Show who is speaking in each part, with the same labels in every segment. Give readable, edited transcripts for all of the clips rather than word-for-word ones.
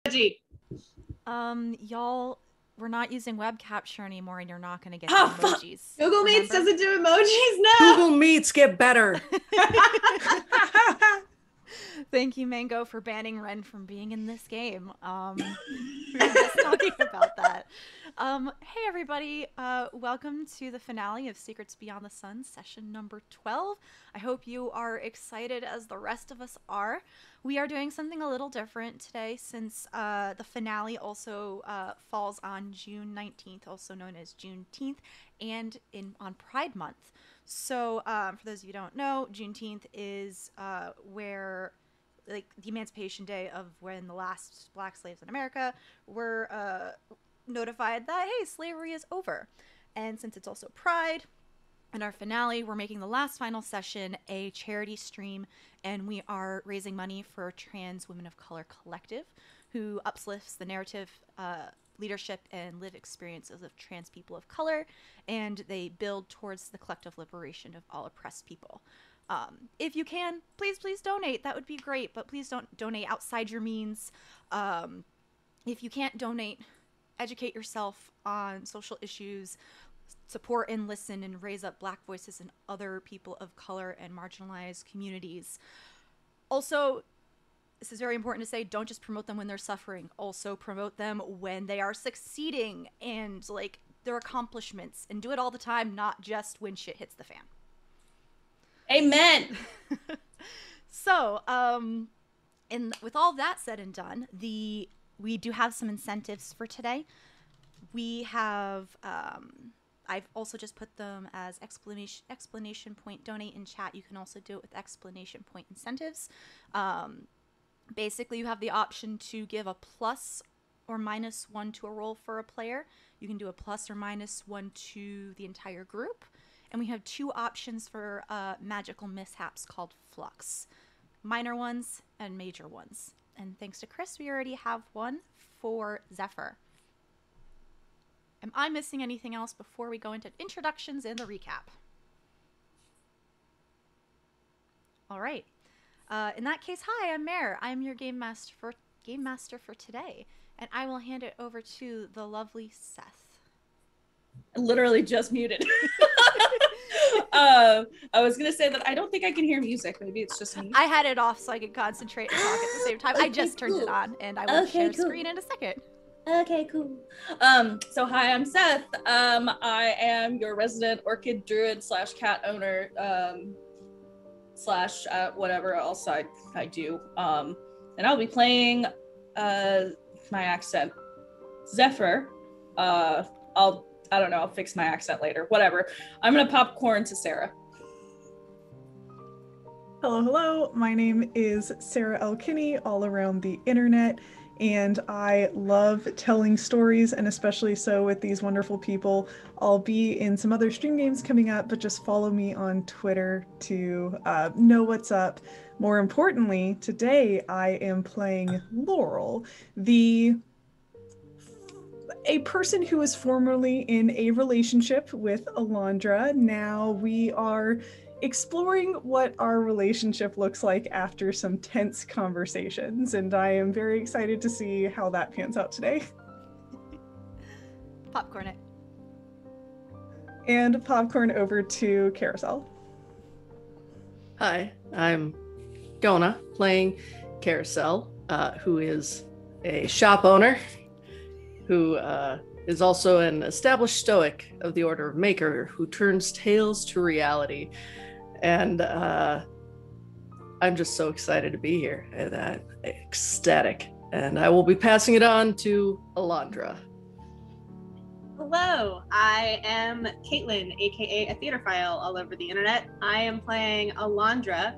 Speaker 1: emoji.
Speaker 2: Y'all, we're not using web capture anymore, and you're not going to get emojis.
Speaker 1: Google Meets doesn't do emojis now.
Speaker 3: Google Meets get better.
Speaker 2: Thank you, Mango, for banning Ren from being in this game. We were just talking about that. Hey, everybody. Welcome to the finale of Secrets Beyond the Sun, session number 12. I hope you are excited as the rest of us are. We are doing something a little different today since the finale also falls on June 19th, also known as Juneteenth, and on Pride Month. So for those of you who don't know, Juneteenth is where, like, the Emancipation Day of when the last black slaves in America were notified that, hey, slavery is over. And since it's also Pride, in our finale, we're making the last final session a charity stream, and we are raising money for Trans Women of Color Collective, who uplifts the narrative, leadership, and lived experiences of trans people of color, and they build towards the collective liberation of all oppressed people. If you can, please donate. That would be great, but please don't donate outside your means. If you can't donate, educate yourself on social issues, support and listen and raise up Black voices and other people of color and marginalized communities. Also, this is very important to say, don't just promote them when they're suffering. Also promote them when they are succeeding and, like, their accomplishments, and do it all the time, not just when shit hits the fan.
Speaker 1: Amen.
Speaker 2: So, and with all that said and done, we do have some incentives for today. We have, I've also just put them as explanation point donate in chat. You can also do it with explanation point incentives. Basically, you have the option to give a plus or minus 1 to a roll for a player. You can do a plus or minus 1 to the entire group. And we have 2 options for magical mishaps called flux. Minor ones and major ones. And thanks to Chris, we already have one for Zephyr. Am I missing anything else before we go into introductions and the recap? All right. In that case, hi, I'm Mare. I'm your game master for today, and I will hand it over to the lovely Seth.
Speaker 1: I literally just muted. I was gonna say that I don't think I can hear music. Maybe it's just me.
Speaker 2: I had it off so I could concentrate and talk at the same time.
Speaker 1: Okay,
Speaker 2: I just turned it on, and I will share screen in a second.
Speaker 1: Okay, cool. So hi, I'm Seth. I am your resident orchid druid / cat owner, / whatever else I do. And I'll be playing my accent, Zephyr. I don't know, I'll fix my accent later. Whatever. I'm gonna popcorn to Sarah.
Speaker 4: Hello. My name is Sarah L. Kinney, all around the internet, and I love telling stories, and especially so with these wonderful people. I'll be in some other stream games coming up, but just follow me on Twitter to know what's up. More importantly, today I am playing Laurel, a person who was formerly in a relationship with Alondra. Now we are exploring what our relationship looks like after some tense conversations, and I am very excited to see how that pans out today.
Speaker 2: Popcorn it.
Speaker 4: And popcorn over to Karosael.
Speaker 3: Hi, I'm Gonah, playing Karosael, who is a shop owner, who is also an established stoic of the Order of Maker, who turns tales to reality. And I'm just so excited to be here, and ecstatic. And I will be passing it on to Alondra.
Speaker 5: Hello, I am Caitlin, aka a theaterphile all over the internet. I am playing Alondra,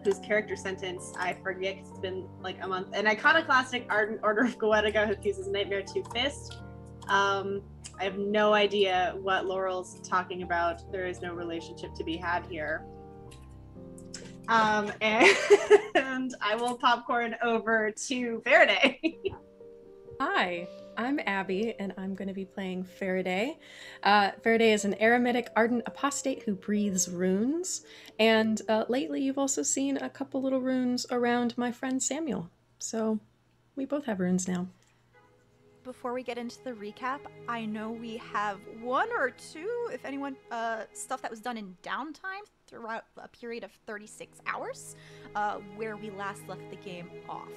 Speaker 5: whose character sentence I forget, it's been like a month. An iconoclastic ardent Order of Goetica who uses Nightmare Two-Fist. I have no idea what Laurel's talking about. There is no relationship to be had here. And I will popcorn over to Farideh.
Speaker 6: Hi, I'm Abby, and I'm going to be playing Farideh. Farideh is an eremitic ardent apostate who breathes runes, and lately you've also seen a couple little runes around my friend Samuel. So We both have runes now.
Speaker 2: Before we get into the recap, I know we have one or two, if anyone, stuff that was done in downtime throughout a period of 36 hours, where we last left the game off.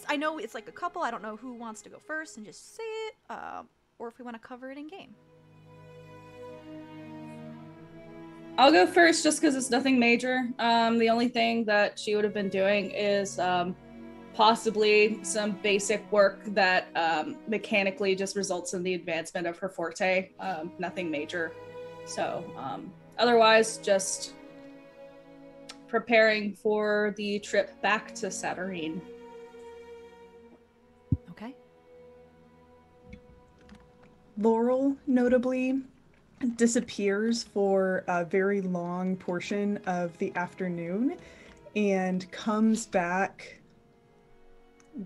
Speaker 2: I know it's like a couple. I don't know who wants to go first and just say it, or if we want to cover it in game.
Speaker 1: I'll go first just because it's nothing major. The only thing that she would have been doing is possibly some basic work that mechanically just results in the advancement of her forte. Nothing major. So otherwise, just preparing for the trip back to Saturnine.
Speaker 2: Okay.
Speaker 4: Laurel, notably, disappears for a very long portion of the afternoon and comes back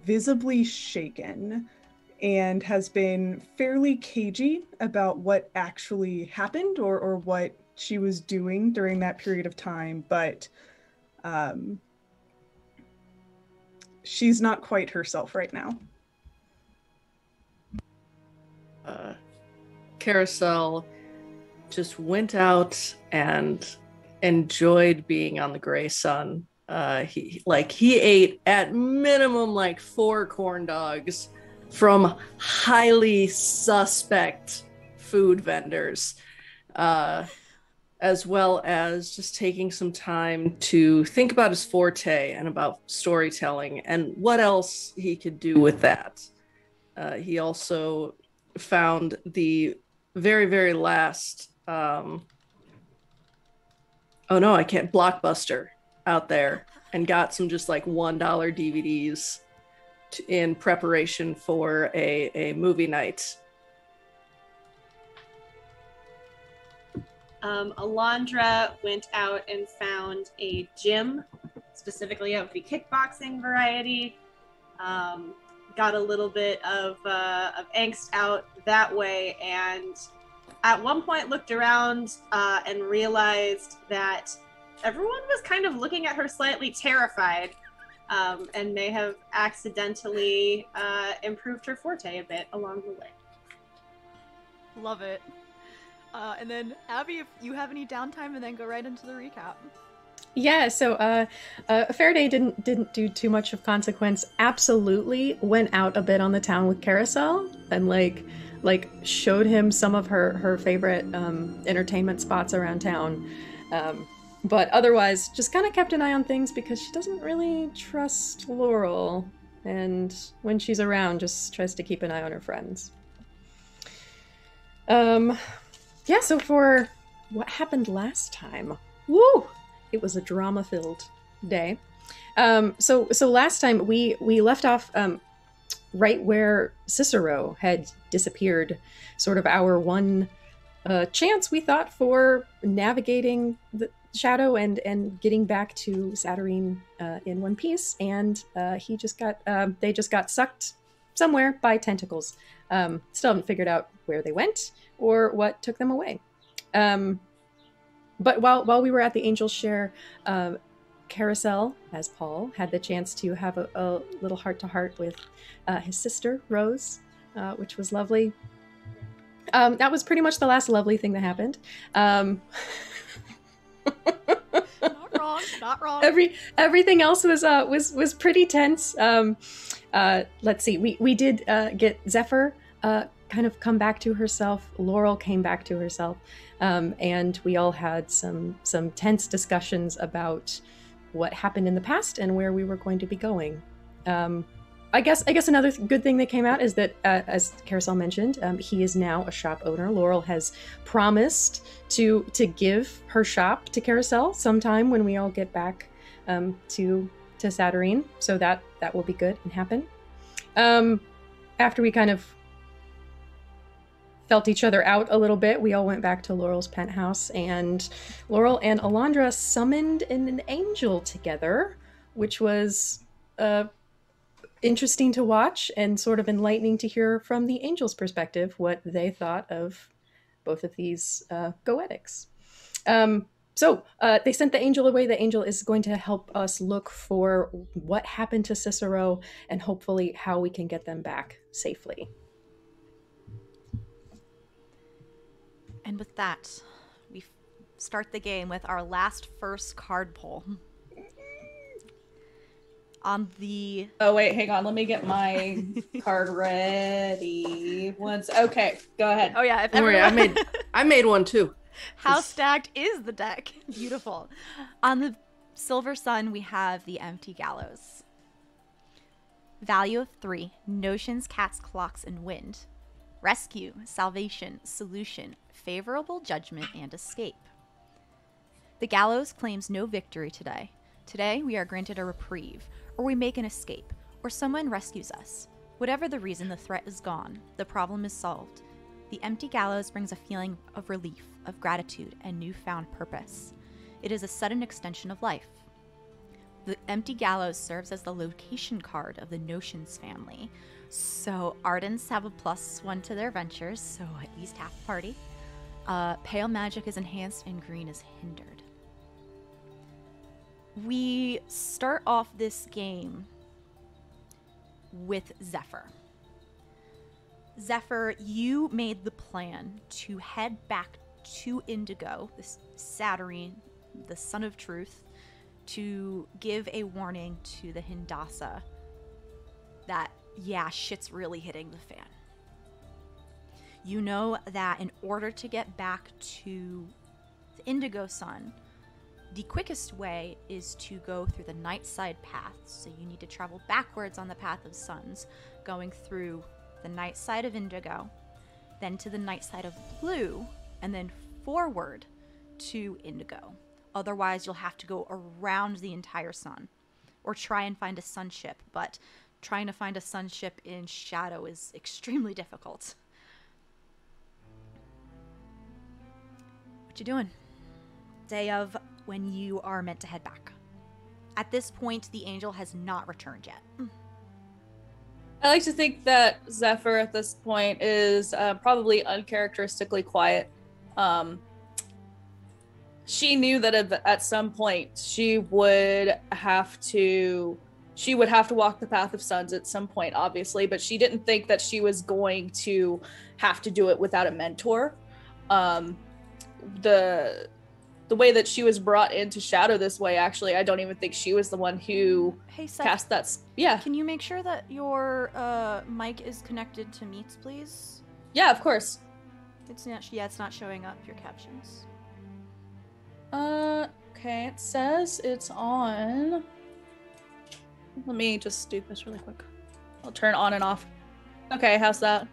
Speaker 4: visibly shaken and has been fairly cagey about what actually happened or what she was doing during that period of time, but she's not quite herself right now.
Speaker 3: Karosael just went out and enjoyed being on the Gray Sun. He ate at minimum like 4 corn dogs from highly suspect food vendors, as well as just taking some time to think about his forte and about storytelling and what else he could do with that. He also found the very, very last Blockbuster out there and got some just like $1 DVDs in preparation for a movie night.
Speaker 5: Alondra went out and found a gym, specifically of the kickboxing variety. Got a little bit of angst out that way, and at one point looked around and realized that everyone was kind of looking at her slightly terrified, and may have accidentally improved her forte a bit along the way.
Speaker 2: Love it. And then Abby, if you have any downtime, and then go right into the recap.
Speaker 6: Yeah, so Farideh didn't do too much of consequence. Absolutely went out a bit on the town with Karosael and like showed him some of her favorite entertainment spots around town. But otherwise, just kind of kept an eye on things because she doesn't really trust Laurel, and when she's around, just tries to keep an eye on her friends. Yeah, so for what happened last time, woo! It was a drama-filled day. So last time we left off right where Cicero had disappeared, sort of our one chance we thought for navigating the shadow and getting back to Saturnine in one piece, and they just got sucked somewhere by tentacles. Still haven't figured out where they went or what took them away. But while we were at the Angel's Share, Karosael, as Paul, had the chance to have a little heart-to-heart with his sister, Rose, which was lovely. That was pretty much the last lovely thing that happened.
Speaker 2: Not wrong.
Speaker 6: Everything else was pretty tense. Let's see. We did get Zephyr kind of come back to herself. Laurel came back to herself, and we all had some tense discussions about what happened in the past and where we were going to be going. I guess another good thing that came out is that, as Karosael mentioned, he is now a shop owner. Laurel has promised to give her shop to Karosael sometime when we all get back to Saturnine, so that will be good and happen. After we kind of felt each other out a little bit, we all went back to Laurel's penthouse, and Laurel and Alondra summoned an angel together, which was interesting to watch and sort of enlightening to hear from the angel's perspective what they thought of both of these goetics. So they sent the angel away. The angel is going to help us look for what happened to Cicero and hopefully how we can get them back safely.
Speaker 2: And with that, we start the game with our first card pull. On the...
Speaker 1: Oh, wait, hang on. Let me get my card ready. Okay, go ahead.
Speaker 2: Oh, yeah.
Speaker 3: Don't worry, I made one too.
Speaker 2: How stacked is the deck? Beautiful. On the Silver Sun, we have the Empty Gallows. Value of 3. Notions, cats, clocks, and wind. Rescue, salvation, solution, favorable judgment, and escape. The Gallows claims no victory today. Today, we are granted a reprieve, or we make an escape, or someone rescues us. Whatever the reason, the threat is gone. The problem is solved. The Empty Gallows brings a feeling of relief, of gratitude, and newfound purpose. It is a sudden extension of life. The Empty Gallows serves as the location card of the Notions family. So Ardents have a +1 to their ventures, so at least half the party. Pale magic is enhanced and green is hindered. We start off this game with Zephyr. Zephyr, you made the plan to head back to Indigo, this Saturnine, the Son of Truth, to give a warning to the Hindasa that, yeah, shit's really hitting the fan. You know that in order to get back to the Indigo Sun, the quickest way is to go through the night side path. So you need to travel backwards on the path of suns, going through the night side of Indigo, then to the night side of Blue, and then forward to Indigo. Otherwise, you'll have to go around the entire sun, or try and find a sunship, but trying to find a sunship in Shadow is extremely difficult. What you doing? Day of when you are meant to head back. At this point, the angel has not returned yet.
Speaker 1: I like to think that Zephyr at this point is probably uncharacteristically quiet. She knew that at some point she would have to walk the path of suns at some point, obviously, but she didn't think that she was going to have to do it without a mentor. The way that she was brought into Shadow this way, actually, I don't even think she was the one who cast that. Yeah.
Speaker 2: Can you make sure that your mic is connected to Meets, please?
Speaker 1: Yeah, of course.
Speaker 2: It's not showing up your captions.
Speaker 1: Okay, it says it's on. Let me just do this really quick. I'll turn on and off. Okay, how's that?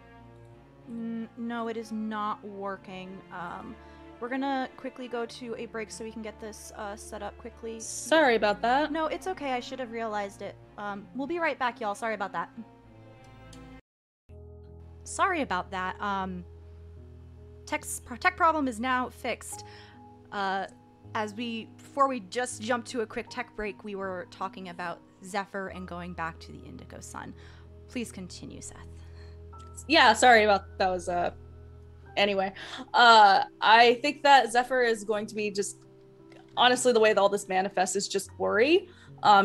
Speaker 2: No, it is not working. We're gonna quickly go to a break so we can get this set up quickly.
Speaker 1: Sorry about that.
Speaker 2: No, it's okay. I should have realized it. We'll be right back, y'all. Sorry about that. Sorry about that. Tech problem is now fixed. Before we just jumped to a quick tech break, we were talking about Zephyr and going back to the Indigo Sun. Please continue, Seth.
Speaker 1: Yeah, sorry about that. Was anyway, I think that Zephyr is going to be just, honestly, the way that all this manifests is just worry.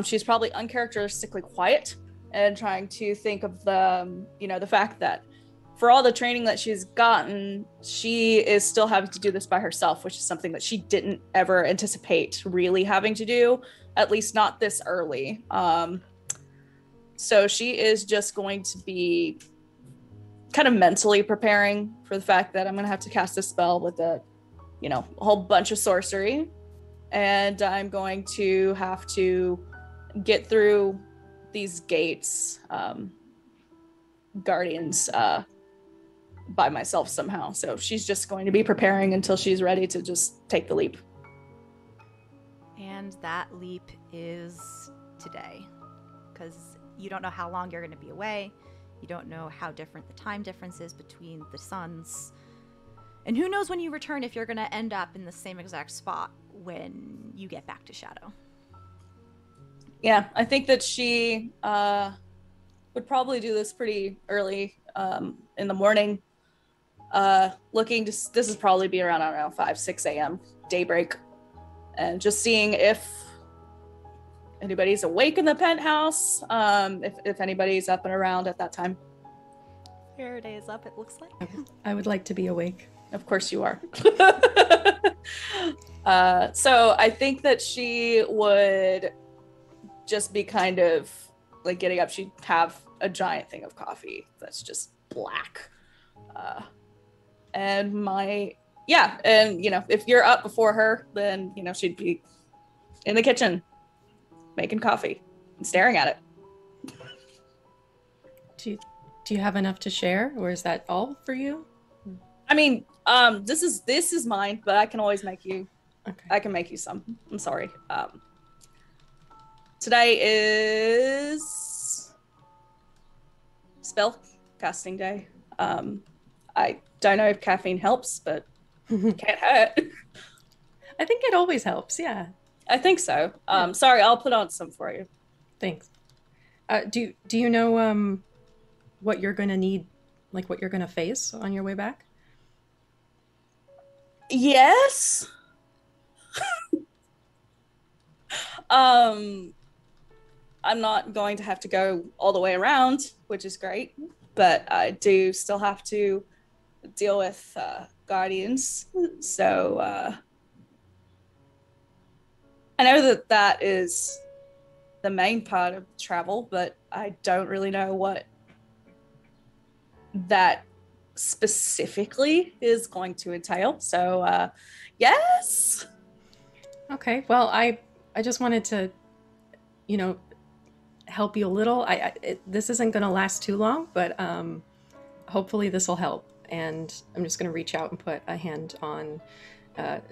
Speaker 1: She's probably uncharacteristically quiet and trying to think of the fact that for all the training that she's gotten, she is still having to do this by herself, which is something that she didn't ever anticipate really having to do, at least not this early. So she is just going to be kind of mentally preparing for the fact that I'm going to have to cast a spell with a whole bunch of sorcery, and I'm going to have to get through these gates, guardians, by myself somehow. So she's just going to be preparing until she's ready to just take the leap.
Speaker 2: And that leap is today, because you don't know how long you're going to be away. You don't know how different the time difference is between the suns. And who knows when you return if you're going to end up in the same exact spot when you get back to Shadow.
Speaker 1: Yeah, I think that she would probably do this pretty early in the morning. This is probably be around, 5, 6 a.m. daybreak. and just seeing if anybody's awake in the penthouse, if anybody's up and around at that time.
Speaker 2: Farideh is up, it looks like.
Speaker 6: I would like to be awake.
Speaker 1: Of course you are. So I think that she would just be kind of like getting up. She'd have a giant thing of coffee that's just black. And if you're up before her, then, she'd be in the kitchen making coffee and staring at it.
Speaker 6: Do you have enough to share, or is that all for you?
Speaker 1: I mean, this is mine, but I can always make you.
Speaker 6: Okay.
Speaker 1: I can make you some. I'm sorry. Today is spell casting day. I don't know if caffeine helps, but can't hurt.
Speaker 6: I think it always helps. Yeah.
Speaker 1: I think so. Sorry, I'll put on some for you.
Speaker 6: Thanks. Do you know what you're going to need, like what you're going to face on your way back?
Speaker 1: Yes. I'm not going to have to go all the way around, which is great, but I do still have to deal with guardians. So I know that is the main part of travel, but I don't really know what that specifically is going to entail. So yes.
Speaker 6: Okay. Well, I just wanted to, help you a little. This isn't going to last too long, but hopefully this will help. And I'm just going to reach out and put a hand on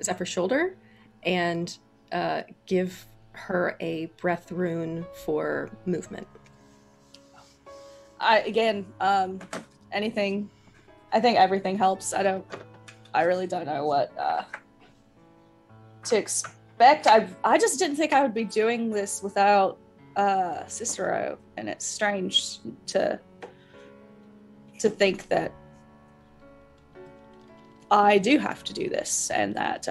Speaker 6: Zephyr's shoulder and give her a breath rune for movement.
Speaker 1: Anything. I think everything helps. I really don't know what to expect. I just didn't think I would be doing this without Cicero, and it's strange to think that I do have to do this, and that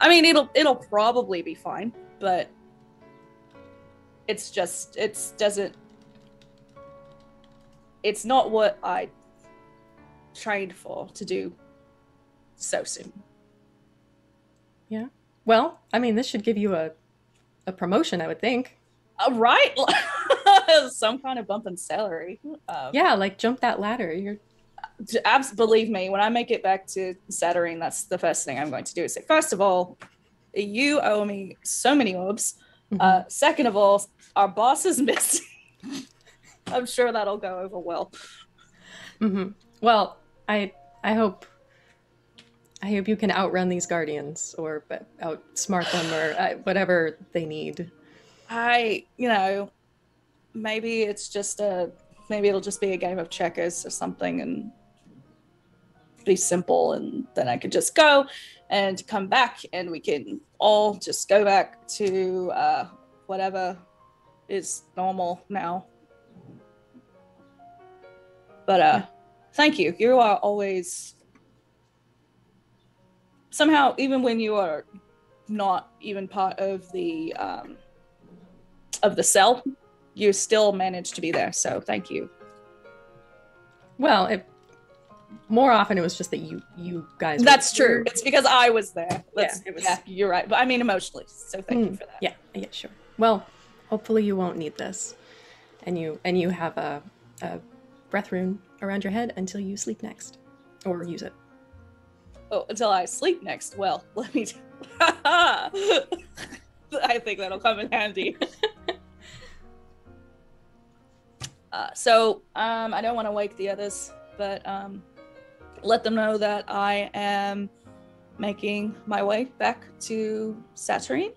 Speaker 1: it'll probably be fine, but it's not what I trained for to do so soon.
Speaker 6: Yeah. Well, this should give you a promotion, I would think.
Speaker 1: Right? Some kind of bump in salary.
Speaker 6: Yeah, like jump that ladder.
Speaker 1: Believe me, when I make it back to Saturnine, that's the first thing I'm going to do is say, first of all, you owe me so many orbs.
Speaker 6: Mm-hmm.
Speaker 1: Second of all, our boss is missing. I'm sure that'll go over well.
Speaker 6: Mm-hmm. Well, I hope you can outrun these guardians, or outsmart them, or whatever they need.
Speaker 1: Maybe it'll just be a game of checkers or something, and be simple, and then I could just go and come back, and we can all just go back to whatever is normal now. But thank you. You are always somehow, even when you are not even part of the cell, you still manage to be there. So thank you.
Speaker 6: Well, more often it was just that you guys.
Speaker 1: That's true. It's because I was there.
Speaker 6: Yeah,
Speaker 1: you're right. But emotionally. So thank you for that.
Speaker 6: Yeah, sure. Well, hopefully you won't need this, and you have a breath rune around your head until you sleep next, or use it.
Speaker 1: Oh, until I sleep next. Well, let me. I think that'll come in handy. So I don't want to wake the others, but let them know that I am making my way back to Saturnine.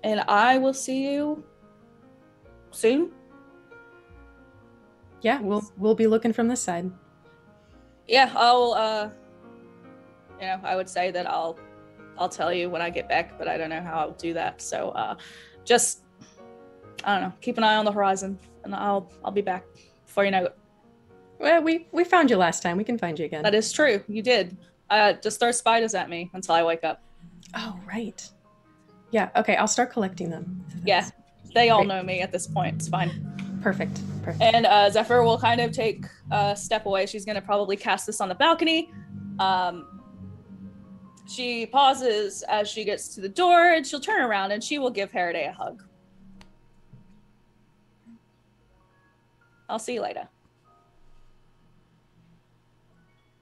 Speaker 1: And I will see you soon.
Speaker 6: Yeah, we'll be looking from this side.
Speaker 1: Yeah, I'll I would say that I'll tell you when I get back, but I don't know how I'll do that. So just I don't know, keep an eye on the horizon, and I'll be back before you know it.
Speaker 6: Well, we found you last time. We can find you again.
Speaker 1: That is true. You did. Just throw spiders at me until I wake up.
Speaker 6: Oh, right. Yeah, okay, I'll start collecting them.
Speaker 1: Yeah, they all
Speaker 6: Great.
Speaker 1: know me at this point. It's fine.
Speaker 6: Perfect.
Speaker 1: And Zephyr will kind of take a step away. She's going to probably cast this on the balcony. She pauses as she gets to the door, and she'll turn around and she will give Farideh a hug. I'll see you later.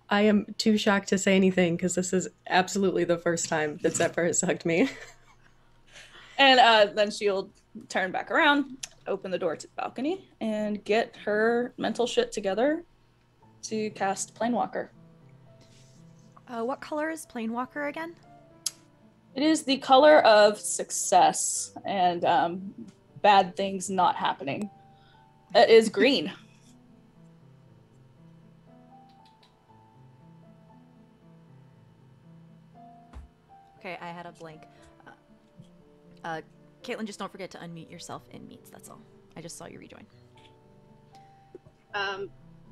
Speaker 6: I am too shocked to say anything because this is absolutely the first time that Zephyr has hugged me.
Speaker 1: And then she'll turn back around, open the door to the balcony, and get her mental shit together to cast Planewalker.
Speaker 2: What color is Planewalker again?
Speaker 1: It is the color of success and bad things not happening. It is green.
Speaker 2: Okay, I had a blank. Caitlin, just don't forget to unmute yourself in meets, that's all. I just saw you rejoin.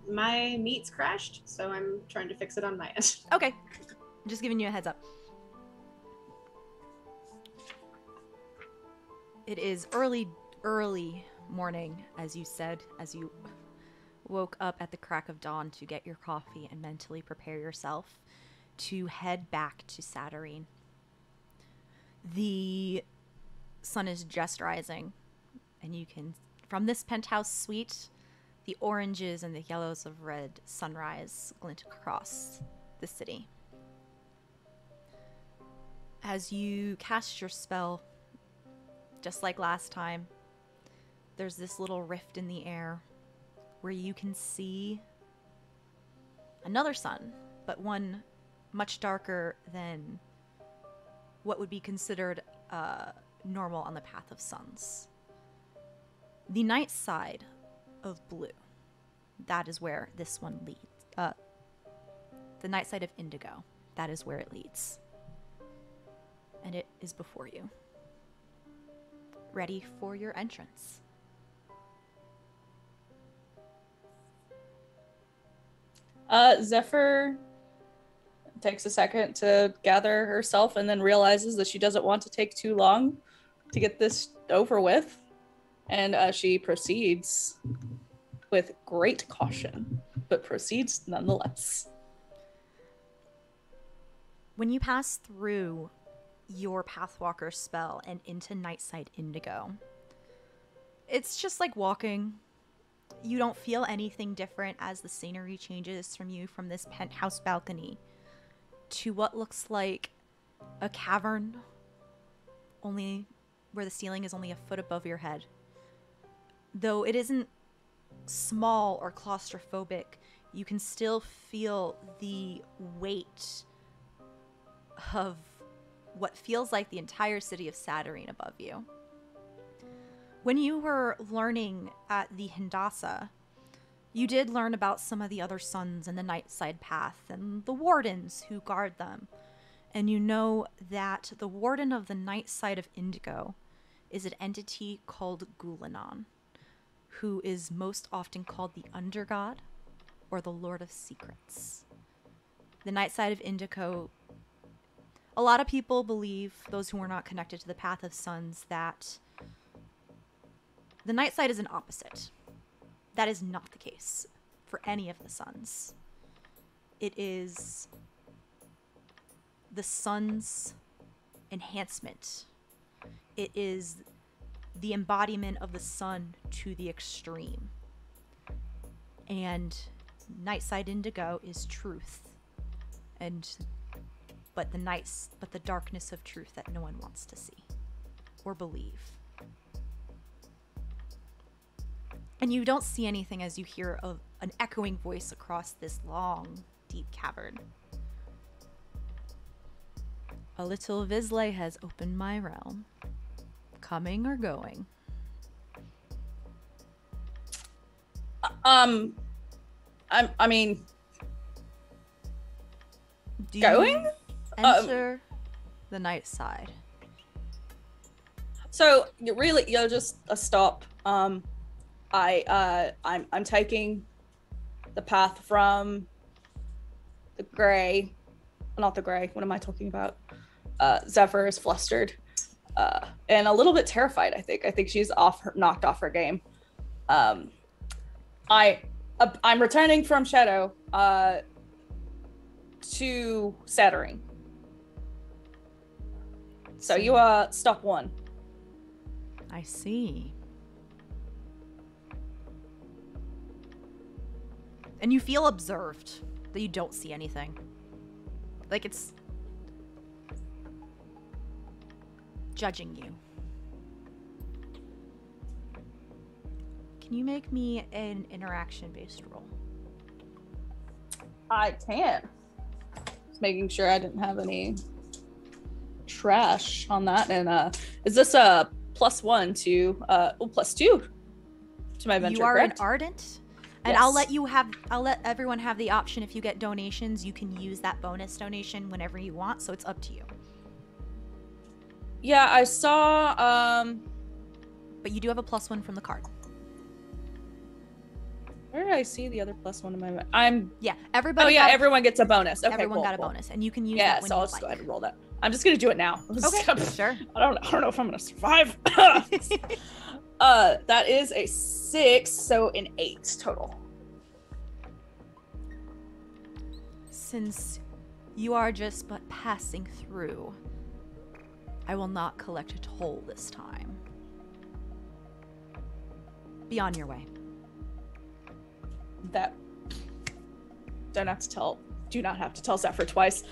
Speaker 5: My meets crashed, so I'm trying to fix it on my end.
Speaker 2: Okay, just giving you a heads up. It is early morning, as you said, as you woke up at the crack of dawn to get your coffee and mentally prepare yourself to head back to Saturnine. The sun is just rising, and you can, from this penthouse suite, the oranges and the yellows of red sunrise glint across the city. As you cast your spell, just like last time, there's this little rift in the air where you can see another sun, but one much darker than what would be considered normal on the path of suns. The night side of blue, that is where this one leads. The night side of indigo, that is where it leads. And it is before you, ready for your entrance.
Speaker 1: Zephyr takes a second to gather herself and then realizes that she doesn't want to take too long to get this over with. And she proceeds with great caution, but proceeds nonetheless.
Speaker 2: When you pass through your Pathwalker spell and into Nightside Indigo, it's just like walking. You don't feel anything different as the scenery changes from this penthouse balcony to what looks like a cavern, only where the ceiling is only a foot above your head. Though it isn't small or claustrophobic, you can still feel the weight of what feels like the entire city of Saturnine above you. When you were learning at the Hindasa, you did learn about some of the other suns in the Nightside Path and the wardens who guard them. And you know that the warden of the Nightside of Indigo is an entity called Gulanon, who is most often called the Undergod or the Lord of Secrets. The Nightside of Indigo, a lot of people believe, those who are not connected to the Path of Suns, that the Nightside is an opposite. That is not the case for any of the suns. It is the sun's enhancement. It is the embodiment of the sun to the extreme. And Nightside Indigo is truth. But the darkness of truth that no one wants to see or believe. And you don't see anything as you hear an echoing voice across this long, deep cavern. A little Visley has opened my realm. Coming or going?
Speaker 1: I mean,
Speaker 2: Do
Speaker 1: going?
Speaker 2: you enter the night side?
Speaker 1: So you're just a stop. I'm taking the path from the gray not the gray. What am I talking about? Zephyr is flustered and a little bit terrified. I think she's knocked off her game. I'm returning from Shadow to Saturning. So you stop 1.
Speaker 2: I see. And you feel observed, that you don't see anything. Like it's judging you. Can you make me an interaction-based roll?
Speaker 1: I can. Just making sure I didn't have any trash on that. And is this a +1 to +2 to my venture?
Speaker 2: You are
Speaker 1: correct?
Speaker 2: an ardent, and
Speaker 1: Yes.
Speaker 2: I'll let everyone have the option. If you get donations, you can use that bonus donation whenever you want. So it's up to you.
Speaker 1: Yeah, I saw.
Speaker 2: But you do have a +1 from the card.
Speaker 1: Where did I see the other +1 in my?
Speaker 2: Yeah, everybody.
Speaker 1: Oh yeah, everyone gets a bonus. Okay,
Speaker 2: everyone
Speaker 1: cool,
Speaker 2: got a
Speaker 1: cool.
Speaker 2: bonus, and you can use
Speaker 1: Yeah,
Speaker 2: that when
Speaker 1: so
Speaker 2: you
Speaker 1: I'll just
Speaker 2: like.
Speaker 1: go ahead and roll that. I'm just gonna do it now.
Speaker 2: Okay, sure.
Speaker 1: I don't know if I'm gonna survive. That is a 6, so an 8 total.
Speaker 2: Since you are just but passing through, I will not collect a toll this time. Be on your way.
Speaker 1: That do not have to tell Zephyr twice.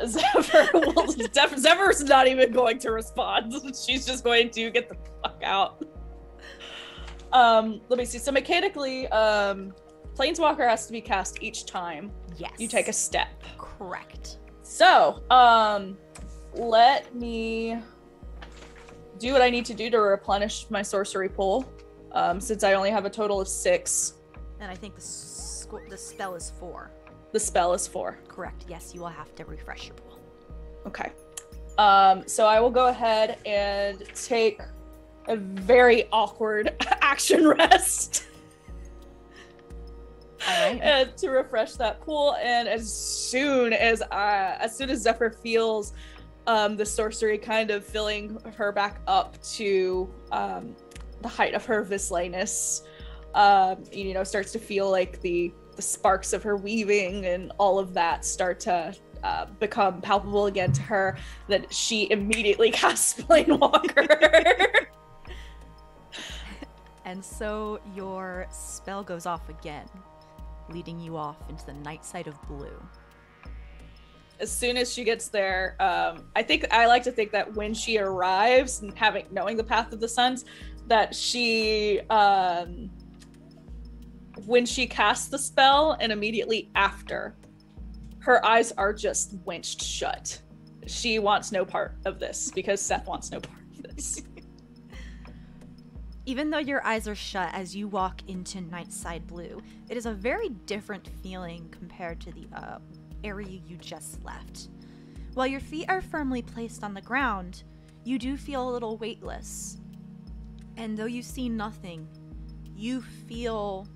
Speaker 1: Zephyr's not even going to respond. She's just going to get the fuck out. Let me see. So mechanically, Planeswalker has to be cast each time
Speaker 2: Yes.
Speaker 1: you take a step.
Speaker 2: Correct.
Speaker 1: So, let me do what I need to do to replenish my sorcery pool, since I only have a total of 6.
Speaker 2: And I think the spell is 4.
Speaker 1: The spell is 4.
Speaker 2: Correct. Yes, you will have to refresh your pool.
Speaker 1: Okay. So I will go ahead and take a very awkward action rest.
Speaker 2: All right.
Speaker 1: And to refresh that pool, and as soon as Zephyr feels the sorcery kind of filling her back up to the height of her Vislanus, starts to feel like the sparks of her weaving and all of that start to become palpable again to her, that she immediately casts Planewalker.
Speaker 2: And so your spell goes off again, leading you off into the night side of blue.
Speaker 1: As soon as she gets there, I like to think that when she arrives and knowing the path of the suns, that she when she casts the spell and immediately after, her eyes are just winched shut. She wants no part of this because Seth wants no part of this.
Speaker 2: Even though your eyes are shut as you walk into Nightside Blue, it is a very different feeling compared to the area you just left. While your feet are firmly placed on the ground, you do feel a little weightless. And though you see nothing, you feel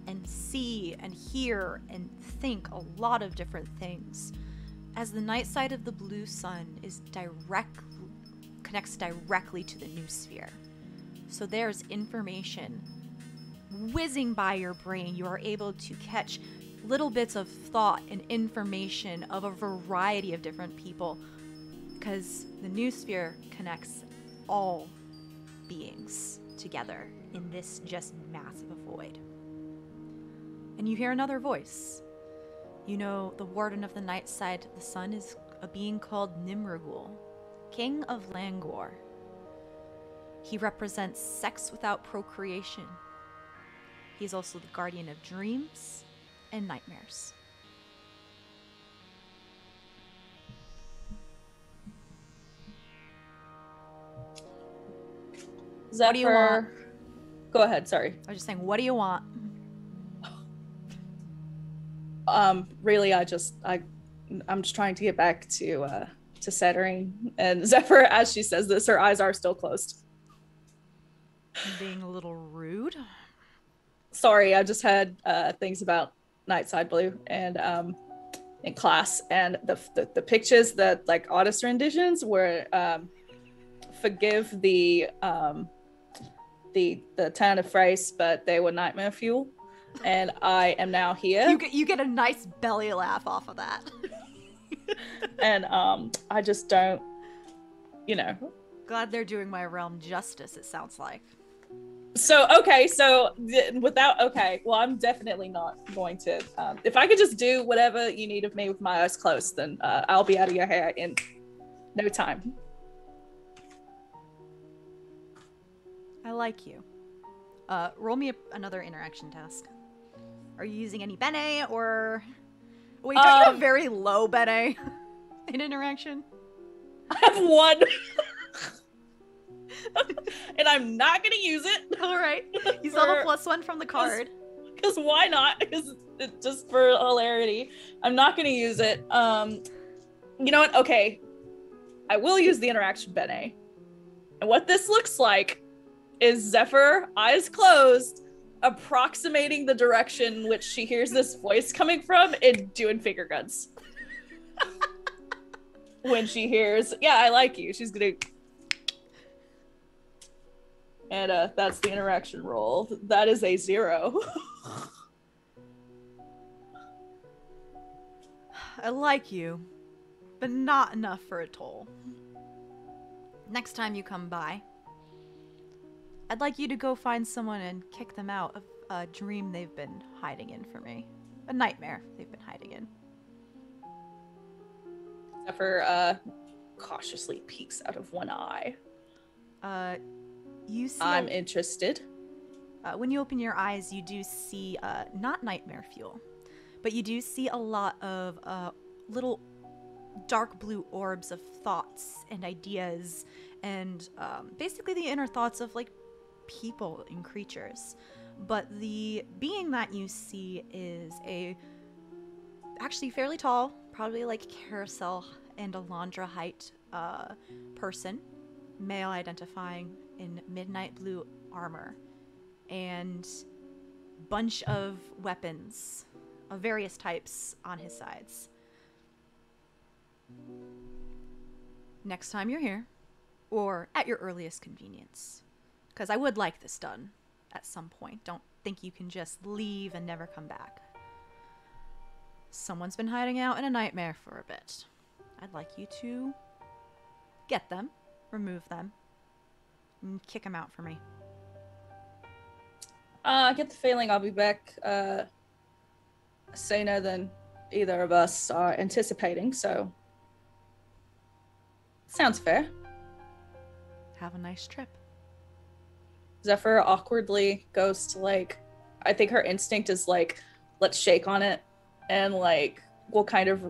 Speaker 2: and see and hear and think a lot of different things, as the night side of the blue sun connects directly to the new sphere. So there's information whizzing by your brain. You are able to catch little bits of thought and information of a variety of different people, because the new sphere connects all beings together in this just massive void. And you hear another voice. You know the warden of the night side of the sun is a being called Nimrahul, king of Langor. He represents sex without procreation. He's also the guardian of dreams and nightmares.
Speaker 1: Zephyr,
Speaker 2: what do you want?
Speaker 1: Go ahead, sorry.
Speaker 2: I was just saying, what do you want?
Speaker 1: Really, I'm just trying to get back to Settering. And Zephyr, as she says this, her eyes are still closed.
Speaker 2: I'm being a little rude.
Speaker 1: Sorry, I just had things about Nightside Blue, and in class, and the pictures, the like artist renditions were forgive the turn of phrase, but they were nightmare fuel, and I am now here.
Speaker 2: You get a nice belly laugh off of that.
Speaker 1: And I just don't,
Speaker 2: Glad they're doing my realm justice, it sounds like.
Speaker 1: So well, I'm definitely not going to. If I could just do whatever you need of me with my eyes closed, then I'll be out of your hair in no time.
Speaker 2: I like you. Roll me another interaction task. Are you using any bene or... Wait, don't you have very low bene in interaction?
Speaker 1: I have one. And I'm not going to use it.
Speaker 2: All right. You still have a +1 from the card.
Speaker 1: Because why not? Because it's just for hilarity. I'm not going to use it. You know what? Okay. I will use the interaction bene. And what this looks like is Zephyr, eyes closed, approximating the direction in which she hears this voice coming from and doing finger guns. When she hears, yeah, I like you, she's gonna... And that's the interaction roll. That is a 0.
Speaker 2: I like you, but not enough for a toll. Next time you come by, I'd like you to go find someone and kick them out of a dream they've been hiding in for me. A nightmare they've been hiding in.
Speaker 1: Zephyr cautiously peeks out of one eye.
Speaker 2: You see...
Speaker 1: I'm interested.
Speaker 2: When you open your eyes, you do see, not nightmare fuel, but you do see a lot of little dark blue orbs of thoughts and ideas and basically the inner thoughts of, like, people and creatures. But the being that you see is actually fairly tall, probably like Karosael and Alondra height person, male identifying in midnight blue armor, and bunch of weapons of various types on his sides. Next time you're here, or at your earliest convenience, because I would like this done at some point. Don't think you can just leave and never come back. Someone's been hiding out in a nightmare for a bit. I'd like you to get them, remove them, and kick them out for me.
Speaker 1: I get the feeling I'll be back sooner than either of us are anticipating, so sounds fair.
Speaker 2: Have a nice trip.
Speaker 1: Zephyr awkwardly goes to, like, I think her instinct is like, let's shake on it, and like we'll kind of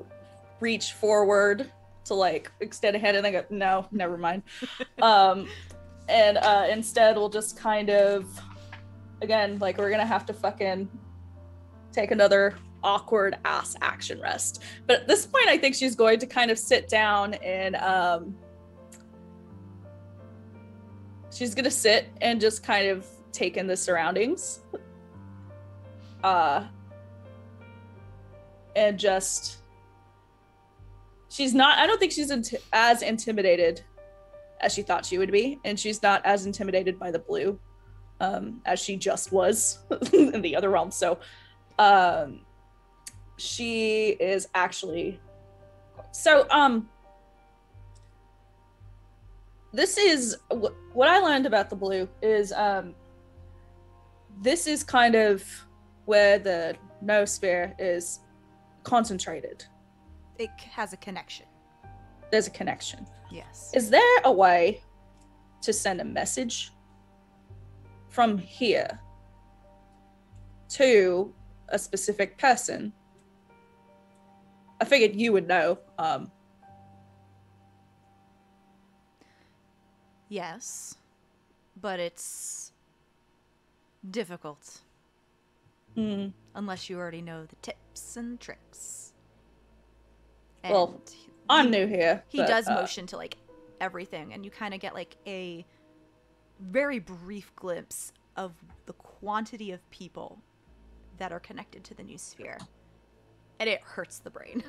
Speaker 1: reach forward to like extend a hand, and then go, no, never mind. And instead we'll just kind of, again, like, we're gonna have to fucking take another awkward ass action rest. But at this point, I think she's going to kind of sit down and she's gonna sit and just kind of take in the surroundings. And just, she's not, I don't think she's as intimidated as she thought she would be, and she's not as intimidated by the blue as she just was in the other realm. So she is actually, this is what I learned about the blue is this is kind of where the noosphere is concentrated.
Speaker 2: It has a connection.
Speaker 1: There's a connection.
Speaker 2: Yes.
Speaker 1: Is there a way to send a message from here to a specific person? I figured you would know.
Speaker 2: Yes, but it's difficult. Unless you already know the tips and tricks. And
Speaker 1: well, I'm new here.
Speaker 2: He does motion to, like, everything, and you kind of get, like, a very brief glimpse of the quantity of people that are connected to the new sphere. And it hurts the brain.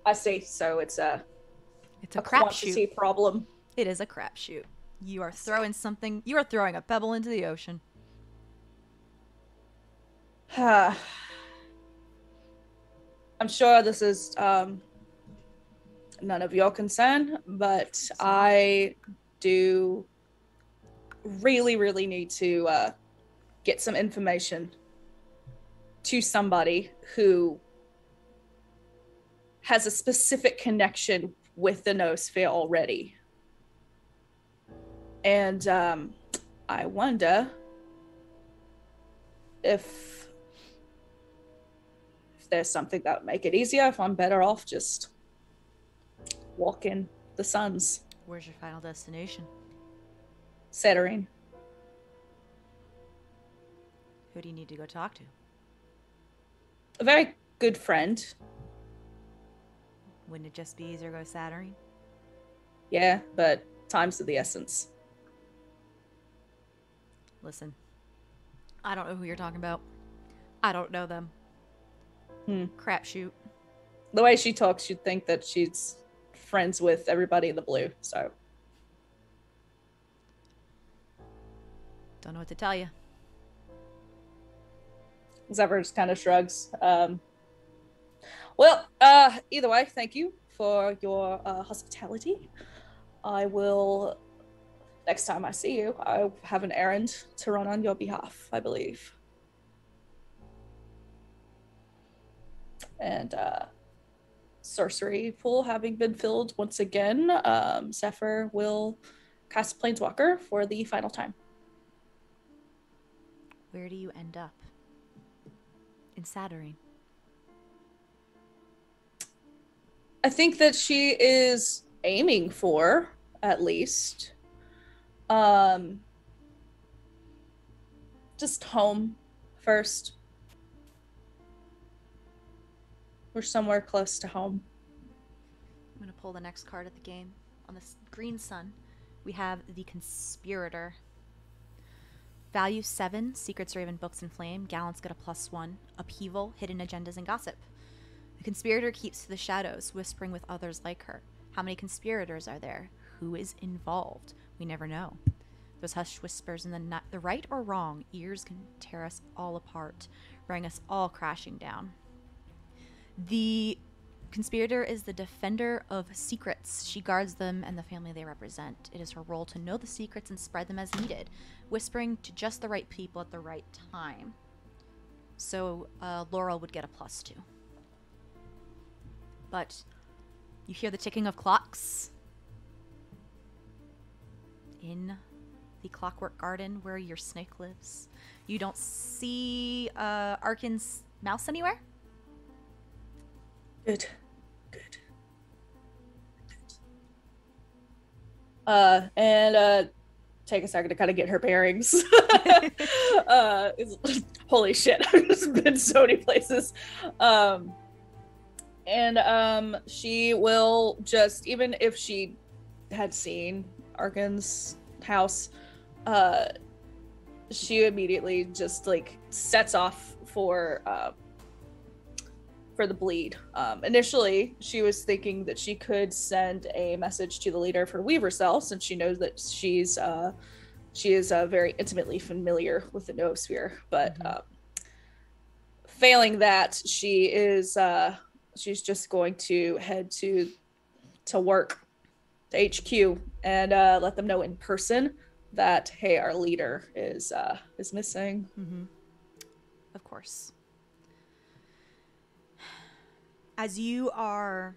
Speaker 1: I see. So it's a quantity
Speaker 2: crapshoot.
Speaker 1: problem.
Speaker 2: It is a crapshoot. You are throwing something. You are throwing a pebble into the ocean.
Speaker 1: I'm sure this is none of your concern, but I do really, really need to get some information to somebody who has a specific connection with the Noosphere already. And I wonder if there's something that would make it easier, if I'm better off just walking the suns.
Speaker 2: Where's your final destination?
Speaker 1: Saturnine.
Speaker 2: Who do you need to go talk to?
Speaker 1: A very good friend.
Speaker 2: Wouldn't it just be easier to go Saturnine?
Speaker 1: Yeah, but time's of the essence.
Speaker 2: Listen, I don't know who you're talking about. I don't know them. Crapshoot.
Speaker 1: The way she talks, you'd think that she's friends with everybody in the blue, so.
Speaker 2: Don't know what to tell you.
Speaker 1: Zephyr just kind of shrugs. Either way, thank you for your hospitality. I will, next time I see you, I have an errand to run on your behalf, I believe. And sorcery pool having been filled once again, Zephyr will cast Planeswalker for the final time.
Speaker 2: Where do you end up? In Saturnine.
Speaker 1: I think that she is aiming for, at least, just home first. We're somewhere close to home.
Speaker 2: I'm going to pull the next card of the game. On the green sun, we have the Conspirator. Value 7, Secrets Raven, Books and Flame. Gallants get a +1. Upheaval, Hidden Agendas, and Gossip. The Conspirator keeps to the shadows, whispering with others like her. How many conspirators are there? Who is involved? We never know. Those hushed whispers in the right or wrong ears can tear us all apart, bring us all crashing down. The Conspirator is the defender of secrets. She guards them and the family they represent. It is her role to know the secrets and spread them as needed, whispering to just the right people at the right time. So Laurel would get a +2. But you hear the ticking of clocks in the Clockwork Garden where your snake lives. You don't see Arkin's mouse anywhere?
Speaker 1: Good. Take a second to kind of get her bearings. Holy shit, I've just been so many places. She will just, even if she had seen Arkin's house, she immediately just like sets off for the bleed. Initially, she was thinking that she could send a message to the leader for Weaver Cell, since she knows that she is very intimately familiar with the Noosphere. But failing that, she's just going to head to work, to HQ, and let them know in person that, hey, our leader is missing.
Speaker 2: Of course. As you are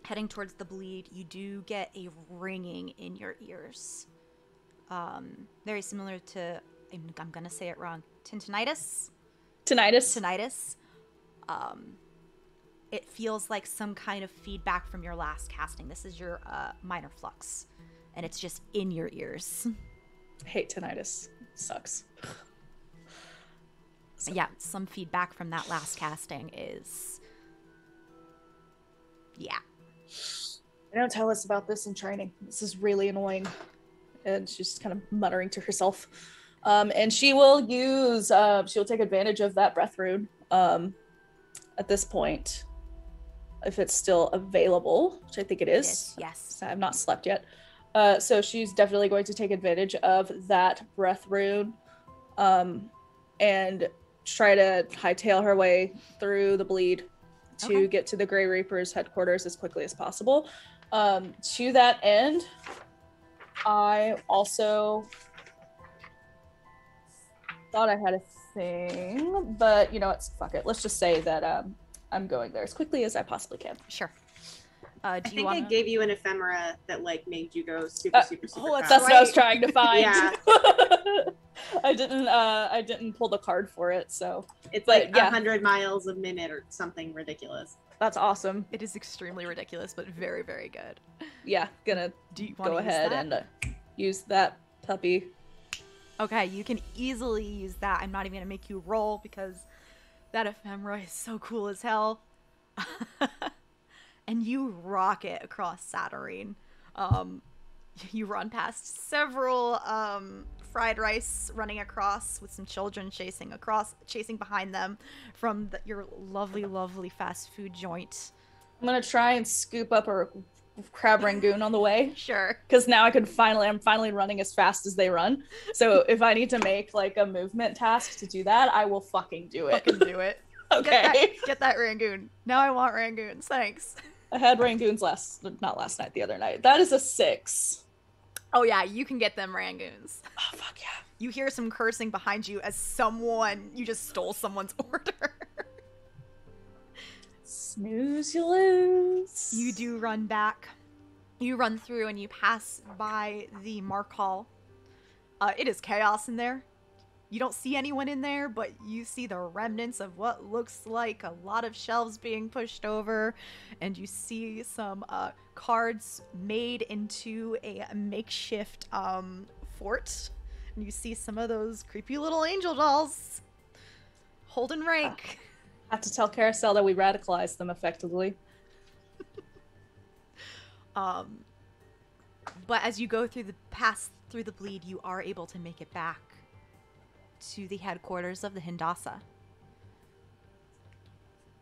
Speaker 2: heading towards the bleed, you do get a ringing in your ears. Very similar to, I'm going to say it wrong, tinnitus? Tinnitus. It feels like some kind of feedback from your last casting. This is your minor flux, and it's just in your ears.
Speaker 1: I hate tinnitus. It sucks.
Speaker 2: Yeah, some feedback from that last casting is... Yeah.
Speaker 1: They don't tell us about this in training. This is really annoying. And she's just kind of muttering to herself. And she will use, she'll take advantage of that breath rune at this point, if it's still available, which I think it is.
Speaker 2: Yes.
Speaker 1: I have not slept yet. So she's definitely going to take advantage of that breath rune, and try to hightail her way through the bleed to get to the Grey Reaper's headquarters as quickly as possible. To that end, I also thought I had a thing, but you know what? Fuck it. Let's just say that I'm going there as quickly as I possibly can.
Speaker 2: Sure.
Speaker 5: I think I gave you an ephemera that like made you go super fast.
Speaker 1: That's what I was trying to find.
Speaker 5: Yeah.
Speaker 1: I didn't pull the card for it, so
Speaker 5: it's like 100 miles a minute or something ridiculous.
Speaker 1: That's awesome.
Speaker 2: It is extremely ridiculous, but very, very good.
Speaker 1: Yeah, gonna go ahead and use that puppy.
Speaker 2: Okay, you can easily use that. I'm not even gonna make you roll because that ephemera is so cool as hell. And you rock it across Saturnine. You run past several fried rice running across with some children chasing behind them from your lovely, lovely fast food joint.
Speaker 1: I'm gonna try and scoop up a crab rangoon on the way.
Speaker 2: Sure.
Speaker 1: Because now I'm finally running as fast as they run. So if I need to make like a movement task to do that, I will fucking do it.
Speaker 2: Fucking do it.
Speaker 1: Okay.
Speaker 2: Get that rangoon. Now I want rangoons. Thanks.
Speaker 1: I had rangoons not last night, the other night. That is a 6.
Speaker 2: Oh yeah, you can get them rangoons.
Speaker 1: Oh fuck yeah.
Speaker 2: You hear some cursing behind you as you just stole someone's order.
Speaker 1: Snooze, you lose.
Speaker 2: You do run back. You run through and you pass by the Mark Hall. It is chaos in there. You don't see anyone in there, but you see the remnants of what looks like a lot of shelves being pushed over, and you see some cards made into a makeshift fort. And you see some of those creepy little angel dolls holding rank.
Speaker 1: I have to tell Karosael that we radicalized them effectively.
Speaker 2: But as you go pass through the bleed, you are able to make it back to the headquarters of the Hindasa.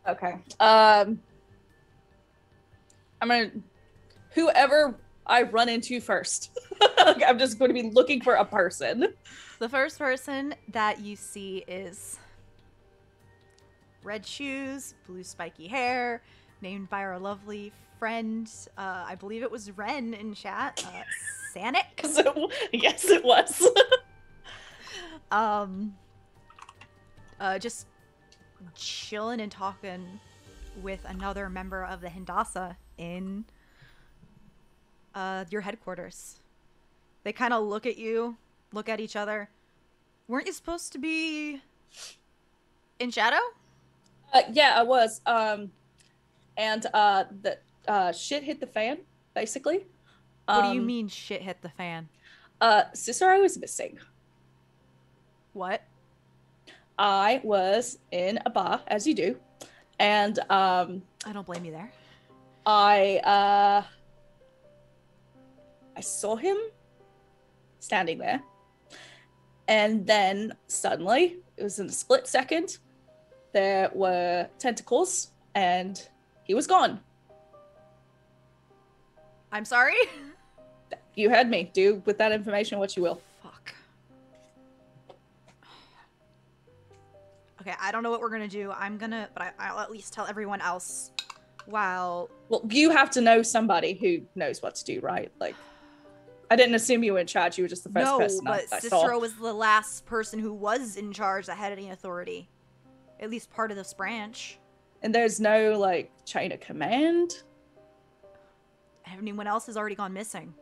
Speaker 1: Okay. I'm gonna whoever I run into first. I'm just going to be looking for a person.
Speaker 2: The first person that you see is red shoes, blue spiky hair, named by our lovely friend, I believe it was Ren in chat, Sanic.
Speaker 1: Yes, it was.
Speaker 2: Just chilling and talking with another member of the Hindasa in your headquarters. They kind of look at you, look at each other. Weren't you supposed to be in shadow?
Speaker 1: Yeah, I was. And the shit hit the fan, basically.
Speaker 2: What do you mean shit hit the fan?
Speaker 1: Cicero was missing.
Speaker 2: What?
Speaker 1: I was in a bar, as you do, and
Speaker 2: I don't blame you there.
Speaker 1: I saw him standing there, and then suddenly, it was in a split second, there were tentacles, and he was gone.
Speaker 2: I'm sorry?
Speaker 1: You heard me. Do with that information what you will.
Speaker 2: Fuck. Okay, I don't know what we're gonna do. But I'll at least tell everyone else while...
Speaker 1: Well, you have to know somebody who knows what to do, right? Like, I didn't assume you were in charge. You were just the first person I saw.
Speaker 2: Cicero was the last person who was in charge that had any authority. At least part of this branch.
Speaker 1: And there's no, like, chain of command?
Speaker 2: Anyone else has already gone missing.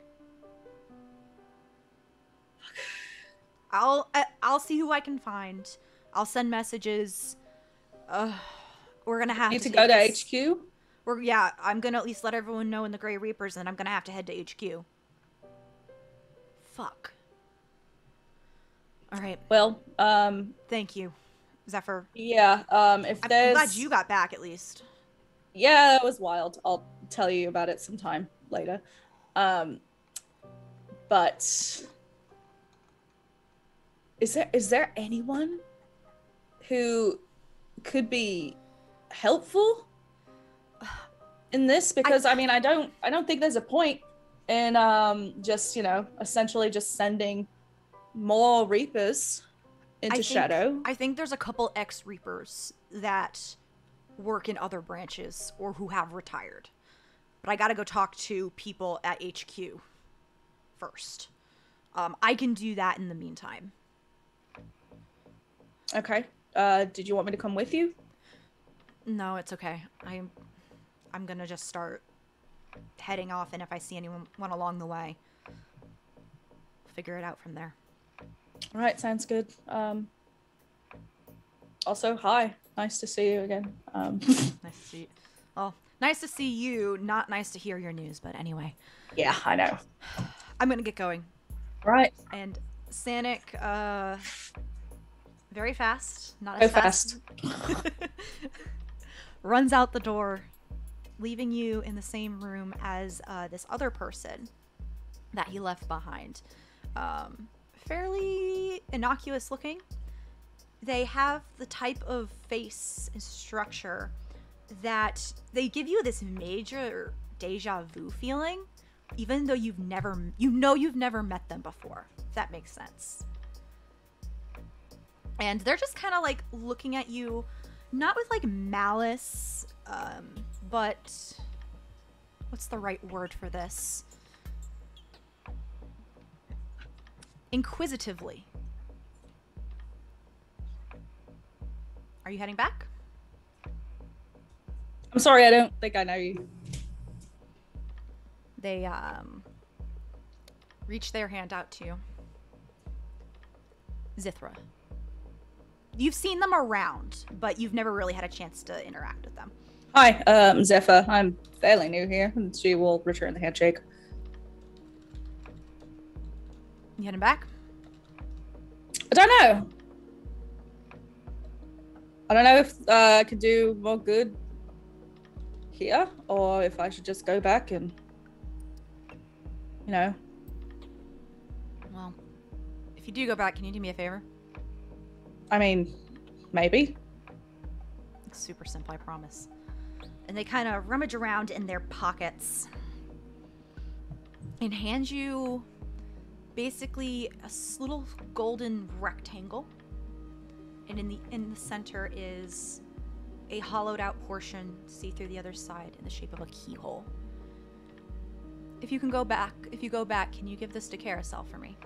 Speaker 2: I'll see who I can find. I'll send messages. We're gonna have
Speaker 1: to go to HQ?
Speaker 2: Yeah, I'm gonna at least let everyone know in the Grey Reapers, and I'm gonna have to head to HQ. Fuck. All right.
Speaker 1: Well,
Speaker 2: thank you, Zephyr.
Speaker 1: Yeah. If there's...
Speaker 2: I'm glad you got back at least.
Speaker 1: Yeah, it was wild. I'll tell you about it sometime later. But is there anyone who could be helpful in this? Because I mean, I don't think there's a point in just, you know, essentially just sending more Reapers into Shadow.
Speaker 2: I think there's a couple ex-Reapers that work in other branches or who have retired. But I gotta go talk to people at HQ first. I can do that in the meantime.
Speaker 1: Okay. Did you want me to come with you?
Speaker 2: No, it's okay. I'm gonna just start heading off, and if I see anyone along the way, figure it out from there.
Speaker 1: All right, sounds good. Also, hi. Nice to see you again.
Speaker 2: Nice to see you. Well, nice to see you. Not nice to hear your news, but anyway.
Speaker 1: Yeah, I know.
Speaker 2: I'm gonna get going.
Speaker 1: All right.
Speaker 2: And Sanic, very fast. Not as fast. Runs out the door, leaving you in the same room as this other person that he left behind. Fairly innocuous looking. They have the type of face and structure that they give you this major deja vu feeling, even though you've never met them before, if that makes sense. And they're just kind of like looking at you, not with like malice, but what's the right word for this? Inquisitively. Are you heading back?
Speaker 1: I'm sorry, I don't think I know you.
Speaker 2: They reach their hand out to you. Zithra. You've seen them around, but you've never really had a chance to interact with them.
Speaker 1: Hi, Zephyr. I'm fairly new here, and she will return the handshake.
Speaker 2: You heading back?
Speaker 1: I don't know. I don't know if I could do more good here, or if I should just go back and, you know.
Speaker 2: Well, if you do go back, can you do me a favor?
Speaker 1: I mean, maybe.
Speaker 2: It's super simple, I promise. And they kind of rummage around in their pockets and hand you basically a little golden rectangle. And in the center is a hollowed out portion, see through the other side, in the shape of a keyhole. If you go back, can you give this to Karosael for me?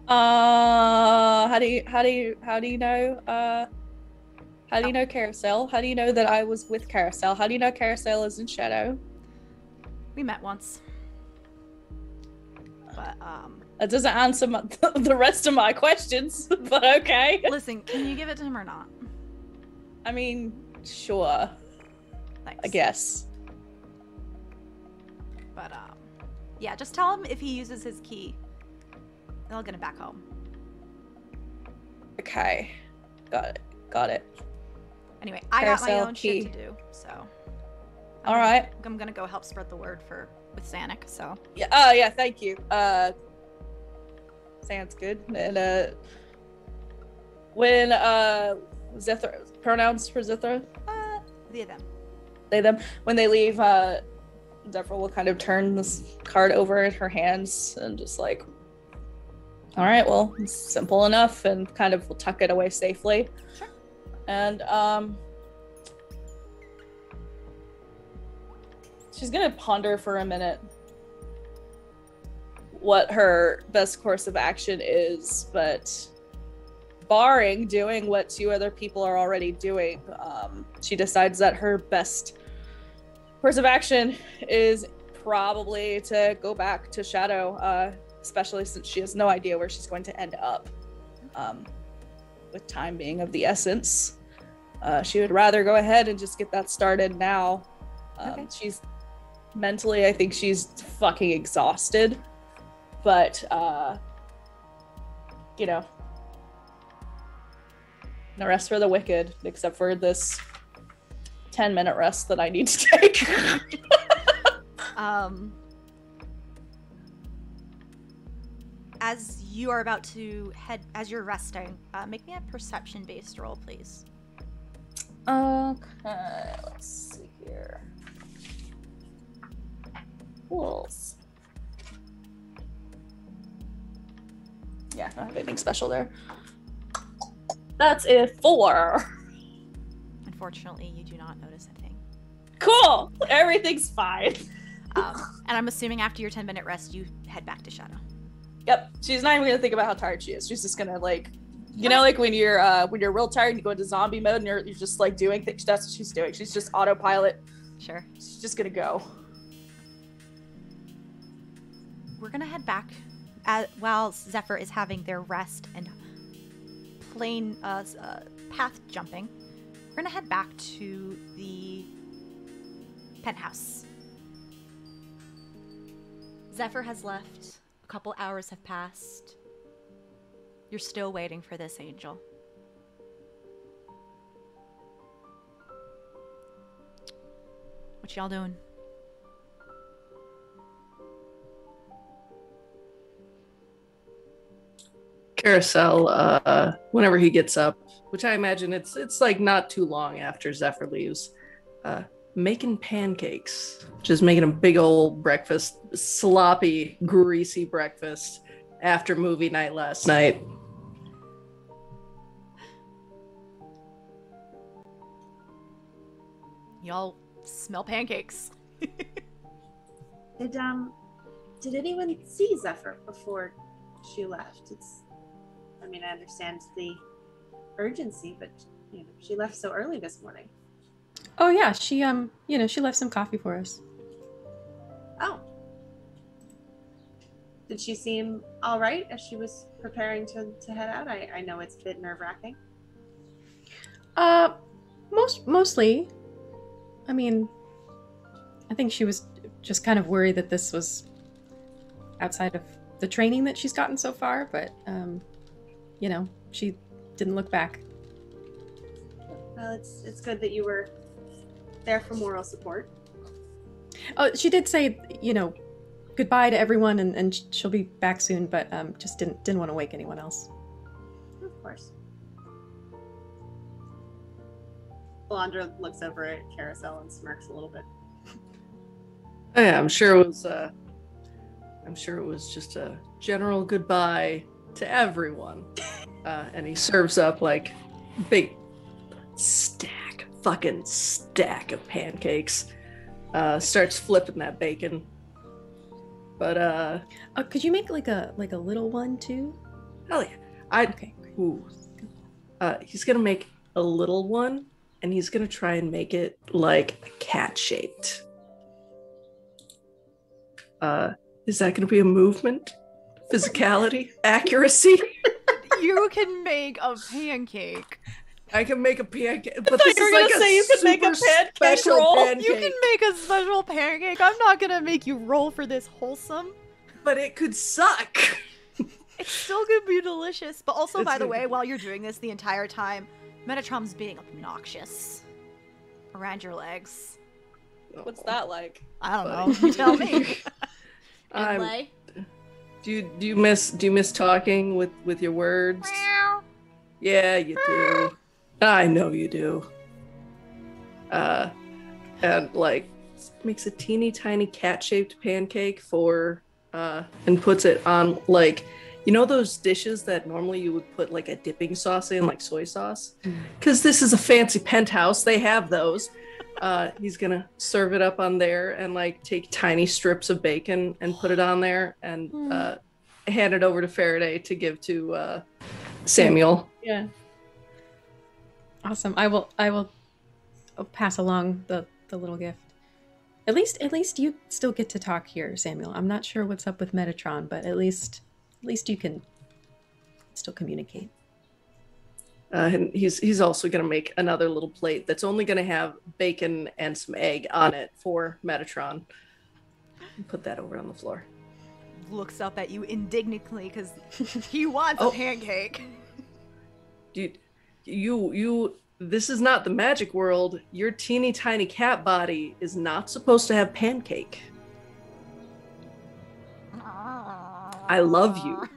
Speaker 1: How do you know Karosael? How do you know that I was with Karosael? How do you know Karosael is in Shadow?
Speaker 2: We met once. But,
Speaker 1: that doesn't answer the rest of my questions, but okay.
Speaker 2: Listen, can you give it to him or not?
Speaker 1: I mean, sure.
Speaker 2: Thanks.
Speaker 1: I guess.
Speaker 2: But, yeah, just tell him if he uses his key, they'll get it back home.
Speaker 1: Okay. Got it.
Speaker 2: Anyway, I got my own
Speaker 1: key.
Speaker 2: shit to do, so.
Speaker 1: Alright.
Speaker 2: I'm gonna go help spread the word with Sanic, so.
Speaker 1: Yeah, oh yeah, thank you. Sounds good. And when Zephyr, pronouns for Zephyr?
Speaker 2: They them.
Speaker 1: They them. When they leave, Zephyr will kind of turn this card over in her hands and just like, all right, well, it's simple enough, and kind of will tuck it away safely.
Speaker 2: Sure.
Speaker 1: And she's gonna ponder for a minute what her best course of action is, but barring doing what two other people are already doing, she decides that her best course of action is probably to go back to Shadow, especially since she has no idea where she's going to end up. With time being of the essence, she would rather go ahead and just get that started now.
Speaker 2: Okay.
Speaker 1: She's mentally, I think she's fucking exhausted, but you know, no rest for the wicked, except for this 10-minute rest that I need to take.
Speaker 2: as you are about to head, as you're resting, make me a perception-based roll, please.
Speaker 1: Okay, let's see here. Wolves. Yeah, I don't have anything special there. That's a 4.
Speaker 2: Unfortunately, you do not notice anything.
Speaker 1: Cool! Everything's fine.
Speaker 2: And I'm assuming after your 10-minute rest, you head back to Shadow.
Speaker 1: Yep. She's not even gonna think about how tired she is. She's just gonna like, you know, like when you're real tired, you go into zombie mode and you're just like doing things. That's what she's doing. She's just autopilot.
Speaker 2: Sure.
Speaker 1: She's just gonna go.
Speaker 2: We're gonna head back while Zephyr is having their rest and plane path jumping. We're gonna head back to the penthouse. Zephyr has left. A couple hours have passed. You're still waiting for this angel. What y'all doing?
Speaker 3: Karosael, whenever he gets up, which I imagine it's like not too long after Zephyr leaves, making pancakes. Just making a big old breakfast, sloppy, greasy breakfast after movie night last night.
Speaker 2: Y'all smell pancakes.
Speaker 5: Did anyone see Zephyr before she left? I understand the urgency, but she left so early this morning.
Speaker 6: Oh yeah, she she left some coffee for us.
Speaker 5: Oh. Did she seem all right as she was preparing to head out? I know it's a bit nerve-wracking.
Speaker 6: Mostly. I mean, I think she was just kind of worried that this was outside of the training that she's gotten so far, but she didn't look back.
Speaker 5: Well, it's good that you were there for moral support.
Speaker 6: Oh, she did say, goodbye to everyone and she'll be back soon, but just didn't want to wake anyone else.
Speaker 5: Of course. Alondra looks over at Karosael and smirks a little bit.
Speaker 3: Oh, yeah, I'm sure it was just a general goodbye to everyone. And he serves up like big fucking stack of pancakes. Starts flipping that bacon. But
Speaker 6: could you make like a little one too?
Speaker 3: Hell yeah. Okay. Ooh. He's gonna make a little one, and he's gonna try and make it like cat shaped. Is that gonna be a movement? Physicality? Accuracy?
Speaker 2: You can make a pancake.
Speaker 3: I can make a pancake, but this is like
Speaker 1: you can make a pancake roll.
Speaker 3: Pancake.
Speaker 2: You can make a special pancake. I'm not gonna make you roll for this wholesome.
Speaker 3: But it could suck.
Speaker 2: It's still gonna be delicious. But also, by the way,
Speaker 3: be
Speaker 2: while you're doing this the entire time, Metatron's being obnoxious around your legs.
Speaker 1: What's that like?
Speaker 2: I don't know. You tell me.
Speaker 3: Lay. Do you miss talking with your words? Yeah, you do. I know you do. And like makes a teeny tiny cat-shaped pancake for and puts it on like those dishes that normally you would put like a dipping sauce in, like soy sauce? Because this is a fancy penthouse, they have those. He's gonna serve it up on there and like take tiny strips of bacon and put it on there and hand it over to Farideh to give to Samuel.
Speaker 6: Yeah. Awesome. I will pass along the little gift. At least you still get to talk here, Samuel. I'm not sure what's up with Metatron, but at least you can still communicate.
Speaker 3: And he's also going to make another little plate that's only going to have bacon and some egg on it for Metatron. Put that over on the floor.
Speaker 2: Looks up at you indignantly because he wants a pancake.
Speaker 3: Dude, you this is not the magic world. Your teeny tiny cat body is not supposed to have pancake. I love you.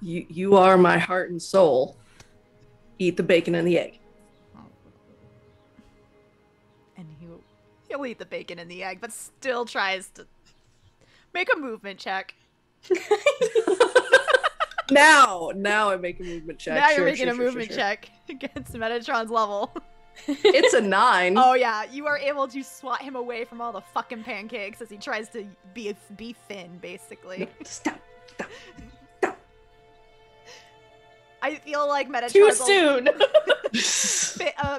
Speaker 3: You are my heart and soul. Eat the bacon and the egg.
Speaker 2: And he'll eat the bacon and the egg, but still tries to make a movement check.
Speaker 3: Now I make a movement check.
Speaker 2: Now you're making a movement check against Metatron's level.
Speaker 3: It's a 9.
Speaker 2: Oh yeah, you are able to swat him away from all the fucking pancakes as he tries to be Finn, basically.
Speaker 3: No, stop.
Speaker 2: I feel like Metatron's
Speaker 1: Too soon.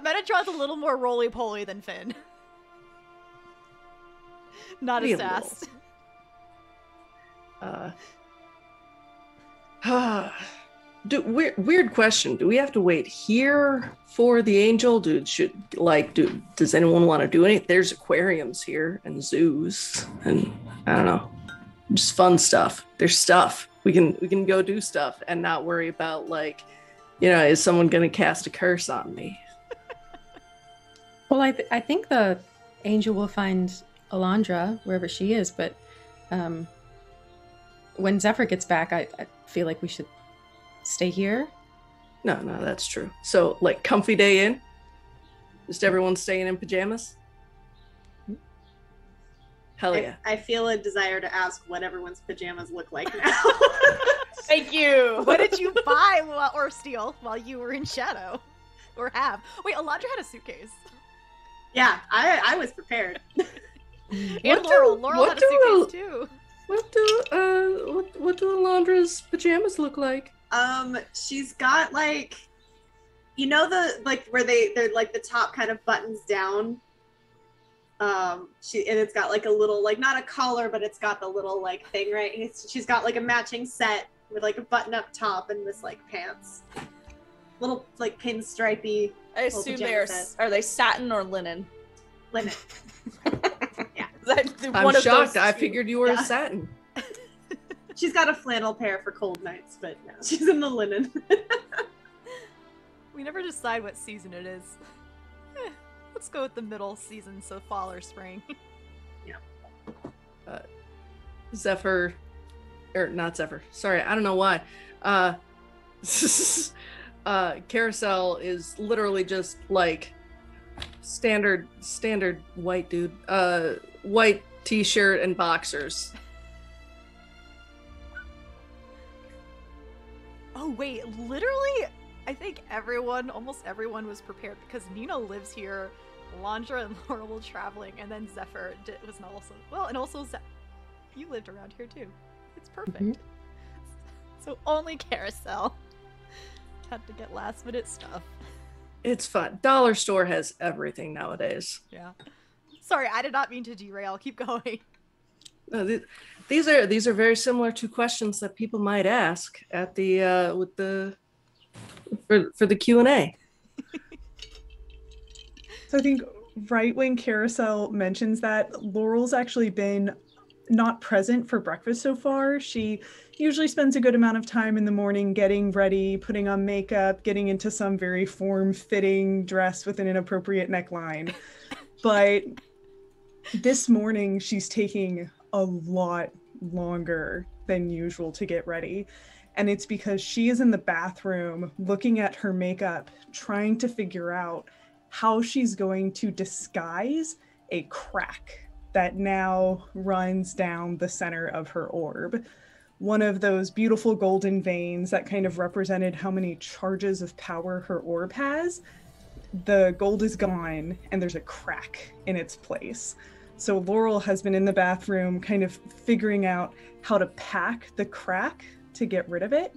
Speaker 2: Metatron's a little more roly-poly than Finn. Not as fast.
Speaker 3: Weird question. Do we have to wait here for the angel? Does anyone want to do anything? There's aquariums here and zoos and I don't know, just fun stuff. There's stuff we can go do stuff and not worry about is someone gonna cast a curse on me?
Speaker 6: Well, I think the angel will find Alondra wherever she is, but when Zephyr gets back, I feel like we should stay here.
Speaker 3: No, that's true. So, comfy day in? Just everyone staying in pajamas? Hell yeah.
Speaker 5: I feel a desire to ask what everyone's pajamas look like now.
Speaker 1: Thank you.
Speaker 2: What did you buy or steal while you were in Shadow? Or have? Wait, Alondra had a suitcase.
Speaker 5: Yeah, I was prepared.
Speaker 2: And Laurel had a suitcase too.
Speaker 3: What do Alondra's pajamas look like?
Speaker 5: She's got where they're the top kind of buttons down. And it's got a little not a collar, but it's got the little thing, right? She's got a matching set with a button up top and this pants. Little pinstripey.
Speaker 1: I assume are they satin or linen?
Speaker 5: Linen. Yeah.
Speaker 3: I'm shocked. I figured you were a satin.
Speaker 5: She's got a flannel pair for cold nights, but no, she's in the linen.
Speaker 2: We never decide what season it is. Let's go with the middle season, so fall or spring.
Speaker 5: Yeah.
Speaker 3: Zephyr, or not Zephyr. Sorry, I don't know why. Karosael is literally just standard white dude. White t-shirt and boxers.
Speaker 2: Oh wait, literally, I think almost everyone was prepared because Nina lives here, Alondra and Laurel were traveling, and then Zephyr was also, and also you lived around here too. It's perfect. Mm-hmm. So only Karosael had to get last minute stuff.
Speaker 3: It's fun. Dollar store has everything nowadays.
Speaker 2: Yeah. Sorry, I did not mean to derail. Keep going.
Speaker 3: No, these are very similar to questions that people might ask at the for the Q&A.
Speaker 4: So I think right when Karosael mentions that, Laurel's actually been not present for breakfast so far. She usually spends a good amount of time in the morning getting ready, putting on makeup, getting into some very form-fitting dress with an inappropriate neckline. But this morning, she's taking a lot longer than usual to get ready. And it's because she is in the bathroom looking at her makeup, trying to figure out how she's going to disguise a crack that now runs down the center of her orb. One of those beautiful golden veins that kind of represented how many charges of power her orb has. The gold is gone and there's a crack in its place. So Laurel has been in the bathroom kind of figuring out how to pack the crack to get rid of it,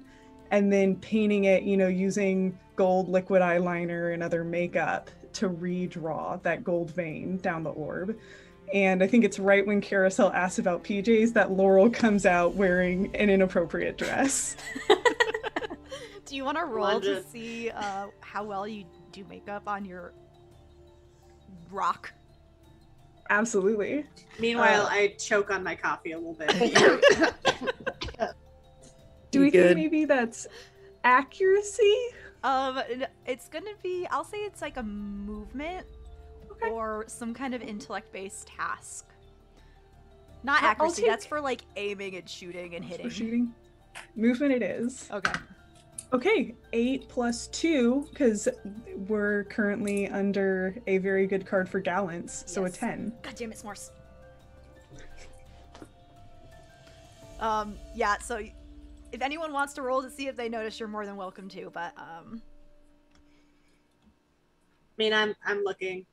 Speaker 4: and then painting it, using gold liquid eyeliner and other makeup to redraw that gold vein down the orb. And I think it's right when Karosael asks about PJs that Laurel comes out wearing an inappropriate dress.
Speaker 2: Do you want to roll to see how well you do makeup on your rock?
Speaker 4: Absolutely.
Speaker 5: Meanwhile, I choke on my coffee a little bit.
Speaker 4: Do we think maybe that's accuracy?
Speaker 2: It's gonna be, I'll say it's like a movement or some kind of intellect-based task. Not accuracy, that's for aiming and shooting and hitting.
Speaker 4: For shooting? Movement it is.
Speaker 2: Okay.
Speaker 4: Okay, 8 plus 2, because we're currently under a very good card for gallants, so a
Speaker 2: Yes.
Speaker 4: 10.
Speaker 2: God damn it, S'mores. Yeah, so if anyone wants to roll to see if they notice, you're more than welcome to, but,
Speaker 5: I mean, I'm looking.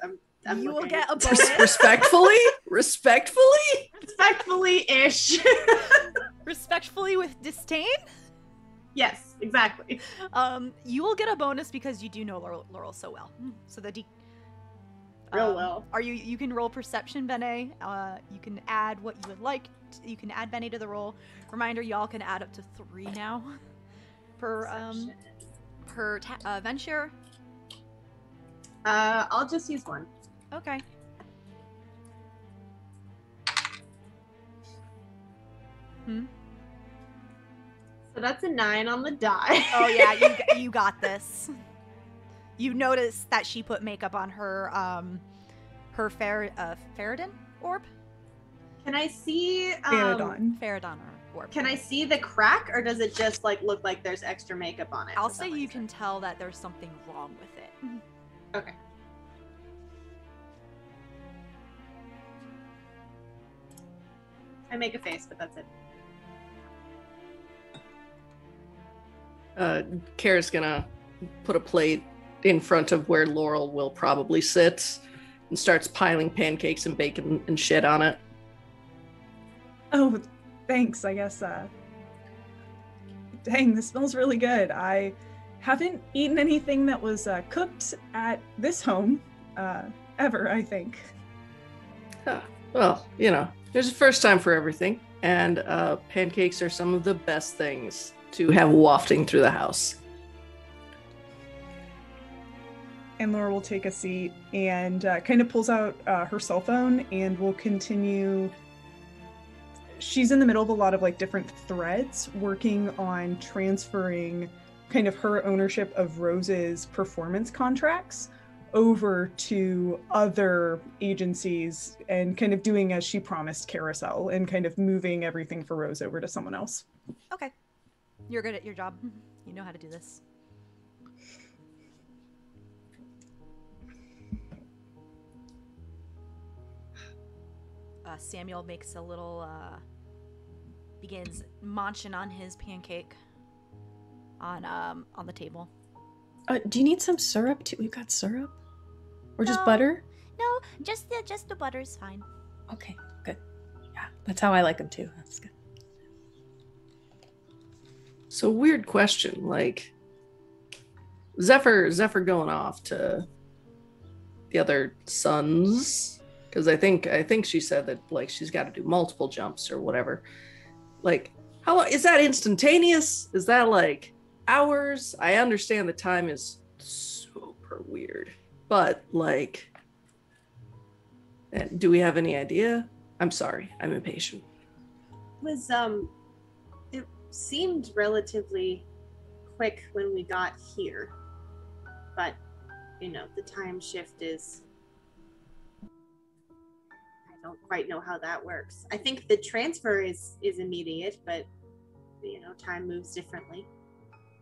Speaker 5: I'm
Speaker 2: you will
Speaker 5: looking.
Speaker 2: get a bonus.
Speaker 3: Respectfully? Respectfully?
Speaker 5: Respectfully-ish.
Speaker 2: Respectfully with disdain?
Speaker 5: Yes, exactly.
Speaker 2: You will get a bonus because you do know Laurel so well. So the
Speaker 5: Real well.
Speaker 2: You can roll perception, Bene. You can add what you would like. You can add Bene to the roll. Reminder, y'all can add up to 3 now per venture.
Speaker 5: I'll just use 1.
Speaker 2: Okay.
Speaker 5: So that's a 9 on the die.
Speaker 2: Oh yeah, you got this. You notice that she put makeup on her Farideh orb.
Speaker 5: Can I see
Speaker 4: Farideh.
Speaker 2: Orb.
Speaker 5: Can I see the crack, or does it just like look like there's extra makeup on it?
Speaker 2: I'll say you can tell that there's something wrong with it.
Speaker 5: Okay. I make a face, but that's it.
Speaker 3: Kara's gonna put a plate in front of where Laurel will probably sit and starts piling pancakes and bacon and shit on it.
Speaker 4: Oh, thanks, I guess. Dang, this smells really good. I haven't eaten anything that was cooked at this home ever, I think.
Speaker 3: Well, you know, there's a first time for everything, and pancakes are some of the best things to have wafting through the house.
Speaker 4: And Laura will take a seat and kind of pulls out her cell phone and will continue. She's in the middle of a lot of like different threads working on transferring kind of her ownership of Rose's performance contracts over to other agencies and kind of doing as she promised Karosael and kind of moving everything for Rose over to someone else.
Speaker 2: Okay. You're good at your job. You know how to do this. Samuel makes a little, begins munching on his pancake on the table.
Speaker 6: Do you need some syrup too? We've got syrup? Or just
Speaker 2: No.
Speaker 6: butter?
Speaker 2: No, just the butter is fine.
Speaker 6: Okay, good. Yeah, that's how I like them too. That's good.
Speaker 3: So weird question, like Zephyr going off to the other sons, because I think she said that like she's got to do multiple jumps or whatever. Like, how long is that? Instantaneous? Is that like hours? I understand the time is super weird, but like, do we have any idea? I'm sorry, I'm impatient.
Speaker 5: It seemed relatively quick when we got here, but you know, the time shift is, I don't quite know how that works. I think the transfer is immediate, but you know, time moves differently.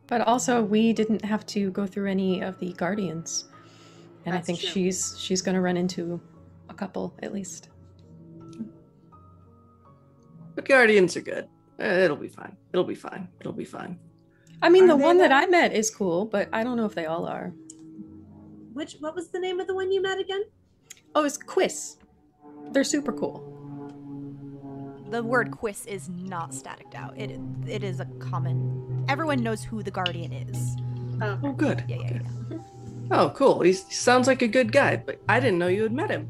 Speaker 6: But also, we didn't have to go through any of the guardians, and
Speaker 5: That's
Speaker 6: I think
Speaker 5: true.
Speaker 6: she's going to run into a couple at least.
Speaker 3: But guardians are good. It'll be fine. It'll be fine. It'll be fine.
Speaker 6: I mean,
Speaker 4: Are
Speaker 6: the
Speaker 4: they
Speaker 6: one that
Speaker 4: though?
Speaker 6: I met is cool, but I don't know if they all are.
Speaker 5: What was the name of the one you met again?
Speaker 6: Oh, it's Quiz. They're super cool.
Speaker 2: The word quiz is not staticked out. It is a common. Everyone knows who the guardian is.
Speaker 3: Oh, good.
Speaker 2: Yeah.
Speaker 3: Oh, cool. He sounds like a good guy, but I didn't know you had met him.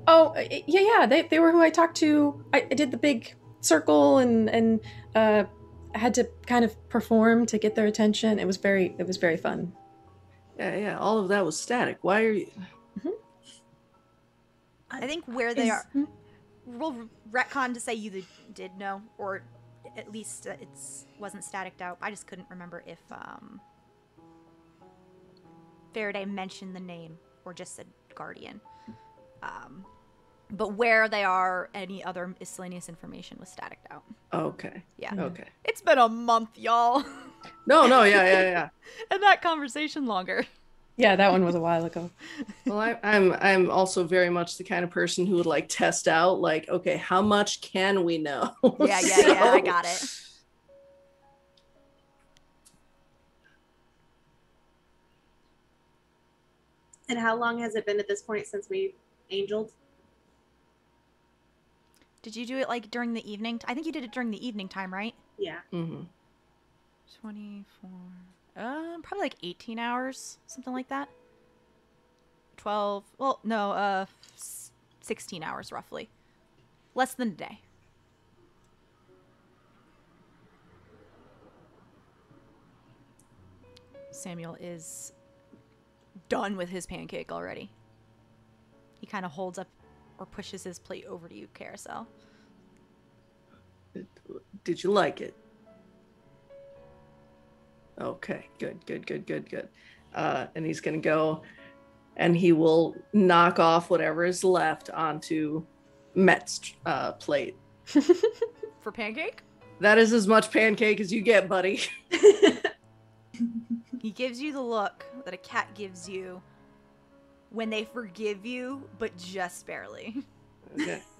Speaker 6: Oh, yeah. They were who I talked to. I did the big circle and had to kind of perform to get their attention. It was very fun.
Speaker 3: Yeah. All of that was static. Why are you?
Speaker 2: I think where they are. Roll retcon to say you did know, or at least it wasn't staticked out. I just couldn't remember if Farideh mentioned the name or just said guardian. But where they are, any other miscellaneous information was static out.
Speaker 3: Okay.
Speaker 2: Yeah.
Speaker 3: Okay.
Speaker 2: It's been a month, y'all.
Speaker 3: No, yeah.
Speaker 2: And that conversation longer.
Speaker 6: Yeah, that one was a while ago.
Speaker 3: Well, I'm also very much the kind of person who would like test out, like, okay, how much can we know?
Speaker 2: Yeah, I got it.
Speaker 5: And how long has it been at this point since we angeled?
Speaker 2: Did you do it like during the evening? I think you did it during the evening time, right?
Speaker 5: Yeah.
Speaker 3: Mm-hmm.
Speaker 2: 24. Probably like 18 hours, something like that. 12. Well, no, 16 hours roughly. Less than a day. Samuel is done with his pancake already. He kind of holds up or pushes his plate over to you, Karosael.
Speaker 3: Did you like it? Okay, good. And he's gonna go and he will knock off whatever is left onto Met's plate.
Speaker 2: For pancake?
Speaker 3: That is as much pancake as you get, buddy.
Speaker 2: He gives you the look that a cat gives you when they forgive you, but just barely.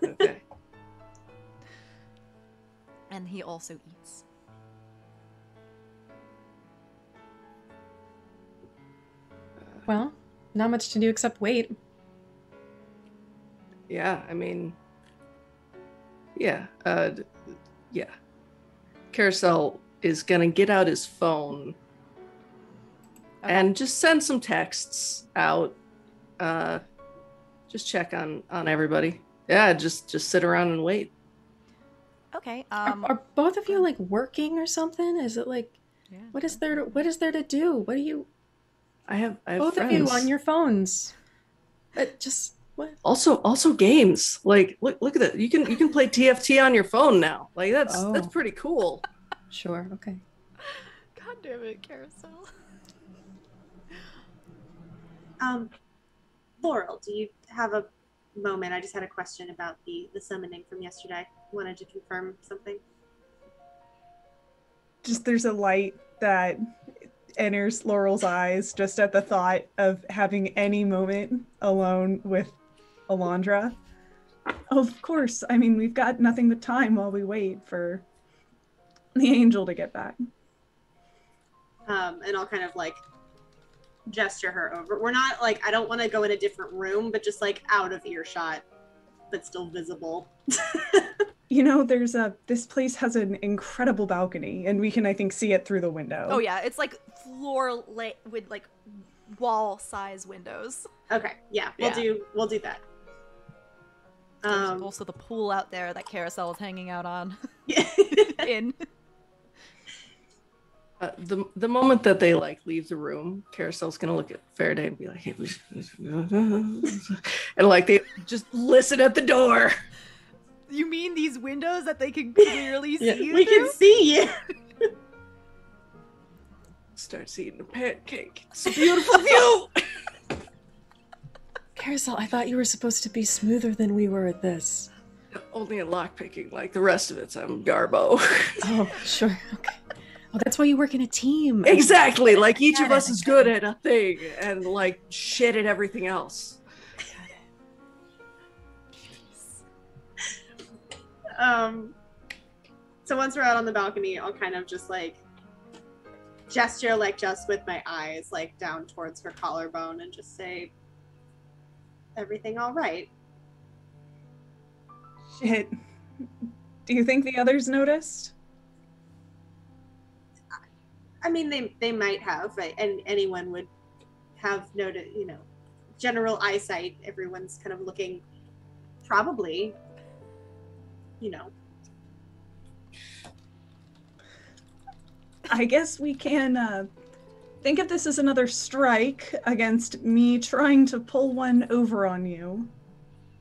Speaker 3: Okay.
Speaker 2: And he also eats.
Speaker 6: Well, not much to do except wait.
Speaker 3: Yeah, I mean, yeah. Karosael is gonna get out his phone and just send some texts out. Just check on everybody. Yeah, just sit around and wait.
Speaker 2: Okay.
Speaker 6: Are both of you like working or something? Is it like,
Speaker 2: Yeah.
Speaker 6: what is there to do? What do you?
Speaker 3: I have
Speaker 6: Both
Speaker 3: friends.
Speaker 6: of you on your phones. Just what?
Speaker 3: Also games. Like look at that. You can play TFT on your phone now. Like that's pretty cool.
Speaker 6: Sure. Okay.
Speaker 2: God damn it, Karosael.
Speaker 5: Laurel, do you have a moment? I just had a question about the summoning from yesterday. Wanted to confirm something.
Speaker 4: Just there's a light that enters Laurel's eyes just at the thought of having any moment alone with Alondra. Of course. I mean, we've got nothing but time while we wait for the angel to get back.
Speaker 5: And I'll kind of like gesture her over. We're not like, I don't want to go in a different room, but just like out of earshot, but still visible.
Speaker 4: You know, this place has an incredible balcony, and we can, I think, see it through the window.
Speaker 2: Oh yeah, it's like floor with like wall size windows.
Speaker 5: Okay, yeah, we'll do that.
Speaker 2: There's also the pool out there that Karosael is hanging out on. In.
Speaker 3: The moment that they like leave the room, Karosael's gonna look at Farideh and be like, "Hey," and like they just listen at the door.
Speaker 2: You mean these windows that they can clearly see you
Speaker 5: we
Speaker 2: through?
Speaker 5: can see you.
Speaker 3: Starts eating a pancake. It's a beautiful view.
Speaker 6: Karosael, I thought you were supposed to be smoother than we were at this.
Speaker 3: Only at lockpicking, like the rest of it's I'm Garbo.
Speaker 6: Oh, sure. Okay. Oh, that's why you work in a team.
Speaker 3: Exactly. Like each of us is good at a thing and like shit at everything else.
Speaker 5: So once we're out on the balcony, I'll kind of just like gesture, like just with my eyes, like down towards her collarbone, and just say, "Everything all right?"
Speaker 4: Shit. Do you think the others noticed?
Speaker 5: I mean, they might have, and anyone would have noted, general eyesight. Everyone's kind of looking, probably,
Speaker 4: I guess we can think of this as another strike against me trying to pull one over on you.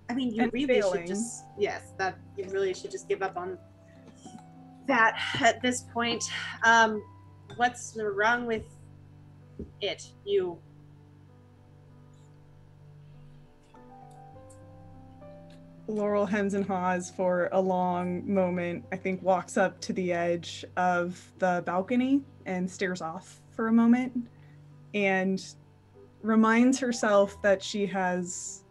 Speaker 5: I mean, you really should just, you really should just give up on that at this point. What's wrong with it? You.
Speaker 4: Laurel hems and haws for a long moment, I think walks up to the edge of the balcony and stares off for a moment and reminds herself that she has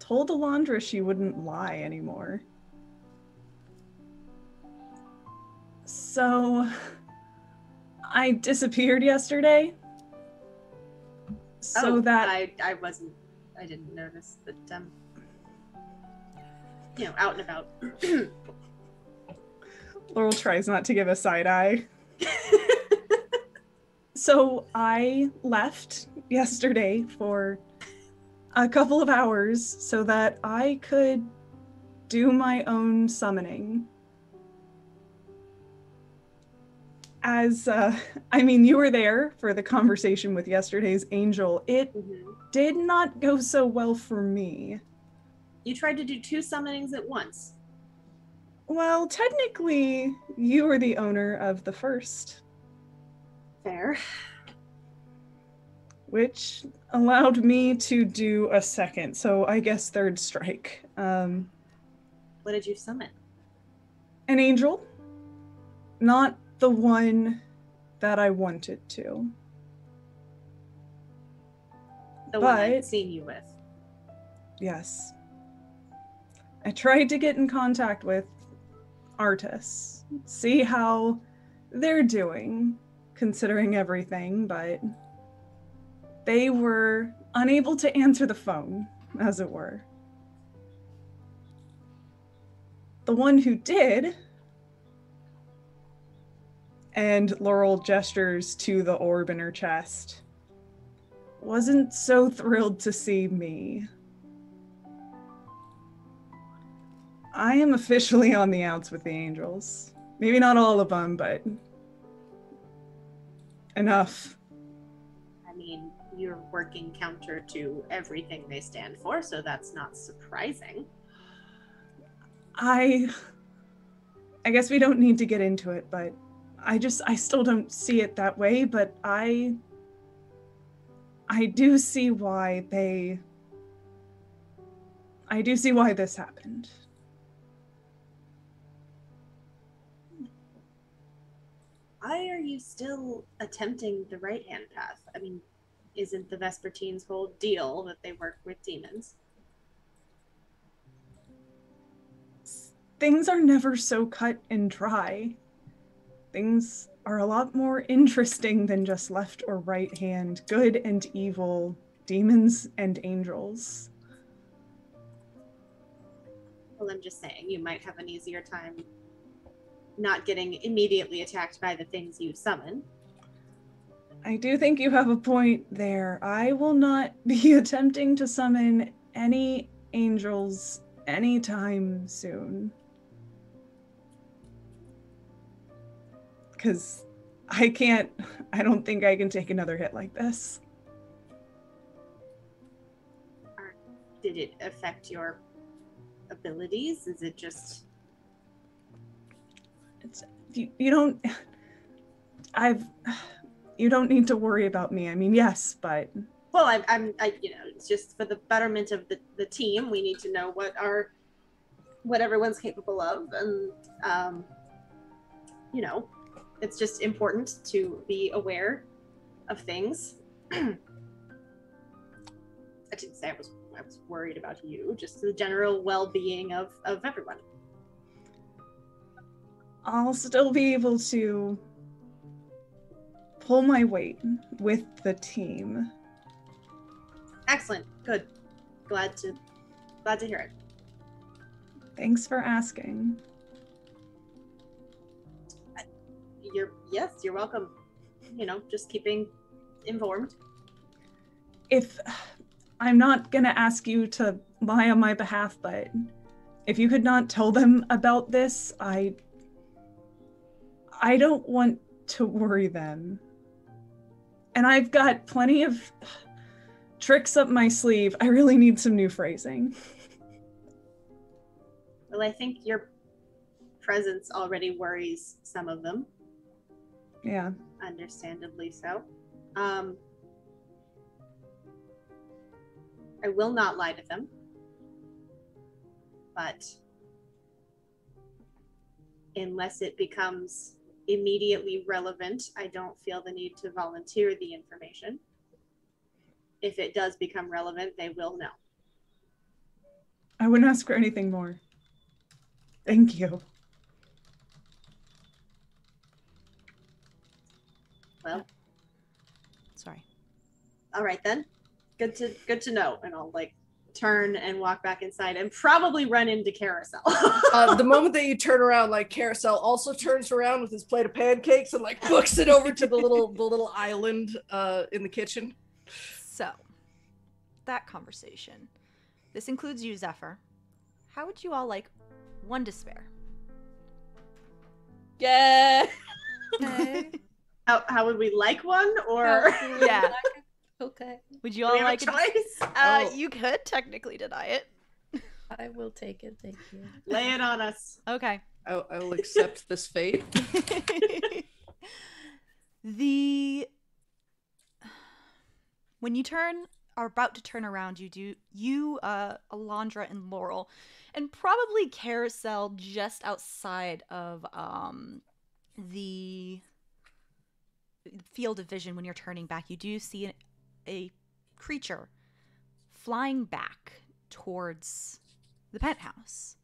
Speaker 4: told Alondra she wouldn't lie anymore. So, I disappeared yesterday. So that
Speaker 5: I didn't notice, but out and about.
Speaker 4: Laurel tries not to give a side eye. So I left yesterday for a couple of hours so that I could do my own summoning. As, you were there for the conversation with yesterday's angel. It did not go so well for me.
Speaker 5: You tried to do 2 summonings at once.
Speaker 4: Well, technically, you were the owner of the first.
Speaker 5: Fair.
Speaker 4: Which allowed me to do a second, so I guess third strike.
Speaker 5: What did you summon?
Speaker 4: An angel. Not the one that I wanted to.
Speaker 5: The one I'd seen you with.
Speaker 4: Yes. I tried to get in contact with artists, see how they're doing, considering everything, but they were unable to answer the phone, as it were. The one who did, and Laurel gestures to the orb in her chest, wasn't so thrilled to see me. I am officially on the outs with the angels. Maybe not all of them, but enough.
Speaker 5: I mean, you're working counter to everything they stand for, so that's not surprising.
Speaker 4: I guess we don't need to get into it, but I still don't see it that way, but I do see why this happened.
Speaker 5: Why are you still attempting the right-hand path? I mean, isn't the Vespertines' whole deal that they work with demons?
Speaker 4: Things are never so cut and dry. Things are a lot more interesting than just left or right hand, good and evil, demons and angels.
Speaker 5: Well, I'm just saying, you might have an easier time not getting immediately attacked by the things you summon.
Speaker 4: I do think you have a point there. I will not be attempting to summon any angels anytime soon. Because I don't think I can take another hit like this.
Speaker 5: Did it affect your abilities? Is it just...
Speaker 4: You don't need to worry about me. I mean, yes, but...
Speaker 5: Well, it's just for the betterment of the team. We need to know what everyone's capable of. And, it's just important to be aware of things. I didn't say I was worried about you, just the general well-being of everyone.
Speaker 4: I'll still be able to pull my weight with the team.
Speaker 5: Excellent. Good. Glad to hear it.
Speaker 4: Thanks for asking.
Speaker 5: You're welcome. Just keeping informed.
Speaker 4: If I'm not gonna ask you to lie on my behalf, but if you could not tell them about this, I don't want to worry them. And I've got plenty of tricks up my sleeve. I really need some new phrasing.
Speaker 5: Well, I think your presence already worries some of them.
Speaker 4: Yeah.
Speaker 5: Understandably so. I will not lie to them. but unless it becomes immediately relevant, I don't feel the need to volunteer the information. If it does become relevant, they will know.
Speaker 4: I wouldn't ask for anything more. Thank you.
Speaker 5: Well,
Speaker 2: sorry.
Speaker 5: All right then. Good to know. And I'll like turn and walk back inside and probably run into Karosael.
Speaker 3: The moment that you turn around, like Karosael also turns around with his plate of pancakes and like books it over to the little island in the kitchen.
Speaker 2: So, that conversation. This includes you, Zephyr. How would you all like one to spare?
Speaker 1: Yeah.
Speaker 2: Okay.
Speaker 5: How would we like one, or
Speaker 2: Yeah.
Speaker 6: Okay.
Speaker 2: Would you all like
Speaker 5: a choice?
Speaker 2: You could technically deny it.
Speaker 6: I will take it. Thank you.
Speaker 5: Lay it on us.
Speaker 2: Okay.
Speaker 3: I will accept this fate.
Speaker 2: When you are about to turn around, Alondra and Laurel, and probably Karosael just outside of the field of vision. When you're turning back, you do see a creature flying back towards the penthouse.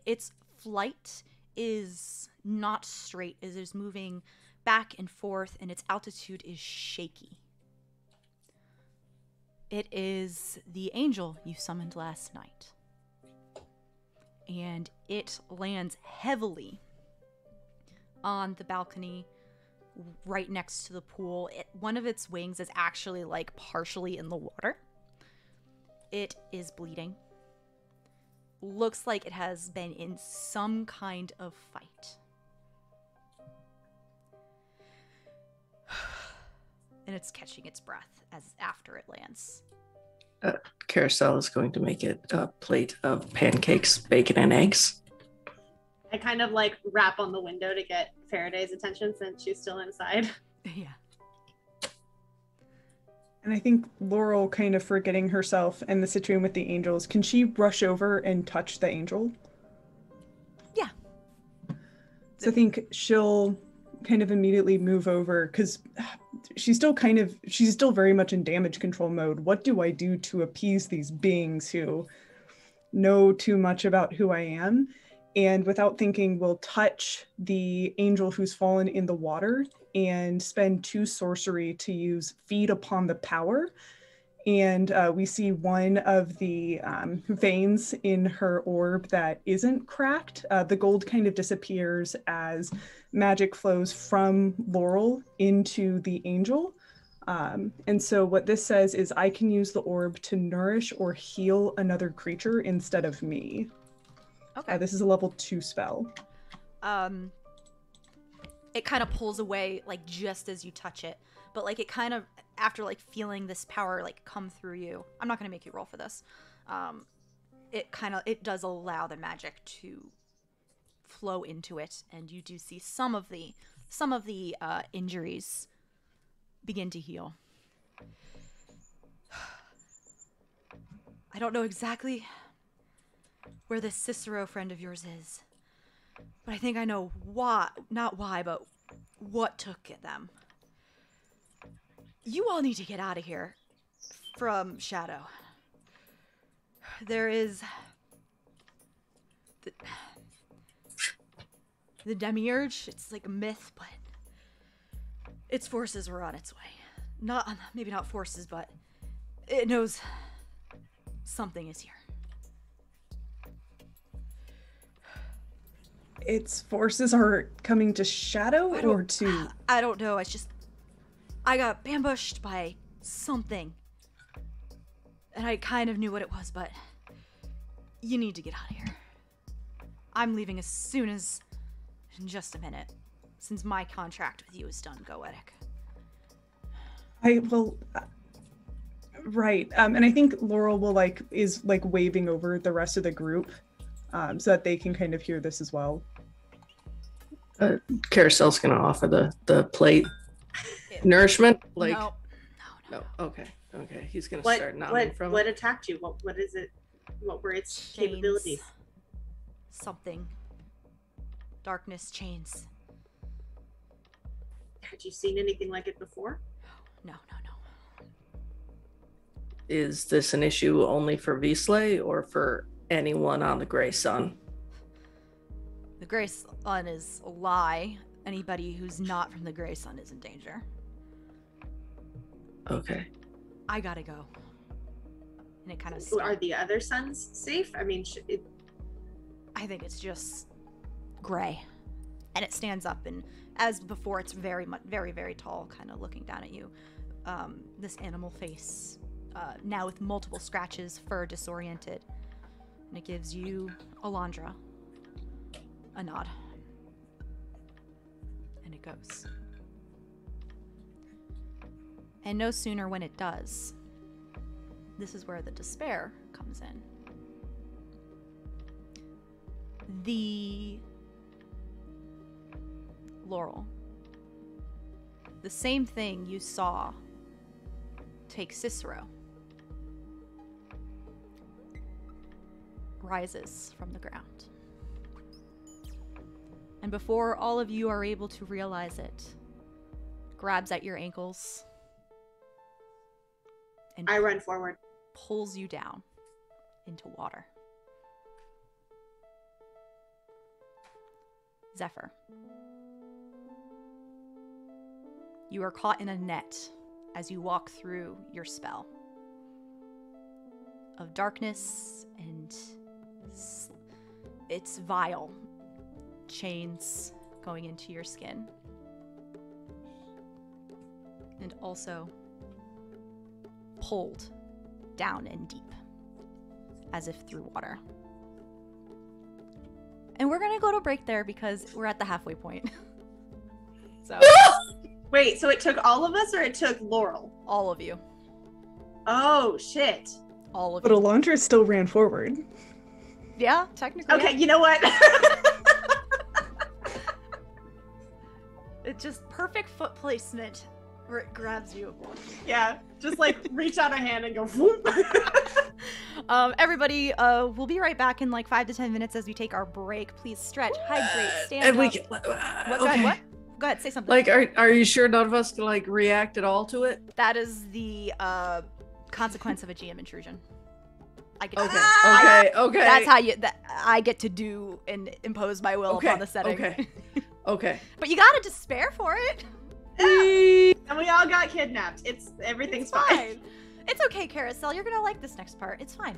Speaker 2: Its flight is not straight, as it is moving back and forth, and its altitude is shaky. It is the angel you summoned last night. And it lands heavily on the balcony right next to the pool. One of its wings is actually like partially in the water. It is bleeding. Looks like it has been in some kind of fight. And it's catching its breath after it lands.
Speaker 3: Karosael is going to make it a plate of pancakes, bacon, and eggs.
Speaker 5: I kind of like rap on the window to get Farideh's attention since she's still inside.
Speaker 2: Yeah.
Speaker 4: And I think Laurel, kind of forgetting herself and the situation with the angels, can she rush over and touch the angel?
Speaker 2: Yeah.
Speaker 4: So I think she'll kind of immediately move over, because she's still very much in damage control mode. What do I do to appease these beings who know too much about who I am? And without thinking, will touch the angel who's fallen in the water and spend 2 sorcery to use Feed Upon the Power. And we see one of the veins in her orb that isn't cracked. The gold kind of disappears as magic flows from Laurel into the angel. And so what this says is I can use the orb to nourish or heal another creature instead of me.
Speaker 2: Okay.
Speaker 4: This is a level 2 spell.
Speaker 2: It kind of pulls away, like, just as you touch it. But, like, it kind of, after, like, feeling this power, like, come through you. I'm not going to make you roll for this. It does allow the magic to flow into it. And you do see some of the injuries begin to heal. I don't know exactly where this Cicero friend of yours is, but I think I know why, not why, but what took them. You all need to get out of here from Shadow. There is the Demiurge. It's like a myth, but its forces are on its way. Maybe not forces, but it knows something is here.
Speaker 4: Its forces are coming to Shadow or to...
Speaker 2: I don't know. It's just... I got ambushed by something. And I kind of knew what it was, but... You need to get out of here. I'm leaving as soon as... In just a minute. Since my contract with you is done, Goetic.
Speaker 4: Right. And I think Laurel will is waving over the rest of the group so that they can kind of hear this as well.
Speaker 3: Karosael's going to offer the plate. Nourishment?
Speaker 2: No.
Speaker 3: Okay. He's going to start nodding from
Speaker 5: What attacked you? What is it? What were its capabilities?
Speaker 2: something. Darkness, chains.
Speaker 5: Had you seen anything like it before?
Speaker 2: No.
Speaker 3: Is this an issue only for Visley or for anyone on the Grey Sun?
Speaker 2: The Grey Sun is a lie. Anybody who's not from the Grey Sun is in danger.
Speaker 3: Okay.
Speaker 2: I gotta go. And it kind of...
Speaker 5: Are the other suns safe? I mean,
Speaker 2: I think it's just gray. And it stands up, and as before, it's very, very tall, kind of looking down at you. This animal face, now with multiple scratches, fur disoriented. And it gives you, Alondra, a nod. And it goes. And no sooner when it does, this is where the despair comes in. The Laurel. The same thing you saw take Cicero rises from the ground. And before all of you are able to realize it, grabs at your ankles and
Speaker 5: I run forward.
Speaker 2: Pulls you down into water. Zephyr. You are caught in a net as you walk through your spell of darkness, and it's vile. Chains going into your skin. And also pulled down and deep, as if through water. And we're gonna go to break there because we're at the halfway point. So
Speaker 5: Wait, so it took all of us or it took Laurel?
Speaker 2: all of you.
Speaker 5: Oh, shit.
Speaker 2: All of
Speaker 4: But
Speaker 2: you.
Speaker 4: Alondra still ran forward.
Speaker 2: Yeah, technically.
Speaker 5: Okay,
Speaker 2: yeah.
Speaker 5: you know what?
Speaker 2: It's just perfect foot placement where it grabs you.
Speaker 5: Yeah, just like reach out a hand and go whoop.
Speaker 2: Everybody, we'll be right back in like 5 to 10 minutes as we take our break. Please stretch, hydrate, stand
Speaker 3: And
Speaker 2: up.
Speaker 3: we can,
Speaker 2: What?
Speaker 3: okay.
Speaker 2: What? Go ahead, say something.
Speaker 3: Like, are you sure none of us can like react at all to it?
Speaker 2: That is the consequence of a GM intrusion. I get
Speaker 3: Okay.
Speaker 2: That's how you. I get to do and impose my will upon the setting.
Speaker 3: Okay.
Speaker 2: But you gotta despair for it.
Speaker 5: And we all got kidnapped. Everything's fine.
Speaker 2: It's okay, Karosael. You're gonna like this next part. It's fine.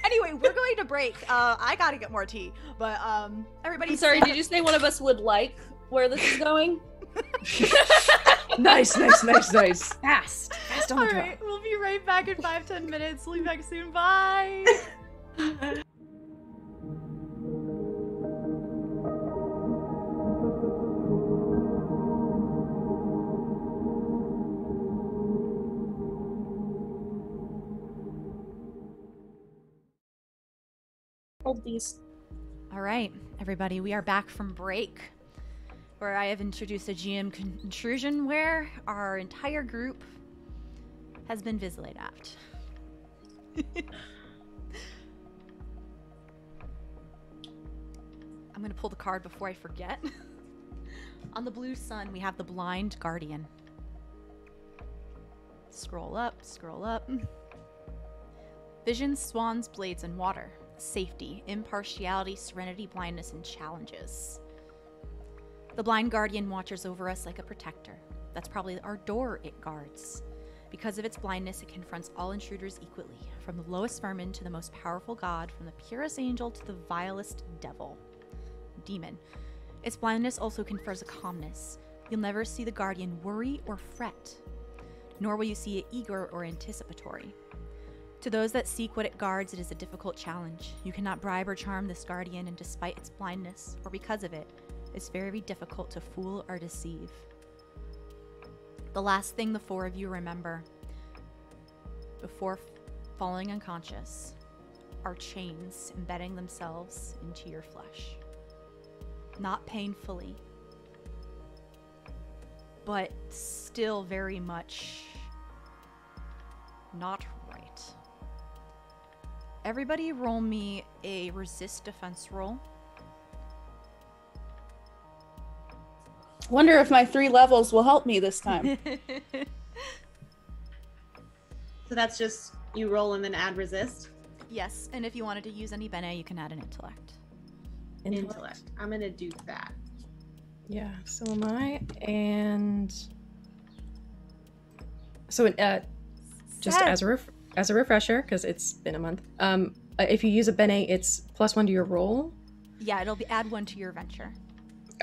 Speaker 2: Anyway, we're going to break. I gotta get more tea. But everybody.
Speaker 1: I'm sorry, did you say one of us would like where this is going?
Speaker 3: Nice.
Speaker 6: Fast on the
Speaker 2: All
Speaker 6: draw.
Speaker 2: right, we'll be right back in 5-10 minutes. We'll be back soon. Bye.
Speaker 1: Hold these.
Speaker 2: All right, everybody, we are back from break, where I have introduced a GM intrusion where our entire group has been Visley apt. I'm going to pull the card before I forget. On the blue sun, we have the Blind Guardian. Scroll up. Visions, swans, blades, and water. Safety, impartiality, serenity, blindness, and challenges. The Blind Guardian watches over us like a protector. That's probably our door it guards. Because of its blindness, it confronts all intruders equally, from the lowest vermin to the most powerful god, from the purest angel to the vilest demon. Its blindness also confers a calmness. You'll never see the Guardian worry or fret, nor will you see it eager or anticipatory. To those that seek what it guards, it is a difficult challenge. You cannot bribe or charm this Guardian, and despite its blindness, or because of it, it's very difficult to fool or deceive. The last thing the four of you remember before falling unconscious are chains embedding themselves into your flesh. Not painfully, but still very much not right. Everybody roll me a resist defense roll.
Speaker 1: Wonder if my 3 levels will help me this time.
Speaker 5: So that's just you roll and then add resist.
Speaker 2: Yes, and if you wanted to use any bene, you can add an intellect.
Speaker 5: Intellect. I'm gonna do that.
Speaker 6: Yeah, so am I. And so just
Speaker 2: Seth.
Speaker 6: as a refresher, because it's been a month, if you use a bene, it's +1 to your roll.
Speaker 2: Yeah, it'll be add 1 to your venture.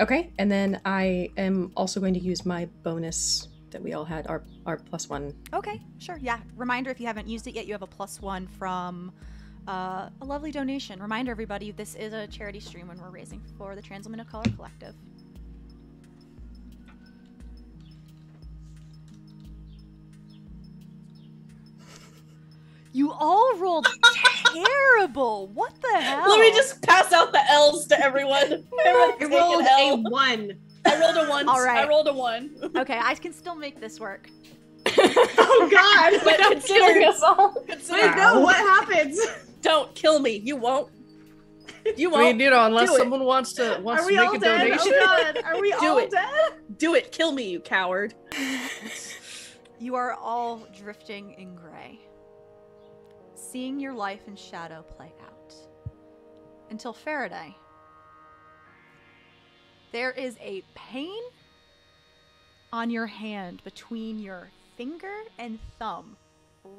Speaker 6: Okay, and then I am also going to use my bonus that we all had, our +1.
Speaker 2: Okay, sure. Yeah. Reminder, if you haven't used it yet, you have a +1 from a lovely donation. Reminder, everybody, this is a charity stream when we're raising for the Trans Women of Color Collective. You all rolled terrible. What the hell?
Speaker 1: Let me just pass out the L's to everyone. Everyone
Speaker 5: I
Speaker 1: take
Speaker 5: rolled
Speaker 1: an
Speaker 5: a
Speaker 1: L.
Speaker 5: 1.
Speaker 1: I rolled a 1.
Speaker 2: All right.
Speaker 1: I rolled a 1.
Speaker 2: Okay, I can still make this work.
Speaker 5: Oh God!
Speaker 1: But
Speaker 6: Killing
Speaker 1: consider,
Speaker 6: us all.
Speaker 5: Wait, no, what happens?
Speaker 1: don't kill me. You won't. You
Speaker 3: I
Speaker 1: won't.
Speaker 3: mean, you know, unless
Speaker 1: Do it.
Speaker 3: someone wants to
Speaker 5: Are we
Speaker 3: make
Speaker 5: all
Speaker 3: a
Speaker 5: dead?
Speaker 3: donation.
Speaker 5: Oh God! Are we
Speaker 1: Do
Speaker 5: all
Speaker 1: it.
Speaker 5: dead?
Speaker 1: Do it. Kill me, you coward.
Speaker 2: You are all drifting in gray, seeing your life in shadow play out. Until Farideh. There is a pain on your hand between your finger and thumb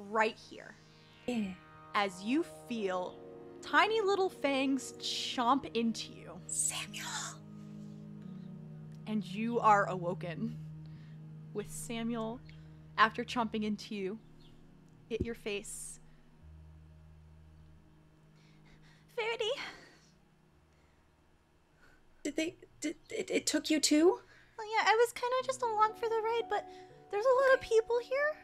Speaker 2: right here.
Speaker 6: Yeah.
Speaker 2: As you feel tiny little fangs chomp into you.
Speaker 6: Samuel.
Speaker 2: And you are awoken with Samuel, after chomping into you, hit your face. Farideh.
Speaker 6: It took you too?
Speaker 2: Well, yeah, I was kind of just along for the ride, but there's a lot of people here,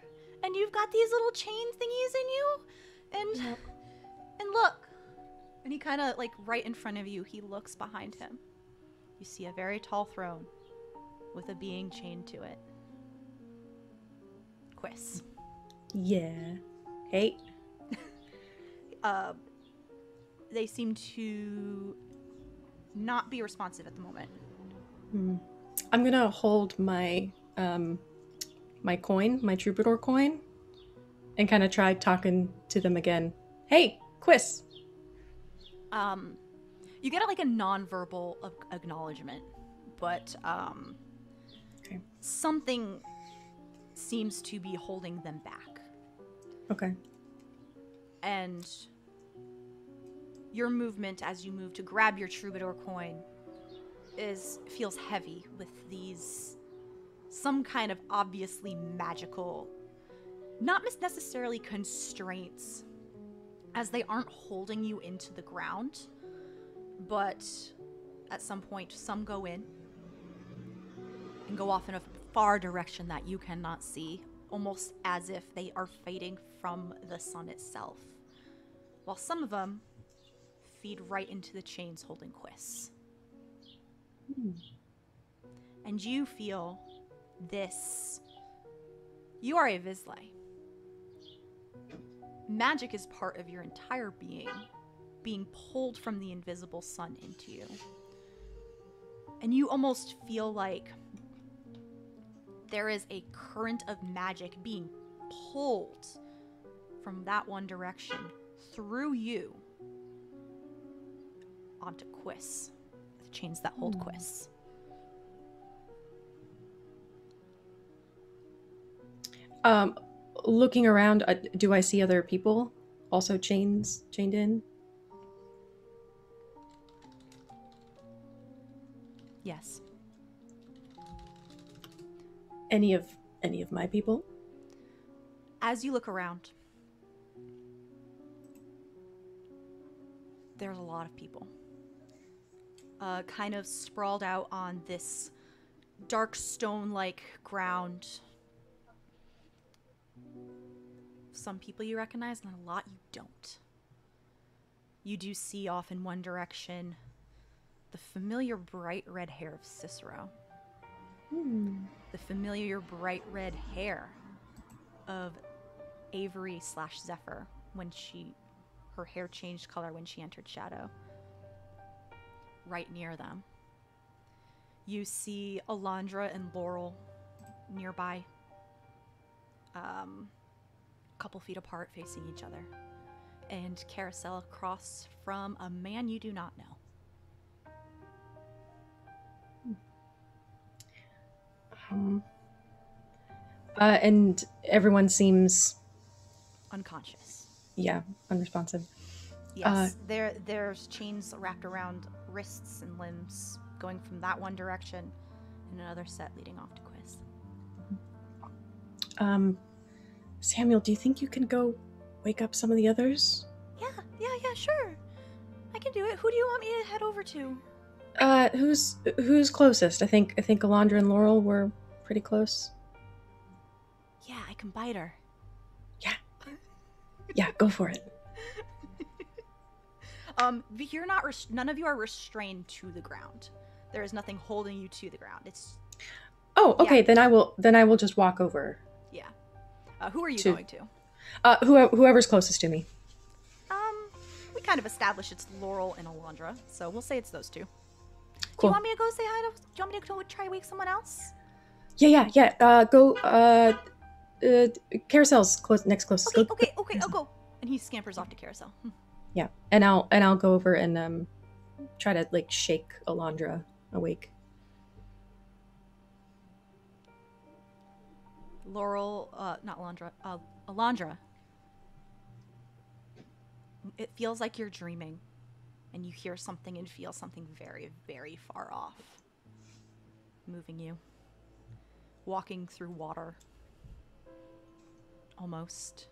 Speaker 2: and you've got these little chain thingies in you, and look. And he kind of, like, right in front of you, he looks behind him. You see a very tall throne with a being chained to it. Quiz.
Speaker 6: Yeah. Hey.
Speaker 2: They seem to not be responsive at the moment.
Speaker 6: I'm gonna hold my my coin, my troubadour coin, and kind of try talking to them again. Hey, Quiz.
Speaker 2: You get like a non-verbal acknowledgement, but
Speaker 6: Okay.
Speaker 2: something seems to be holding them back.
Speaker 6: Okay.
Speaker 2: And your movement as you move to grab your troubadour coin feels heavy with these some kind of obviously magical, not necessarily constraints, as they aren't holding you into the ground, but at some point some go in and go off in a far direction that you cannot see, almost as if they are fading from the sun itself, while some of them feed right into the chains holding Quiz. And you feel this. You are a Vizsla. Magic is part of your entire being pulled from the invisible sun into you. And you almost feel like there is a current of magic being pulled from that one direction through you onto Quiz, the chains that hold Quiz.
Speaker 6: Looking around, do I see other people also chained in?
Speaker 2: Yes.
Speaker 6: Any of my people?
Speaker 2: As you look around, there's a lot of people. Kind of sprawled out on this dark stone-like ground. Some people you recognize, and a lot you don't. You do see off in one direction the familiar bright red hair of Cicero. The familiar bright red hair of Avery / Zephyr when her hair changed color when she entered shadow. Right near them, you see Alondra and Laurel nearby, a couple feet apart facing each other, and Karosael across from a man you do not know.
Speaker 6: And everyone seems
Speaker 2: Unconscious.
Speaker 6: Yeah, unresponsive.
Speaker 2: Yes, there's chains wrapped around wrists and limbs going from that one direction, and another set leading off to Quiz.
Speaker 6: Samuel, do you think you can go wake up some of the others?
Speaker 2: Yeah, sure. I can do it. Who do you want me to head over to?
Speaker 6: Who's closest? I think Alondra and Laurel were pretty close.
Speaker 2: Yeah, I can bite her.
Speaker 6: Yeah, go for it.
Speaker 2: You're not. None of you are restrained to the ground. There is nothing holding you to the ground. It's.
Speaker 6: Oh, okay.
Speaker 2: Yeah.
Speaker 6: Then I will just walk over.
Speaker 2: Yeah. Who are you going to?
Speaker 6: Whoever's closest to me.
Speaker 2: We kind of established it's Laurel and Alondra, so we'll say it's those two.
Speaker 6: Cool.
Speaker 2: Do you want me to go say hi to? Do you want me to go try to wake someone else?
Speaker 6: Yeah. Go. Carousel's next closest.
Speaker 2: Okay. I'll go. And he scampers off to Karosael.
Speaker 6: Yeah, and I'll go over and try to like shake Alondra awake.
Speaker 2: Laurel, not Alondra, Alondra. It feels like you're dreaming, and you hear something and feel something very, very far off, moving you, walking through water, almost.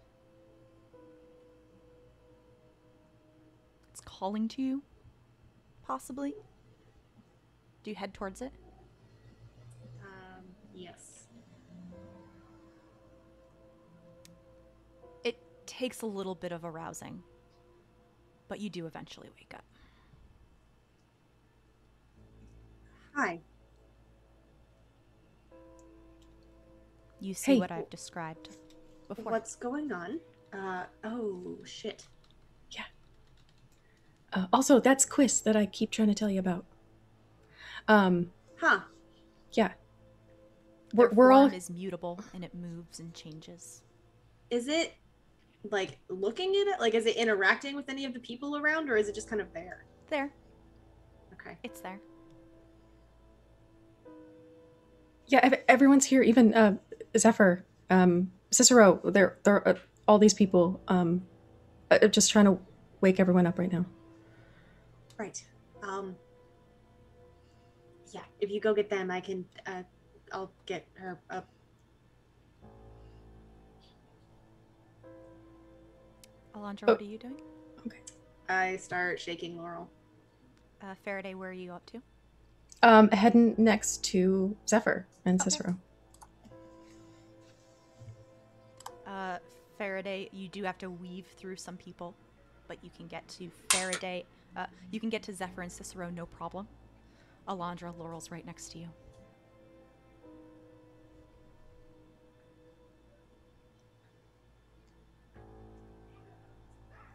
Speaker 2: It's calling to you, possibly. Do you head towards it?
Speaker 5: Yes.
Speaker 2: It takes a little bit of arousing, but you do eventually wake up.
Speaker 5: Hi.
Speaker 2: You see
Speaker 6: Hey.
Speaker 2: what I've described before.
Speaker 5: What's going on? Oh, shit.
Speaker 6: Also, that's Quiz that I keep trying to tell you about.
Speaker 5: Huh.
Speaker 6: Yeah.
Speaker 2: Their
Speaker 6: We're all.
Speaker 2: form is mutable and it moves and changes.
Speaker 5: Is it, like, looking at it? Like, is it interacting with any of the people around, or is it just kind of there?
Speaker 2: There.
Speaker 5: Okay.
Speaker 2: It's there.
Speaker 6: Yeah, everyone's here. Even Zephyr, Cicero. They're all these people. Just trying to wake everyone up right now.
Speaker 5: Right. Yeah, if you go get them, I can, I'll get her up.
Speaker 2: Alondra, what are you doing?
Speaker 6: Okay.
Speaker 5: I start shaking Laurel.
Speaker 2: Farideh, where are you up to?
Speaker 6: Heading next to Zephyr and Cicero.
Speaker 2: Farideh, you do have to weave through some people, but you can get to Farideh. You can get to Zephyr and Cicero, no problem. Alondra, Laurel's right next to you.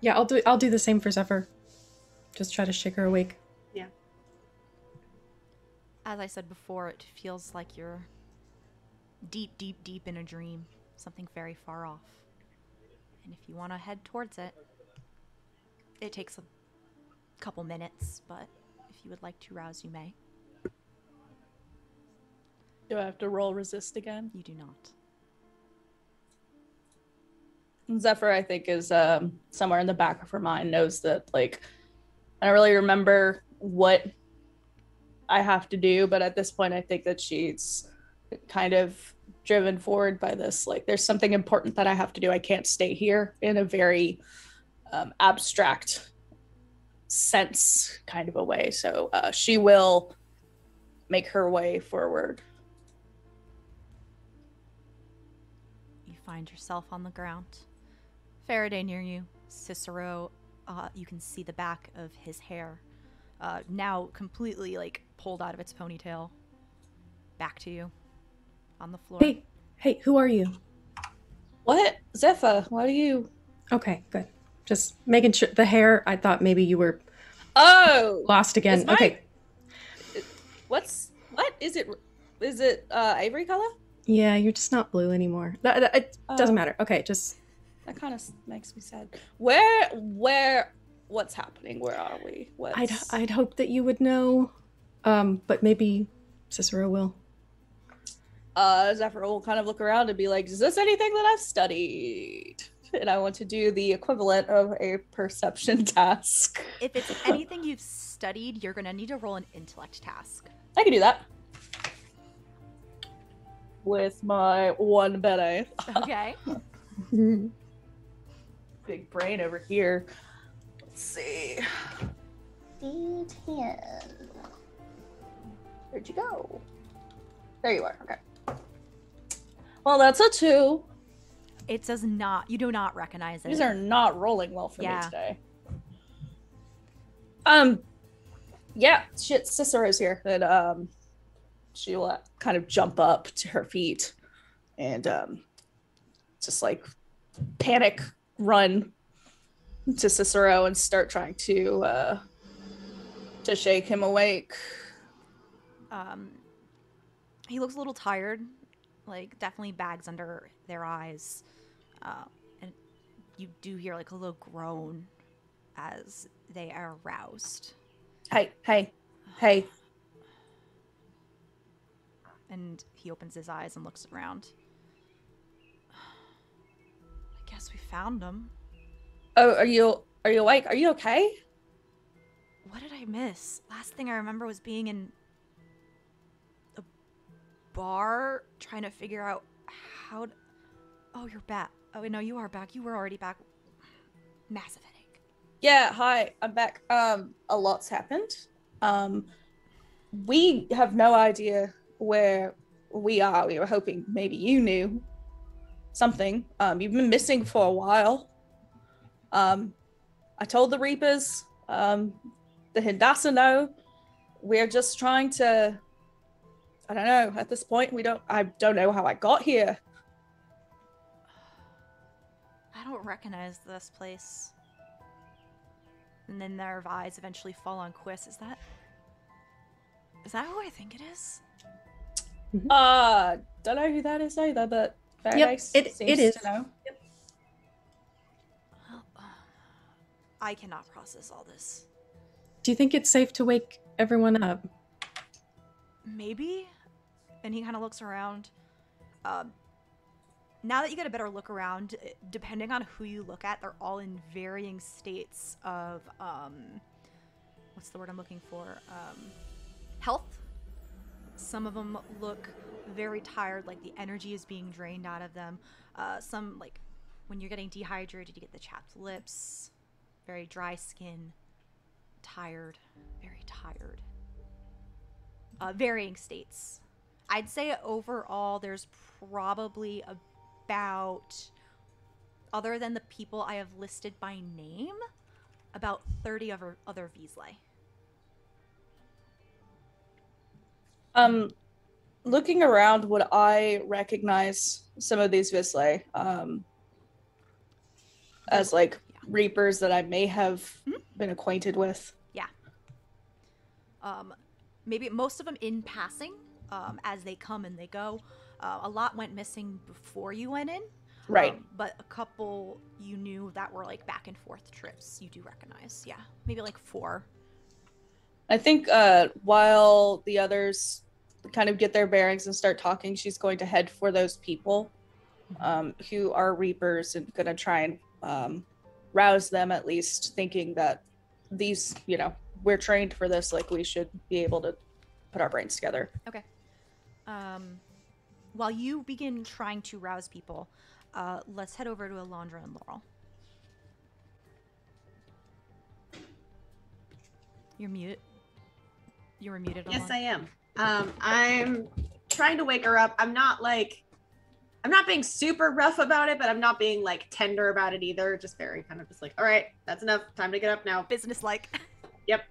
Speaker 6: Yeah, I'll do the same for Zephyr. Just try to shake her awake.
Speaker 5: Yeah.
Speaker 2: As I said before, it feels like you're deep, deep, deep in a dream. Something very far off. And if you want to head towards it, it takes a couple minutes, but if you would like to rouse, you may.
Speaker 1: Do I have to roll resist again?
Speaker 2: You do not.
Speaker 1: Zephyr, I think, is somewhere in the back of her mind, knows that, like, I don't really remember what I have to do, but at this point, I think that she's kind of driven forward by this. Like, there's something important that I have to do. I can't stay here in a very abstract sense kind of a way. So she will make her way forward.
Speaker 2: You find yourself on the ground. Farideh near you. Cicero, you can see the back of his hair, now completely like pulled out of its ponytail. Back to you on the floor.
Speaker 6: Hey, who are you?
Speaker 1: What? Zephyr, what are you?
Speaker 6: Okay, good. Just making sure. The hair, I thought maybe you were lost again. Okay.
Speaker 1: What is it? Is it ivory color?
Speaker 6: Yeah, you're just not blue anymore. It doesn't matter. Okay, just...
Speaker 1: That kind of makes me sad. What's happening? Where are we?
Speaker 6: I'd hope that you would know, but maybe Cicero will.
Speaker 1: Zephyr will kind of look around and be like, is this anything that I've studied? And I want to do the equivalent of a perception task.
Speaker 2: If it's anything you've studied, you're going to need to roll an intellect task.
Speaker 1: I can do that. With my 1 Bene.
Speaker 2: Okay.
Speaker 1: Big brain over here. Let's see. D10. Where'd you go? There you are. Okay. Well, that's a 2.
Speaker 2: It does not. You do not recognize it.
Speaker 1: These are not rolling well for me today. Yeah, Cicero's here. And she'll kind of jump up to her feet and just like panic run to Cicero and start trying to shake him awake.
Speaker 2: He looks a little tired, like definitely bags under their eyes, and you do hear like a little groan as they are roused.
Speaker 1: Hey.
Speaker 2: And he opens his eyes and looks around. I guess we found him.
Speaker 1: Oh, are you awake? Are you okay?
Speaker 2: What did I miss? Last thing I remember was being in a bar trying to figure out how to... Oh, you're back. Oh, no, you are back. You were already back. Massive headache.
Speaker 1: Yeah, hi, I'm back. A lot's happened. We have no idea where we are. We were hoping maybe you knew something. You've been missing for a while. I told the Reapers, the Hindasa know. We're just trying to, I don't know, at this point, I don't know how I got here.
Speaker 2: I don't recognize this place. And then their eyes eventually fall on Quiz. Is that who I think it is?
Speaker 1: Don't know who that is either, but very nice.
Speaker 6: It is.
Speaker 1: To know.
Speaker 6: Yep.
Speaker 2: Well, I cannot process all this.
Speaker 6: Do you think it's safe to wake everyone up?
Speaker 2: Maybe. And he kind of looks around. Now that you get a better look around, depending on who you look at, they're all in varying states of, what's the word I'm looking for? Health. Some of them look very tired, like the energy is being drained out of them. Some, like, when you're getting dehydrated, you get the chapped lips, very dry skin, tired, very tired. Varying states. I'd say overall there's probably about, other than the people I have listed by name, about 30 other Vizsla.
Speaker 1: Looking around, would I recognize some of these Vizsla as like Reapers that I may have been acquainted with?
Speaker 2: Yeah. Maybe most of them in passing, as they come and they go. A lot went missing before you went in.
Speaker 1: Right.
Speaker 2: But a couple you knew that were like back and forth trips you do recognize. Yeah. Maybe like 4.
Speaker 1: I think while the others kind of get their bearings and start talking, she's going to head for those people who are Reapers and going to try and rouse them, at least, thinking that these, we're trained for this, like we should be able to put our brains together.
Speaker 2: Okay. While you begin trying to rouse people, let's head over to Alondra and Laurel. You're mute. You were muted.
Speaker 5: Yes, I am. I'm trying to wake her up. I'm not being super rough about it, but I'm not being like tender about it either. Just very kind of just like, all right, that's enough. Time to get up now.
Speaker 2: Business-like.
Speaker 5: Yep.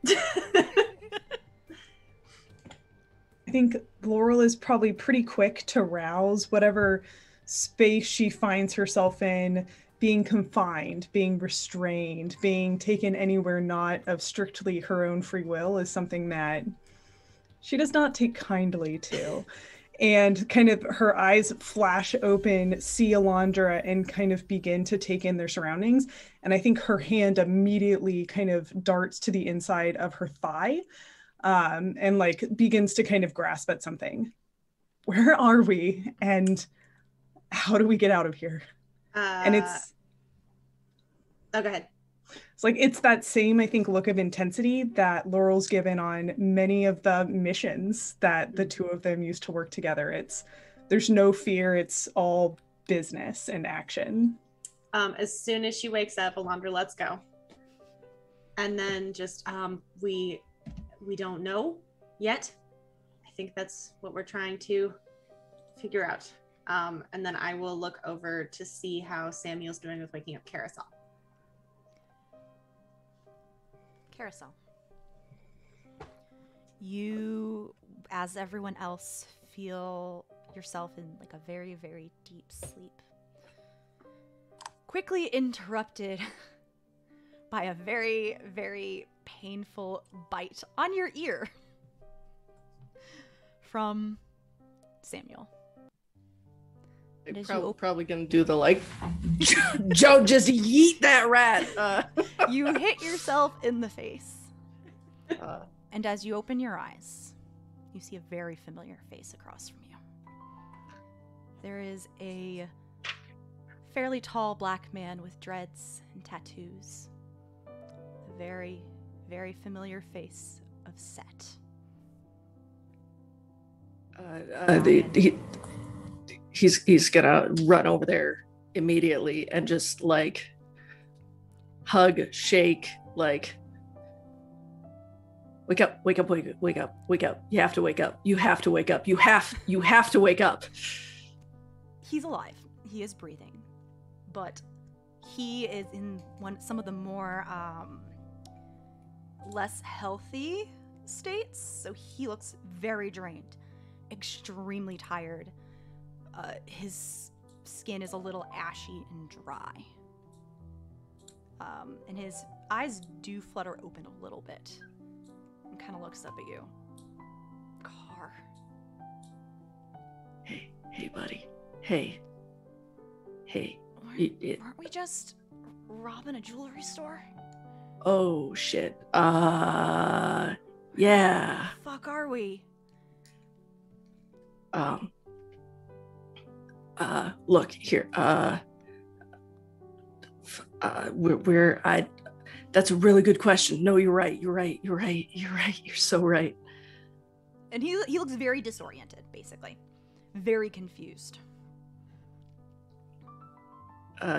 Speaker 4: I think Laurel is probably pretty quick to rouse whatever space she finds herself in being confined, being restrained, being taken anywhere not of strictly her own free will is something that she does not take kindly to. And kind of her eyes flash open, see Alondra, and kind of begin to take in their surroundings. And I think her hand immediately kind of darts to the inside of her thigh, and like begins to kind of grasp at something. Where are we? And how do we get out of here? And it's...
Speaker 5: Oh, go ahead.
Speaker 4: It's like, it's that same, I think, look of intensity that Laurel's given on many of the missions that the two of them used to work together. There's no fear. It's all business and action.
Speaker 5: As soon as she wakes up, Alondra, let's go. And then just, we don't know yet. I think that's what we're trying to figure out. And then I will look over to see how Samuel's doing with waking up Karosael.
Speaker 2: Karosael, you, as everyone else, feel yourself in like a very, very deep sleep. Quickly interrupted by a very, very painful bite on your ear from Samuel.
Speaker 3: Probably gonna do the like, Joe, just yeet that rat.
Speaker 2: You hit yourself in the face. And as you open your eyes, you see a very familiar face across from you. There is a fairly tall black man with dreads and tattoos. A very, very familiar face of Seth.
Speaker 3: He's gonna run over there immediately and just like hug, shake, like, wake up, wake up, wake up, wake up, wake up. You have to wake up. You have to wake up. You have to wake up.
Speaker 2: He's alive. He is breathing, but he is in some of the more less healthy states. So he looks very drained, extremely tired. His skin is a little ashy and dry. And his eyes do flutter open a little bit. And kind of looks up at you. Car.
Speaker 3: Hey, buddy. Hey.
Speaker 2: Weren't we just robbing a jewelry store?
Speaker 3: Oh, shit. Yeah.
Speaker 2: Where the fuck are we?
Speaker 3: Look here. That's a really good question. No, you're right. You're so right.
Speaker 2: And he looks very disoriented, basically. Very confused.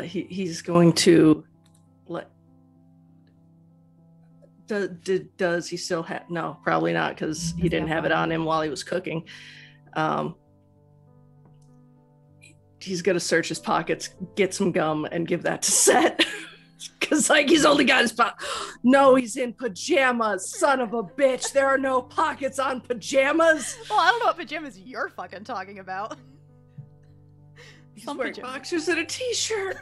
Speaker 3: He's going to does he still have, no, probably not, because he didn't have it on him while he was cooking. He's gonna search his pockets, get some gum, and give that to Seth. Because like he's only got his no, he's in pajamas, son of a bitch. There are no pockets on pajamas.
Speaker 2: Well, I don't know what pajamas you're fucking talking about.
Speaker 3: He's wearing boxers and a t-shirt.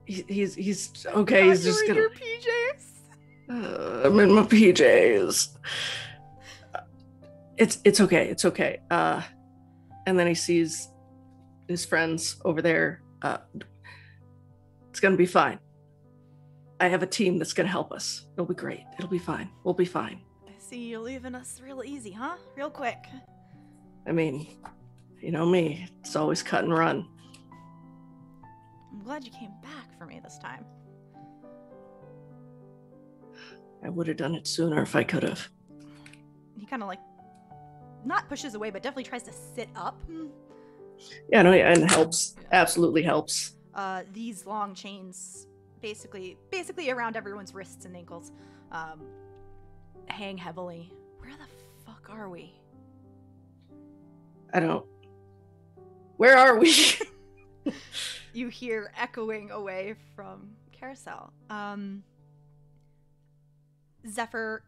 Speaker 3: He's okay. He's just gonna.
Speaker 2: Your PJs.
Speaker 3: I'm in my PJs. It's okay. It's okay. And then he sees his friends over there. It's gonna be fine. I have a team that's gonna help us. It'll be great. It'll be fine. We'll be fine.
Speaker 2: I see you're leaving us real easy, huh? Real quick.
Speaker 3: I mean, you know me. It's always cut and run.
Speaker 2: I'm glad you came back for me this time.
Speaker 3: I would have done it sooner if I could have.
Speaker 2: He kind of like, not pushes away, but definitely tries to sit up.
Speaker 3: Yeah, no, yeah, and helps. Absolutely helps.
Speaker 2: These long chains, basically around everyone's wrists and ankles, hang heavily. Where the fuck are we?
Speaker 3: I don't. Where are we?
Speaker 2: You hear echoing away from Karosael. Zephyr,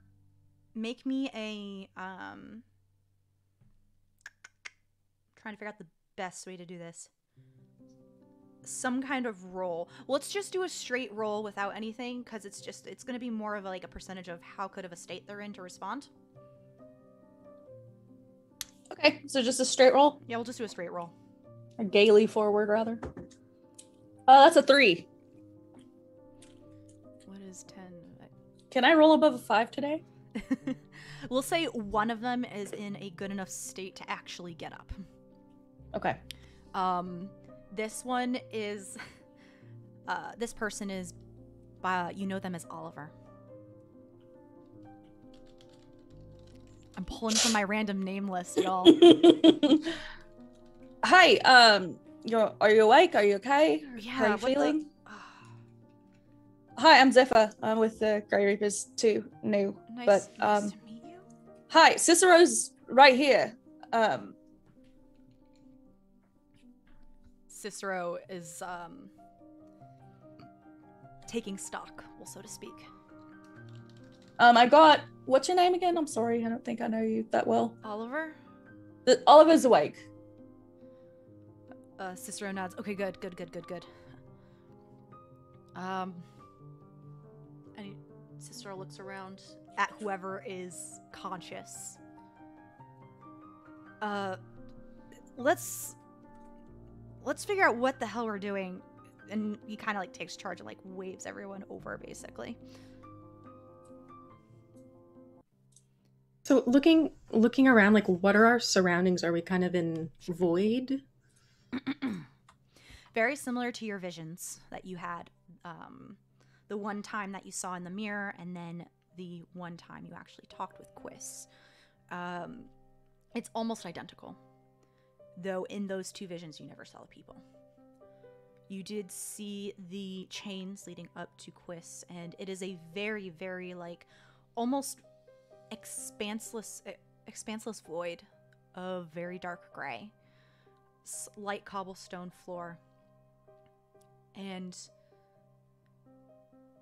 Speaker 2: make me a trying trying to figure out the best way to do this. Some kind of roll. Let's just do a straight roll without anything, because it's going to be more of like a percentage of how good of a state they're in to respond.
Speaker 1: Okay, so just a straight roll?
Speaker 2: Yeah, we'll just do a straight roll.
Speaker 1: Or gaily forward, rather. That's a 3.
Speaker 2: What is 10?
Speaker 1: Can I roll above a 5 today?
Speaker 2: We'll say one of them is in a good enough state to actually get up.
Speaker 1: Okay.
Speaker 2: This one is, this person is, you know them as Oliver. I'm pulling from my random name list at all.
Speaker 1: Hi, are you awake? Are you okay?
Speaker 2: Yeah,
Speaker 1: How are you
Speaker 2: what
Speaker 1: feeling? Hi, I'm Zephyr. I'm with the Grey Reapers too, new.
Speaker 2: Nice to meet you.
Speaker 1: Hi, Cicero's right here.
Speaker 2: Cicero is taking stock, well, so to speak.
Speaker 1: I got, what's your name again? I'm sorry, I don't think I know you that well.
Speaker 2: Oliver?
Speaker 1: Oliver's awake.
Speaker 2: Cicero nods. Okay, good. And Cicero looks around at whoever is conscious. Let's figure out what the hell we're doing. And he kind of like takes charge and like waves everyone over, basically.
Speaker 6: So looking around, like, what are our surroundings? Are we kind of in void?
Speaker 2: Very similar to your visions that you had, the one time that you saw in the mirror, and then the one time you actually talked with Quiz. It's almost identical, though in those two visions you never saw the people. You did see the chains leading up to Quiz, and it is a very, very, like, almost expanseless void of very dark gray, light cobblestone floor, and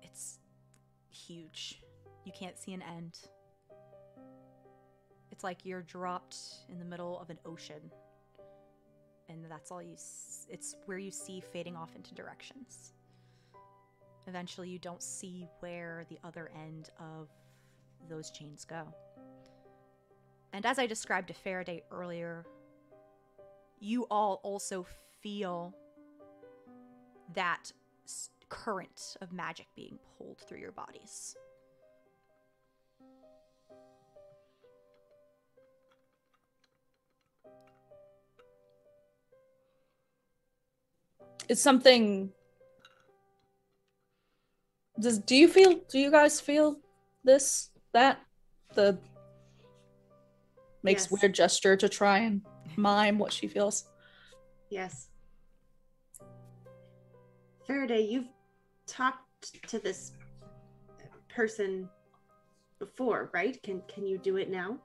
Speaker 2: it's huge. You can't see an end. It's like you're dropped in the middle of an ocean, and that's all it's where you see fading off into directions. Eventually you don't see where the other end of those chains go. And as I described to Farideh earlier, you all also feel that current of magic being pulled through your bodies.
Speaker 1: It's something. Do you guys feel this? That? The makes
Speaker 5: Yes.
Speaker 1: weird gesture to try and mime what she feels.
Speaker 5: Yes. Farideh, you've talked to this person before, right? Can you do it now?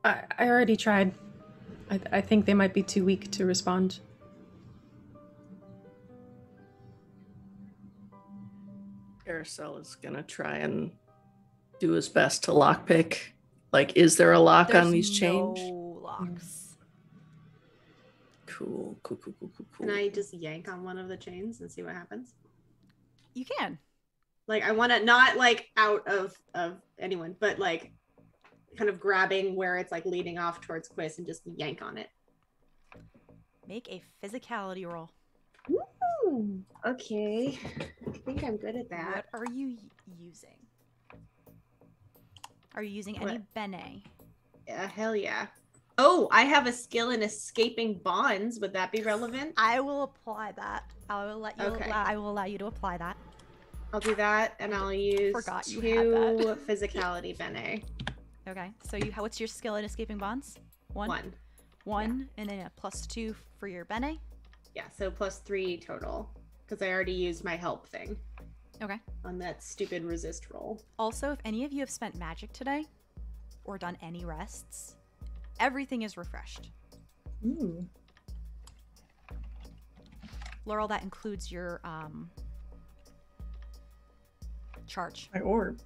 Speaker 6: I already tried. I think they might be too weak to respond.
Speaker 3: Karosael is gonna try and do his best to lockpick. Like, is there a lock on these chains?
Speaker 2: No locks.
Speaker 3: Cool.
Speaker 5: Can I just yank on one of the chains and see what happens?
Speaker 2: You can.
Speaker 5: Like, I want to not like out of anyone, but like kind of grabbing where it's like leading off towards Quiz and just yank on it.
Speaker 2: Make a physicality roll.
Speaker 5: Ooh, okay. I think I'm good at that.
Speaker 2: What are you using? Are you using any bene?
Speaker 5: Yeah, hell yeah. Oh, I have a skill in escaping bonds. Would that be relevant?
Speaker 2: I will apply that. I will let you.
Speaker 5: Okay.
Speaker 2: I will allow you to apply that.
Speaker 5: I'll do that, and I'll use
Speaker 2: Forgot you
Speaker 5: 2
Speaker 2: had that.
Speaker 5: physicality bene.
Speaker 2: Okay. So what's your skill in escaping bonds? 1. 1, and then a +2 for your bene.
Speaker 5: Yeah, so +3 total, because I already used my help thing.
Speaker 2: Okay.
Speaker 5: On that stupid resist roll.
Speaker 2: Also, if any of you have spent magic today, or done any rests, everything is refreshed.
Speaker 4: Ooh.
Speaker 2: Laurel, that includes your charge.
Speaker 4: My orb.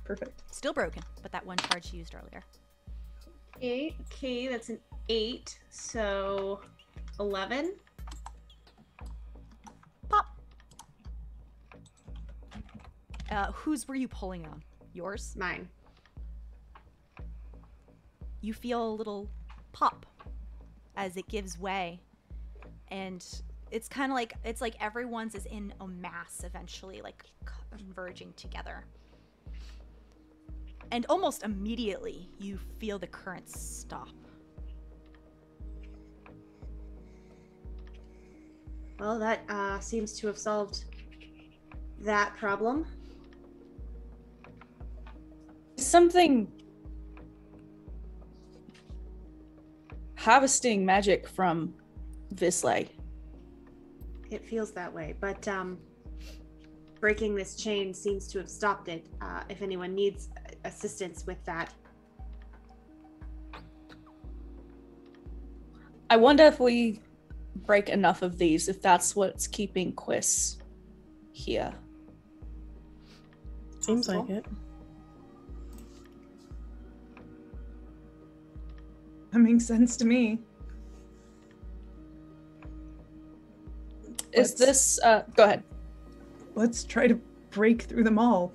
Speaker 4: Perfect.
Speaker 2: Still broken, but that one charge you used earlier.
Speaker 5: Okay, that's an 8, so 11.
Speaker 2: Pop. Whose were you pulling on? Yours?
Speaker 5: Mine.
Speaker 2: You feel a little pop as it gives way, and it's kind of like everyone's is in a mass eventually, like converging together. And almost immediately, you feel the currents stop.
Speaker 5: Well, that seems to have solved that problem.
Speaker 1: Something harvesting magic from Visley.
Speaker 5: It feels that way, but breaking this chain seems to have stopped it. If anyone needs assistance with that.
Speaker 1: I wonder if we break enough of these, if that's what's keeping Quiss here.
Speaker 6: Seems like it.
Speaker 4: That makes sense to me.
Speaker 1: Is this go ahead.
Speaker 4: Let's try to break through them all.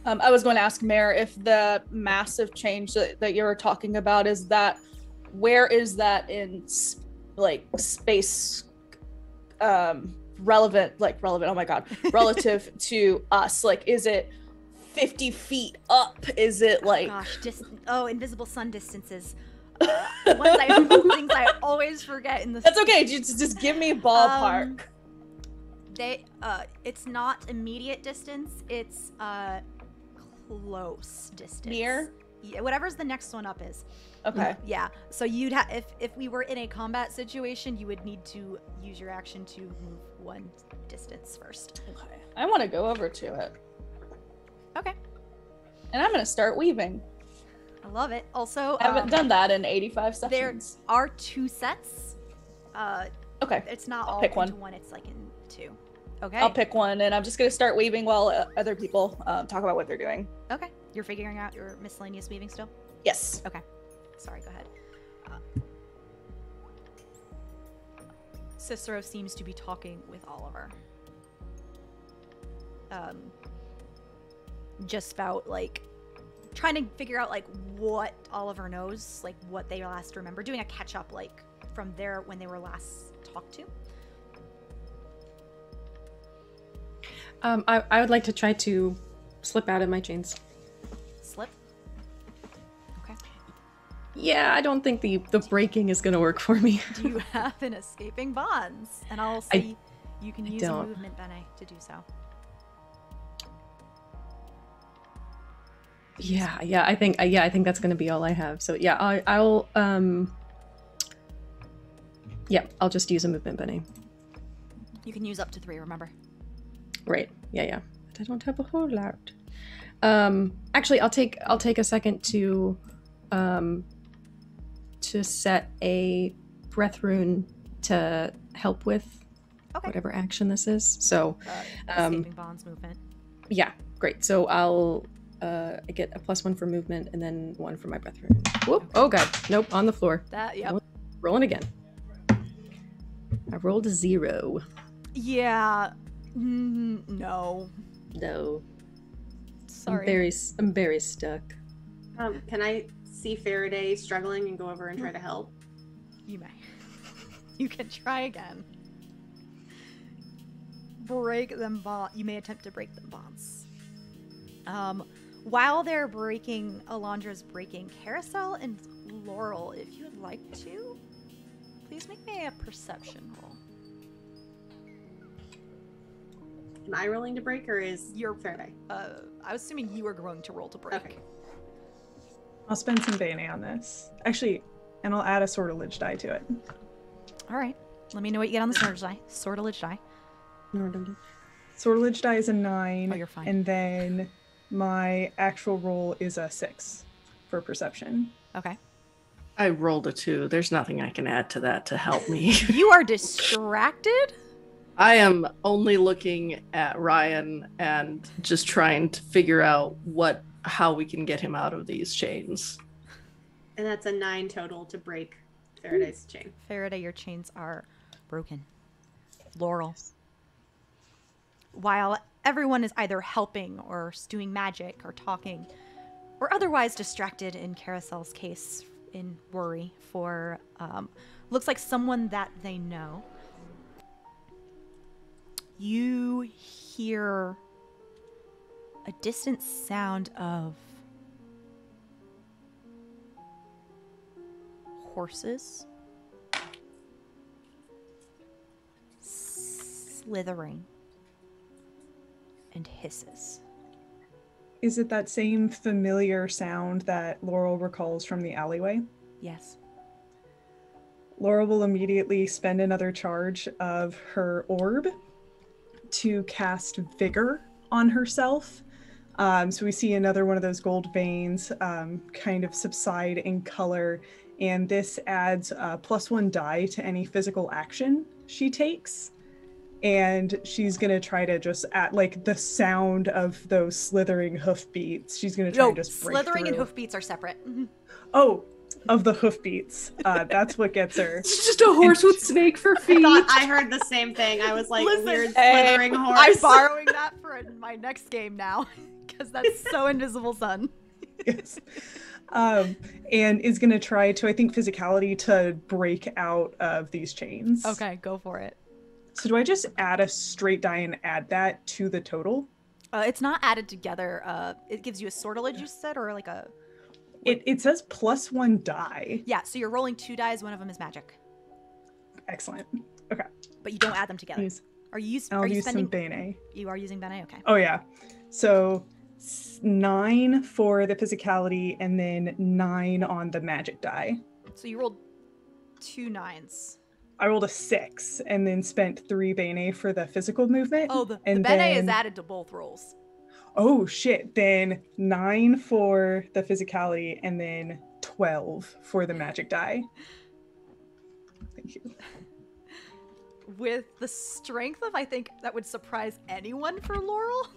Speaker 1: I was going to ask Mare if the massive change that you were talking about is that, where is that in like space relevant, oh my god, relative to us? Like, is it 50 feet up? Is it like,
Speaker 2: invisible sun distances. Things I always forget in this.
Speaker 1: That's okay, just give me a ballpark.
Speaker 2: It's not immediate distance, it's close distance.
Speaker 1: Near?
Speaker 2: Yeah, whatever's the next one up is.
Speaker 1: Okay.
Speaker 2: Yeah. So you'd have, if we were in a combat situation, you would need to use your action to move one distance first.
Speaker 1: Okay. I want to go over to it.
Speaker 2: Okay.
Speaker 1: And I'm gonna start weaving.
Speaker 2: I love it. Also,
Speaker 1: I haven't done that in 85 sessions.
Speaker 2: There are 2 sets.
Speaker 1: Okay.
Speaker 2: It's not
Speaker 1: I'll
Speaker 2: all
Speaker 1: pick
Speaker 2: into
Speaker 1: one.
Speaker 2: one. It's like in 2. Okay.
Speaker 1: I'll pick one, and I'm just gonna start weaving while other people talk about what they're doing.
Speaker 2: Okay. You're figuring out your miscellaneous weaving still?
Speaker 1: Yes.
Speaker 2: Okay. Sorry, go ahead. Cicero seems to be talking with Oliver. Just about, like, trying to figure out, like, what Oliver knows, like, what they last remember. Doing a catch-up, like, from there when they were last talked to.
Speaker 6: I would like to try to slip out of my chains.
Speaker 2: Slip? Okay.
Speaker 6: Yeah, I don't think the breaking is going to work for me.
Speaker 2: Do you have an escaping bonds? And I'll say you can use a movement bene to do so.
Speaker 6: Yeah, I think that's going to be all I have. So yeah, I'll just use a movement bene.
Speaker 2: You can use up to 3, remember?
Speaker 6: Right. Yeah. But I don't have a whole lot. Actually, I'll take a second to set a breath rune to help with whatever action this is. So,
Speaker 2: escaping bonds movement.
Speaker 6: Yeah, great. So I'll I get a +1 for movement and then 1 for my breath rune. Whoop! Oh god, nope, on the floor.
Speaker 2: Yep.
Speaker 6: Rolling again. I rolled a 0.
Speaker 2: Yeah. No. Sorry.
Speaker 6: I'm very stuck.
Speaker 5: Can I see Farideh struggling and go over and try to help?
Speaker 2: You may. You can try again. Break them you may attempt to break them bonds. While they're breaking, Alondra's breaking Karosael and Laurel, if you'd like to, please make me a perception roll.
Speaker 5: Am I rolling to break, or is your Farideh?
Speaker 2: I was assuming you were going to roll to break.
Speaker 5: Okay.
Speaker 4: I'll spend some bene on this. Actually, and I'll add a sortilege die to it.
Speaker 2: All right. Let me know what you get on the sortilege die. Sortilege die.
Speaker 4: Sortilege die is a 9.
Speaker 2: Oh, you're fine.
Speaker 4: And then my actual roll is a 6 for perception.
Speaker 2: Okay.
Speaker 3: I rolled a 2. There's nothing I can add to that to help me.
Speaker 2: You are distracted?
Speaker 3: I am only looking at Ryan and just trying to figure out how we can get him out of these chains.
Speaker 5: And that's a 9 total to break Faraday's chain.
Speaker 2: Faraday, your chains are broken. Laurel. While everyone is either helping or doing magic or talking or otherwise distracted in Karosael's case in worry for looks like someone that they know, you hear a distant sound of horses slithering and hisses.
Speaker 4: Is it that same familiar sound that Laurel recalls from the alleyway?
Speaker 2: Yes.
Speaker 4: Laurel will immediately spend another charge of her orb to cast Vigor on herself. So we see another one of those gold veins kind of subside in color, and this adds a +1 die to any physical action she takes. And she's gonna try to just at like the sound of those slithering hoofbeats. She's gonna try and just break
Speaker 2: slithering
Speaker 4: through.
Speaker 2: and hoofbeats are separate.
Speaker 4: Oh, of the hoofbeats. That's what gets her.
Speaker 3: It's just a horse with snake for feet.
Speaker 5: Thought I heard the same thing. I was like,
Speaker 2: Listen,
Speaker 5: weird slithering horse.
Speaker 2: I'm borrowing that for my next game now because that's so Invisible Sun.
Speaker 4: Yes. And is gonna try to, I think, physicality to break out of these chains.
Speaker 2: Okay, go for it.
Speaker 4: So do I just add a straight die and add that to the total?
Speaker 2: It's not added together. It gives you a sortilege, you said, or like a...
Speaker 4: It says +1 die.
Speaker 2: Yeah, so you're rolling 2 dice, one of them is magic.
Speaker 4: Excellent. Okay.
Speaker 2: But you don't add them together. Are you
Speaker 4: I'll use
Speaker 2: spending...
Speaker 4: some Bene.
Speaker 2: You are using Bene? Okay.
Speaker 4: Oh, yeah. So 9 for the physicality and then 9 on the magic die.
Speaker 2: So you rolled 2 9s.
Speaker 4: I rolled a 6 and then spent 3 Bene for the physical movement.
Speaker 2: Oh, the
Speaker 4: and
Speaker 2: Bene is added to both rolls.
Speaker 4: Oh, shit. Then 9 for the physicality and then 12 for the magic die. Thank you.
Speaker 2: With the strength of, I think, that would surprise anyone for Laurel.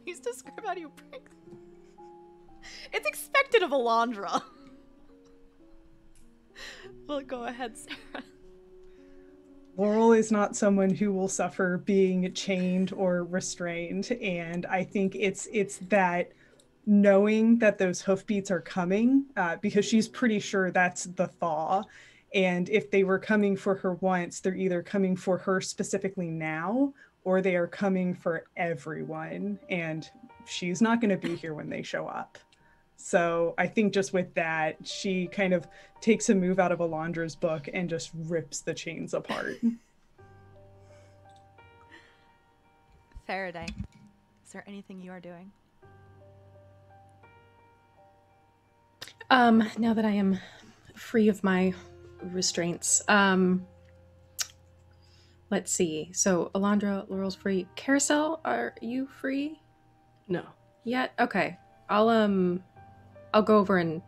Speaker 2: Please describe how you break them. It's expected of Alondra. Well, go ahead, Sarah.
Speaker 4: Laurel is not someone who will suffer being chained or restrained, and I think it's that knowing that those hoofbeats are coming, because she's pretty sure that's the thaw, and if they were coming for her once, they're either coming for her specifically now, or they are coming for everyone, and she's not going to be here when they show up. So I think just with that, she kind of takes a move out of Alondra's book and just rips the chains apart.
Speaker 2: Faraday, is there anything you are doing?
Speaker 6: Now that I am free of my restraints, let's see. So Alondra, Laurel's free. Karosael, are you free?
Speaker 3: No.
Speaker 6: Yet? Okay. I'll go over and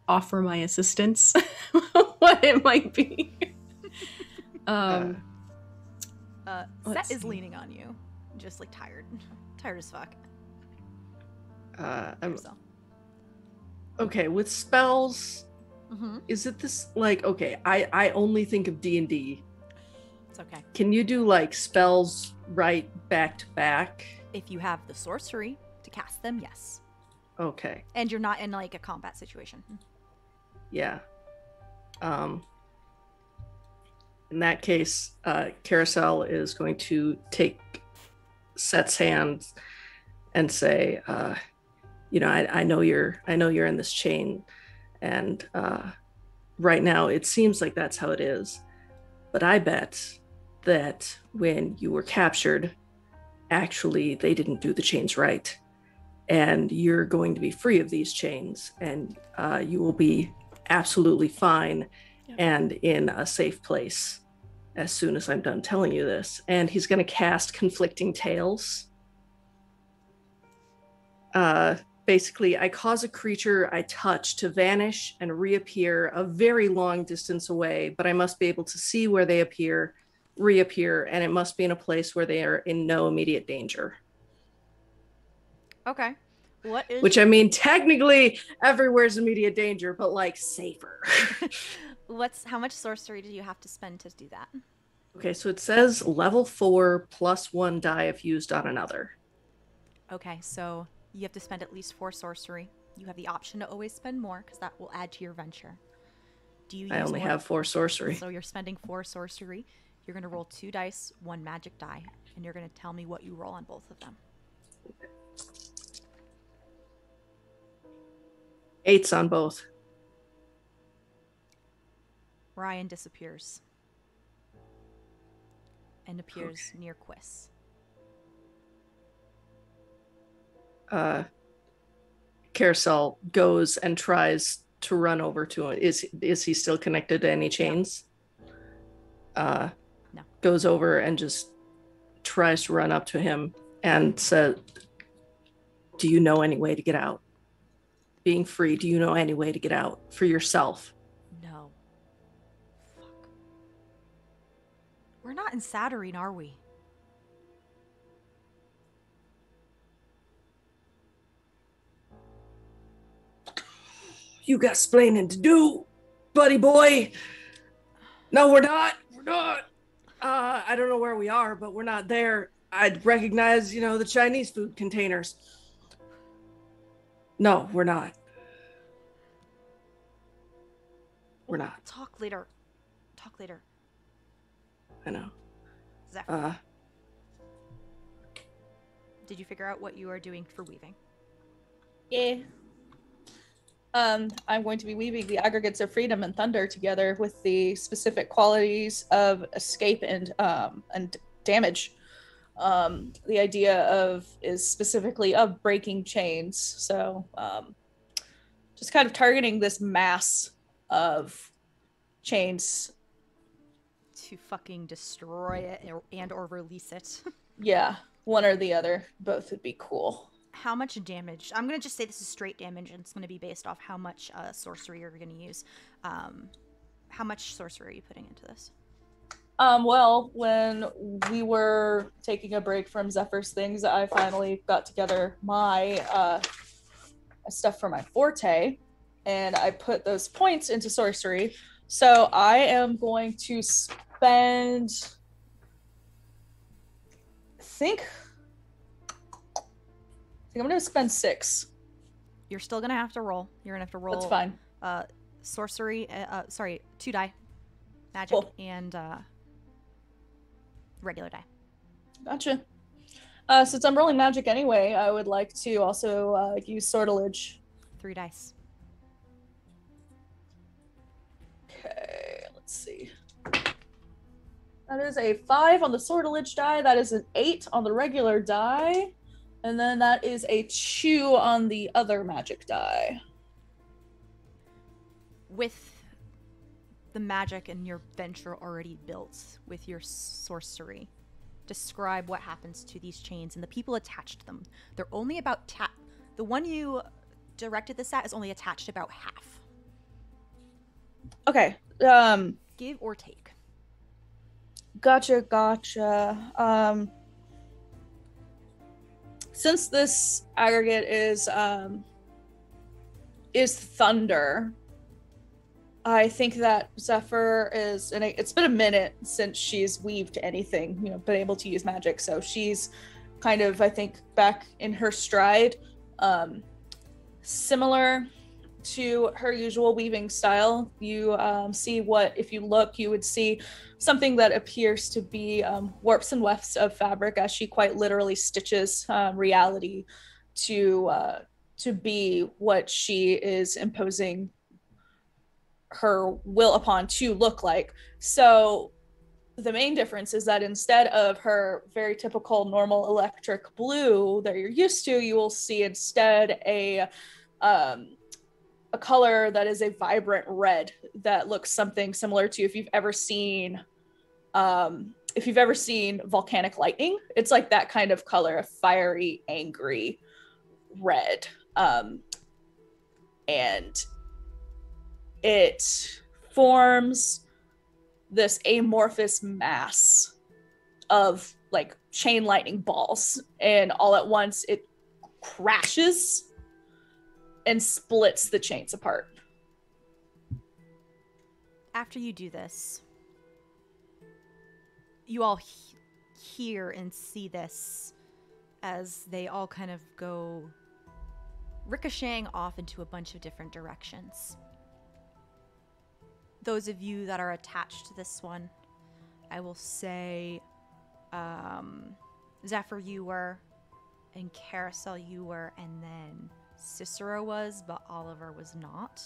Speaker 6: offer my assistance, what it might be.
Speaker 2: Seth is leaning on you, just like tired as fuck.
Speaker 3: Okay, with spells, is it this, like, okay, I only think of D&D.
Speaker 2: It's okay.
Speaker 3: Can you do, like, spells right back to back?
Speaker 2: If you have the sorcery to cast them, yes.
Speaker 3: Okay.
Speaker 2: And you're not in, like, a combat situation.
Speaker 3: Yeah. In that case, Karosael is going to take Seth's hands and say, I know you're in this chain, and right now it seems like that's how it is. But I bet that when you were captured, actually they didn't do the chains right. And you're going to be free of these chains, and you will be absolutely fine and in a safe place as soon as I'm done telling you this. And he's going to cast Conflicting Tales. Basically, I cause a creature I touch to vanish and reappear a very long distance away, but I must be able to see where they reappear, and it must be in a place where they are in no immediate danger.
Speaker 2: Okay. What is
Speaker 3: Which I mean, technically, everywhere's immediate danger, but like safer.
Speaker 2: how much sorcery do you have to spend to do that?
Speaker 3: Okay, so it says level 4 plus 1 die if used on another.
Speaker 2: Okay, so you have to spend at least 4 sorcery. You have the option to always spend more because that will add to your venture. Do you?
Speaker 3: I only have 4 sorcery.
Speaker 2: So you're spending 4 sorcery. You're going to roll 2 dice, 1 magic die, and you're going to tell me what you roll on both of them.
Speaker 3: 8s on both.
Speaker 2: Ryan disappears and appears near Quiss.
Speaker 3: Karosael goes and tries to run over to him. Is he still connected to any chains?
Speaker 2: No.
Speaker 3: Goes over and just tries to run up to him and says, do you know any way to get out? Being free, do you know any way to get out for yourself?
Speaker 2: No. Fuck. We're not in Saturnine, are we?
Speaker 3: You got splaining to do, buddy boy. No, we're not. We're not. I don't know where we are, but we're not there. I'd recognize, the Chinese food containers. No, we're not. We're not.
Speaker 2: Talk later.
Speaker 3: I know.
Speaker 2: Zephyr. Did you figure out what you are doing for weaving?
Speaker 1: Yeah. I'm going to be weaving the aggregates of freedom and thunder together with the specific qualities of escape and damage. The idea is specifically of breaking chains. So just kind of targeting this mass of chains
Speaker 2: to fucking destroy it and or release it.
Speaker 1: Yeah, one or the other. Both would be cool.
Speaker 2: How much damage? I'm going to just say this is straight damage, and it's going to be based off how much sorcery you're going to use. How much sorcery are you putting into this?
Speaker 1: Well, when we were taking a break from Zephyr's things, I finally got together my stuff for my forte, and I put those points into sorcery. So I am going to spend, I think I'm going to spend 6.
Speaker 2: You're still going to have to roll. You're going to have to roll.
Speaker 1: That's fine.
Speaker 2: Sorcery, 2 die. Magic and regular die.
Speaker 1: Gotcha. Since I'm rolling magic anyway, I would like to also use sortilege.
Speaker 2: 3 dice.
Speaker 1: Okay, let's see. That is a 5 on the sortilege die. That is an 8 on the regular die. And then that is a 2 on the other magic die.
Speaker 2: With the magic and your venture already built with your sorcery, describe what happens to these chains and the people attached to them. They're only about the one you directed this at is only attached about half.
Speaker 1: Okay.
Speaker 2: Give or take.
Speaker 1: Gotcha. Since this aggregate is thunder, I think that Zephyr is, and it's been a minute since she's weaved anything, been able to use magic. So she's kind of, I think, back in her stride, similar to her usual weaving style. You see if you look, you would see something that appears to be warps and wefts of fabric as she quite literally stitches reality to be what she is imposing her will upon to look like. So the main difference is that instead of her very typical normal electric blue that you're used to, you will see instead a color that is a vibrant red that looks something similar to if you've ever seen volcanic lightning. It's like that kind of color, a fiery, angry red. And it forms this amorphous mass of like chain lightning balls, and all at once it crashes and splits the chains apart.
Speaker 2: After you do this, you all hear and see this as they all kind of go ricocheting off into a bunch of different directions. Those of you that are attached to this one, I will say, Zephyr, you were, and Karosael, you were, and then Cicero was, but Oliver was not.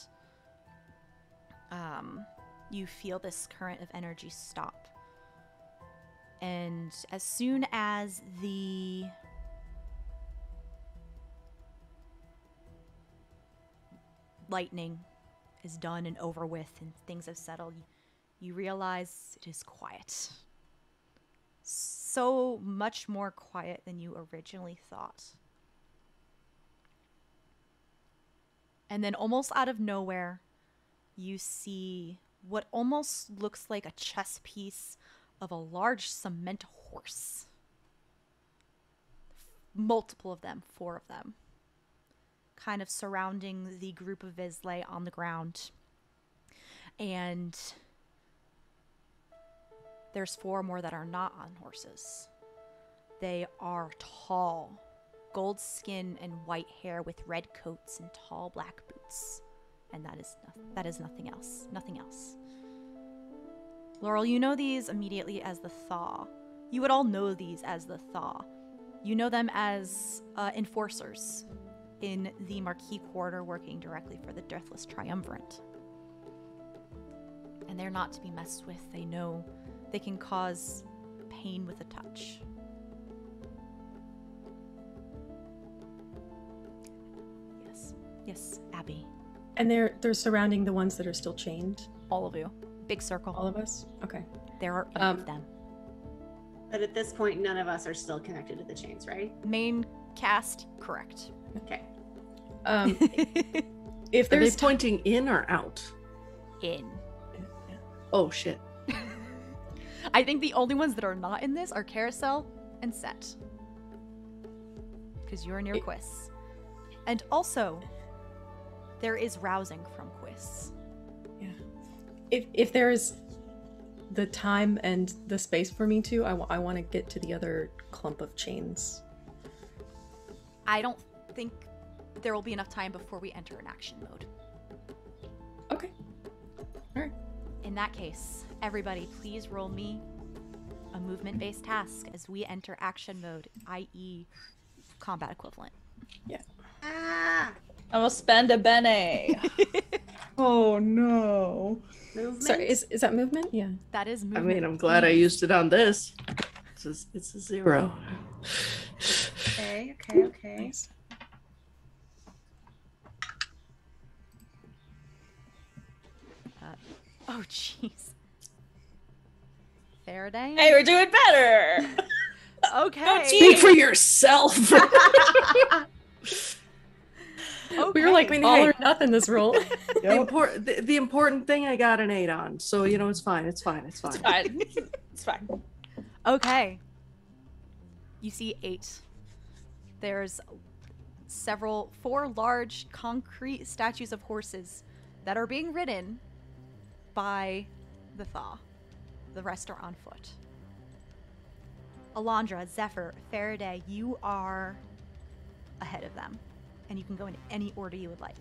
Speaker 2: You feel this current of energy stop. And as soon as the lightning is done and over with and things have settled, you realize it is quiet. So much more quiet than you originally thought. And then almost out of nowhere, you see what almost looks like a chess piece of a large cement horse. Multiple of them, 4 of them, kind of surrounding the group of Vizsla on the ground. And there's 4 more that are not on horses. They are tall, gold skin and white hair with red coats and tall black boots. And that is nothing else. Nothing else. Laurel, you know these immediately as the Thaw. You would all know these as the Thaw. You know them as enforcers in the Marquis Quarter working directly for the Deathless Triumvirate. And they're not to be messed with. They know they can cause pain with a touch. Yes, Abby.
Speaker 6: And they're surrounding the ones that are still chained?
Speaker 2: All of you. Big circle.
Speaker 6: All of us? Okay.
Speaker 2: There are 8 of them.
Speaker 5: But at this point, none of us are still connected to the chains, right?
Speaker 2: Main cast, correct.
Speaker 5: Okay.
Speaker 6: If
Speaker 3: Are
Speaker 6: there's
Speaker 3: they pointing in or out?
Speaker 2: In.
Speaker 3: Oh, shit.
Speaker 2: I think the only ones that are not in this are Karosael and Seth. Because you're near Quiz. And also, there is rousing from Quiz.
Speaker 6: Yeah. If there is the time and the space for me to, I want to get to the other clump of chains.
Speaker 2: I don't think there will be enough time before we enter an action mode.
Speaker 6: Okay. All right.
Speaker 2: In that case, everybody, please roll me a movement-based task as we enter action mode, i.e. combat equivalent.
Speaker 6: Yeah.
Speaker 5: Ah!
Speaker 1: I will spend a bene.
Speaker 4: Oh no.
Speaker 5: Movement?
Speaker 6: Sorry, is that movement? Yeah.
Speaker 2: That is
Speaker 3: I
Speaker 2: movement.
Speaker 3: mean, I'm glad I used it on this. It's a 0.
Speaker 5: Okay.
Speaker 6: Nice.
Speaker 2: Oh, jeez. Farideh?
Speaker 1: Hey, we're doing better.
Speaker 2: Okay.
Speaker 3: Speak for yourself.
Speaker 6: We were like, all or nothing this roll.
Speaker 3: The important thing I got an 8 on, so you know it's fine. It's fine.
Speaker 1: It's fine. It's fine.
Speaker 2: Okay. You see 8. There's 4 large concrete statues of horses that are being ridden by the Thaw. The rest are on foot. Alondra, Zephyr, Farideh, you are ahead of them. And you can go in any order you would like.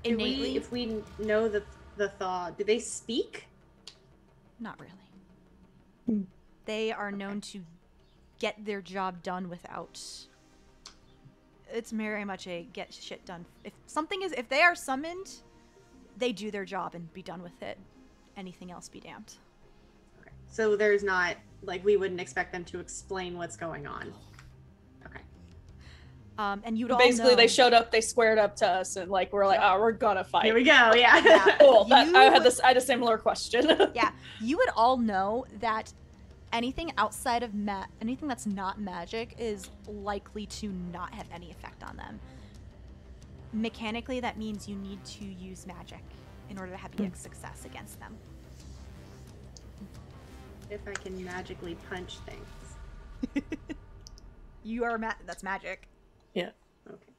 Speaker 5: If we know the Thaw, do they speak?
Speaker 2: Not really. They are known to get their job done without... It's very much a get shit done. If they are summoned, they do their job and be done with it. Anything else be damned.
Speaker 5: Okay. So there's not, like, we wouldn't expect them to explain what's going on. Okay.
Speaker 2: And you'd all
Speaker 1: Basically,
Speaker 2: know...
Speaker 1: they showed up, they squared up to us, and like we're like, oh, we're gonna fight.
Speaker 5: Here we go. Yeah.
Speaker 1: Cool. I had a similar question.
Speaker 2: Yeah, you would all know that anything outside of anything that's not magic is likely to not have any effect on them. Mechanically, that means you need to use magic in order to have success against them.
Speaker 5: If I can magically punch things.
Speaker 2: You are that's magic.
Speaker 6: Yeah.
Speaker 5: Okay.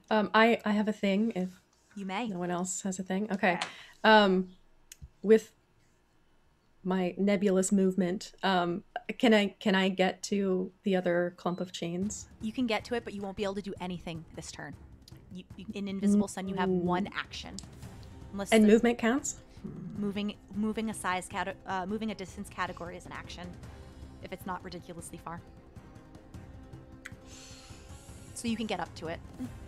Speaker 6: I have a thing if
Speaker 2: You may.
Speaker 6: no one else has a thing. Okay. With my nebulous movement, can I get to the other clump of chains?
Speaker 2: You can get to it, but you won't be able to do anything this turn. In Invisible Sun, you have one action. Unless
Speaker 6: And movement counts?
Speaker 2: moving a distance category is an action if it's not ridiculously far. So you can get up to it.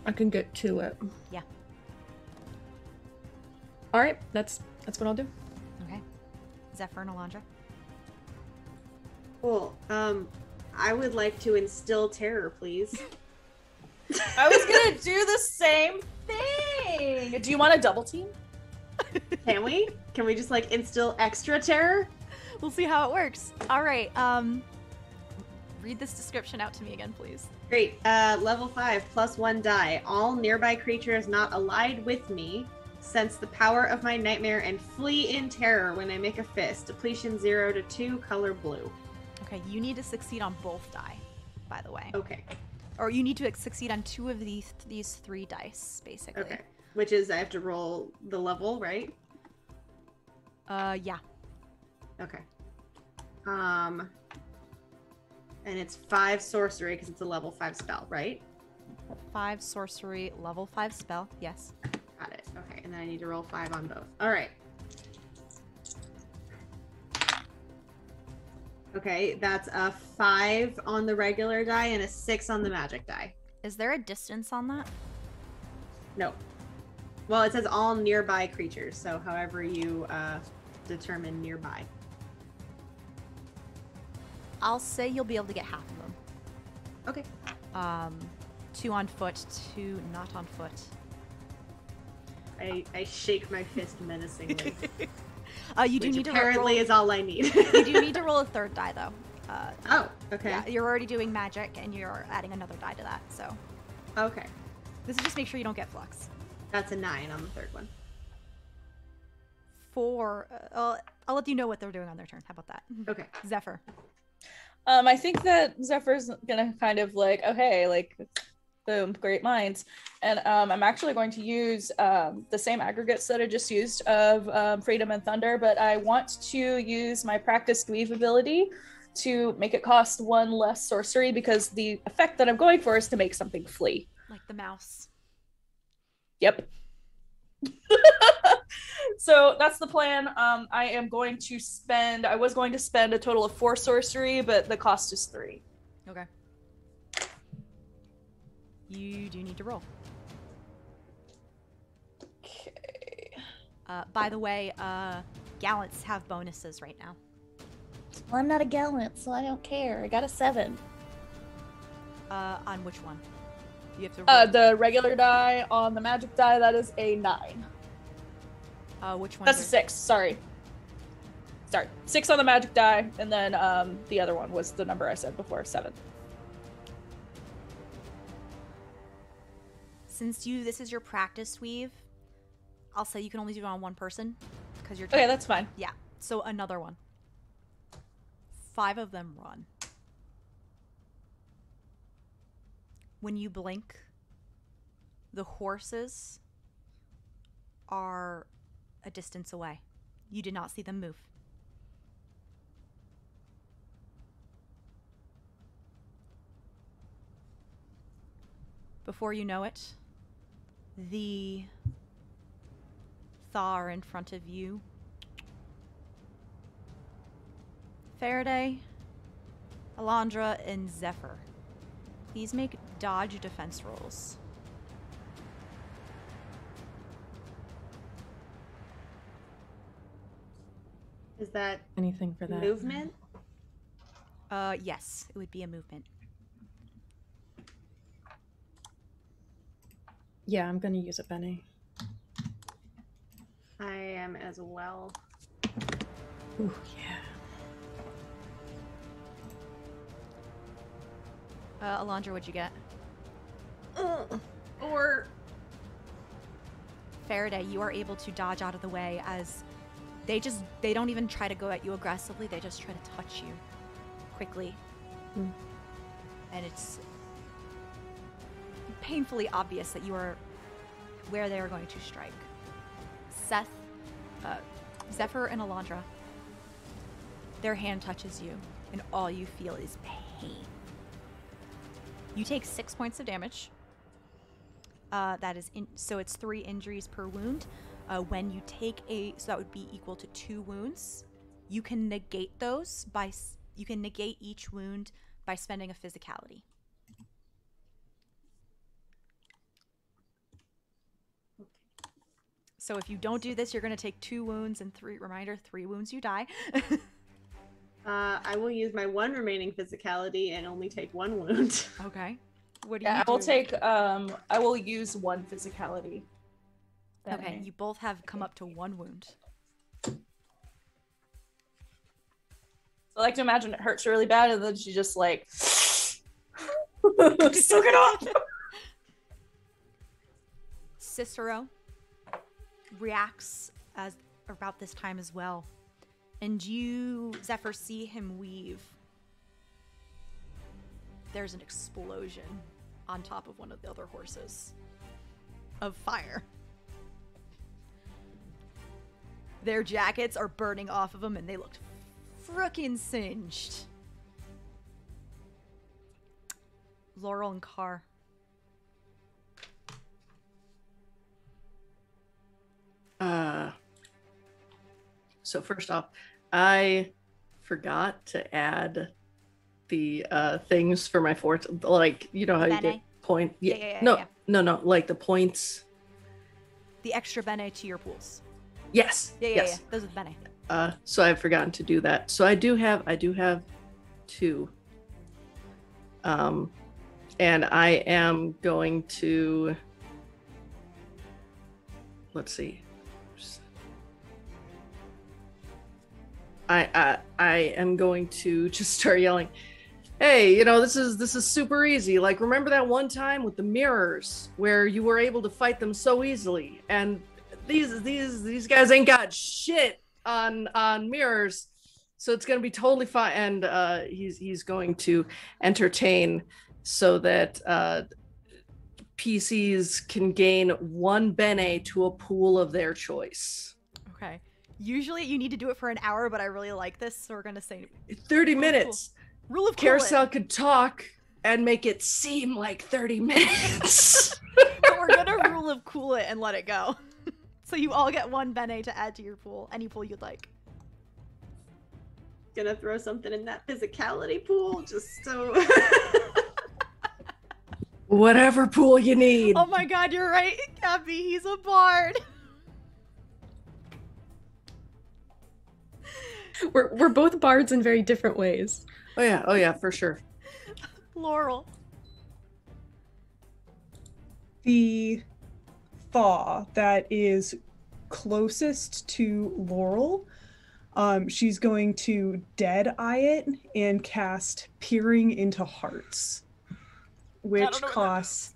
Speaker 6: I can get to it.
Speaker 2: Yeah.
Speaker 6: All right, that's what I'll do.
Speaker 2: Okay. Zephyr and Alondra.
Speaker 5: Cool. I would like to instill terror, please.
Speaker 1: I was gonna do the same thing. Do you want a double team?
Speaker 5: Can we? Can we just like instill extra terror?
Speaker 2: We'll see how it works. All right. Read this description out to me again, please.
Speaker 5: Great. Level 5, +1 die. All nearby creatures not allied with me sense the power of my nightmare and flee in terror when I make a fist. Depletion 0 to 2, color blue.
Speaker 2: Okay, you need to succeed on both die, by the way.
Speaker 5: Okay.
Speaker 2: Or you need to succeed on 2 of these 3 dice, basically.
Speaker 5: Okay. Which is I have to roll the level, right?
Speaker 2: Yeah.
Speaker 5: Okay. And it's 5 sorcery because it's a level 5 spell, right?
Speaker 2: 5 sorcery, level 5 spell. Yes.
Speaker 5: Got it. Okay, and then I need to roll 5 on both. All right. Okay, that's a 5 on the regular die and a 6 on the magic die.
Speaker 2: Is there a distance on that?
Speaker 5: No. Well, it says all nearby creatures, so however you determine nearby.
Speaker 2: I'll say you'll be able to get half of them.
Speaker 5: Okay.
Speaker 2: 2 on foot, 2 not on foot.
Speaker 5: I shake my fist menacingly.
Speaker 2: You do
Speaker 5: which
Speaker 2: need to
Speaker 5: apparently
Speaker 2: roll.
Speaker 5: is all I need.
Speaker 2: You do need to roll a 3rd die though.
Speaker 5: Oh, okay.
Speaker 2: Yeah, you're already doing magic, and you're adding another die to that. So
Speaker 5: Okay.
Speaker 2: this is just make sure you don't get flux.
Speaker 5: That's a 9 on the 3rd one.
Speaker 2: 4. I'll let you know what they're doing on their turn. How about that?
Speaker 5: Okay.
Speaker 2: Zephyr.
Speaker 1: I think that Zephyr's gonna kind of like, okay, like, boom, great minds. And I'm actually going to use the same aggregates that I just used of Freedom and Thunder, but I want to use my Practiced Weave ability to make it cost 1 less sorcery, because the effect that I'm going for is to make something flee.
Speaker 2: Like the mouse.
Speaker 1: Yep. So that's the plan. I was going to spend a total of 4 sorcery, but the cost is 3.
Speaker 2: Okay. You do need to roll.
Speaker 1: Okay.
Speaker 2: By the way, gallants have bonuses right now.
Speaker 1: Well, I'm not a gallant, so I don't care. I got a 7.
Speaker 2: On which one? You have to roll.
Speaker 1: The regular die. On the magic die, that is a 9.
Speaker 2: Which one?
Speaker 1: That's a 6. Sorry. 6 on the magic die, and then the other one was the number I said before, 7.
Speaker 2: Since this is your practice weave, I'll say you can only do it on 1 person because you're.
Speaker 1: Okay, that's fine.
Speaker 2: Yeah. So another one. 5 of them run. When you blink, the horses are a distance away. You did not see them move. Before you know it, the thaw are in front of you. Farideh, Alondra, and Zephyr. Please make dodge defense rolls.
Speaker 5: Is that
Speaker 6: Anything for that?
Speaker 5: movement?
Speaker 2: Yes, it would be a movement.
Speaker 6: Yeah, I'm gonna use it, Benny.
Speaker 5: I am as well.
Speaker 6: Ooh, yeah.
Speaker 2: Alondra, what'd you get?
Speaker 5: Or
Speaker 2: Farideh, you are able to dodge out of the way as they don't even try to go at you aggressively, they just try to touch you quickly. and it's painfully obvious that you are where they are going to strike. Seth, Zephyr, and Alondra, their hand touches you, and all you feel is pain. You take 6 points of damage. So it's 3 injuries per wound. When you take so that would be equal to 2 wounds. You can negate you can negate each wound by spending a physicality. So if you don't do this, you're going to take 2 wounds and 3 wounds you die.
Speaker 5: I will use my 1 remaining physicality and only take 1 wound.
Speaker 2: Okay. What do you do?
Speaker 1: I will take, I will use 1 physicality.
Speaker 2: Okay, you both have come up to 1 wound.
Speaker 1: So I like to imagine it hurts really bad and then she just like, suck it up!
Speaker 2: Cicero reacts as about this time as well. And you, Zephyr, see him weave. There's an explosion on top of one of the other horses of fire. Their jackets are burning off of them and they look frickin' singed. Laurel and Carr.
Speaker 3: So first off, I forgot to add the things for my fort, like, you know how you get point.
Speaker 2: Yeah.
Speaker 3: No, like the points.
Speaker 2: The extra bene to your pools.
Speaker 3: Yes.
Speaker 2: Yeah. Those are the bene.
Speaker 3: So I've forgotten to do that. So I do have 2. And I am going to, let's see. I am going to just start yelling, hey, you know, this is super easy. Like, remember that one time with the mirrors where you were able to fight them so easily? And these guys ain't got shit on mirrors, so it's gonna be totally fine. And he's going to entertain so that PCs can gain 1 bene to a pool of their choice.
Speaker 2: Okay. Usually you need to do it for an hour, but I really like this, so we're gonna say
Speaker 3: 30 minutes.
Speaker 2: Cool. Rule of cool.
Speaker 3: Karosael could talk and make it seem like 30 minutes.
Speaker 2: But we're gonna rule of cool it and let it go. So you all get 1 bene to add to your pool, any pool you'd like.
Speaker 5: Gonna throw something in that physicality pool, just so.
Speaker 3: Whatever pool you need.
Speaker 2: Oh my god, you're right, Cappy. He's a bard.
Speaker 6: We're both bards in very different ways.
Speaker 3: Oh yeah, for sure.
Speaker 2: Laurel.
Speaker 4: The thaw that is closest to Laurel, she's going to dead eye it and cast Peering into Hearts, which costs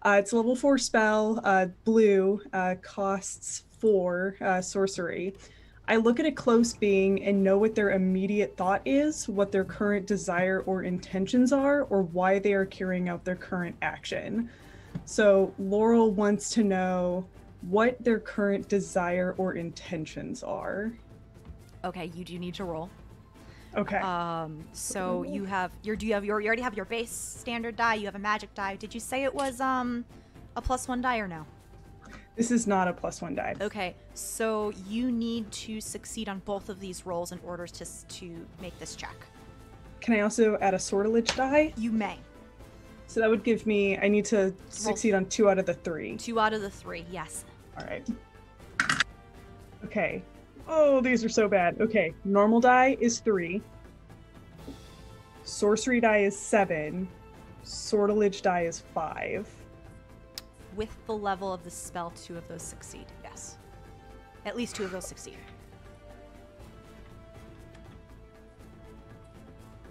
Speaker 4: it's a level 4 spell, blue, costs 4 sorcery. I look at a close being and know what their immediate thought is, what their current desire or intentions are, or why they are carrying out their current action. So Laurel wants to know what their current desire or intentions are.
Speaker 2: Okay, you do need to roll.
Speaker 4: Okay.
Speaker 2: So you already have your base standard die, you have a magic die. Did you say it was a +1 die or no?
Speaker 4: This is not a +1 die.
Speaker 2: Okay, so you need to succeed on both of these rolls in order to make this check.
Speaker 4: Can I also add a sortilege die?
Speaker 2: You may.
Speaker 4: So that would give me, I need to succeed on 2 out of the 3.
Speaker 2: 2 out of the 3, yes.
Speaker 4: All right. Okay. Oh, these are so bad. Okay, normal die is 3. Sorcery die is 7. Sortilege die is 5.
Speaker 2: With the level of the spell, 2 of those succeed, yes. At least 2 of those succeed.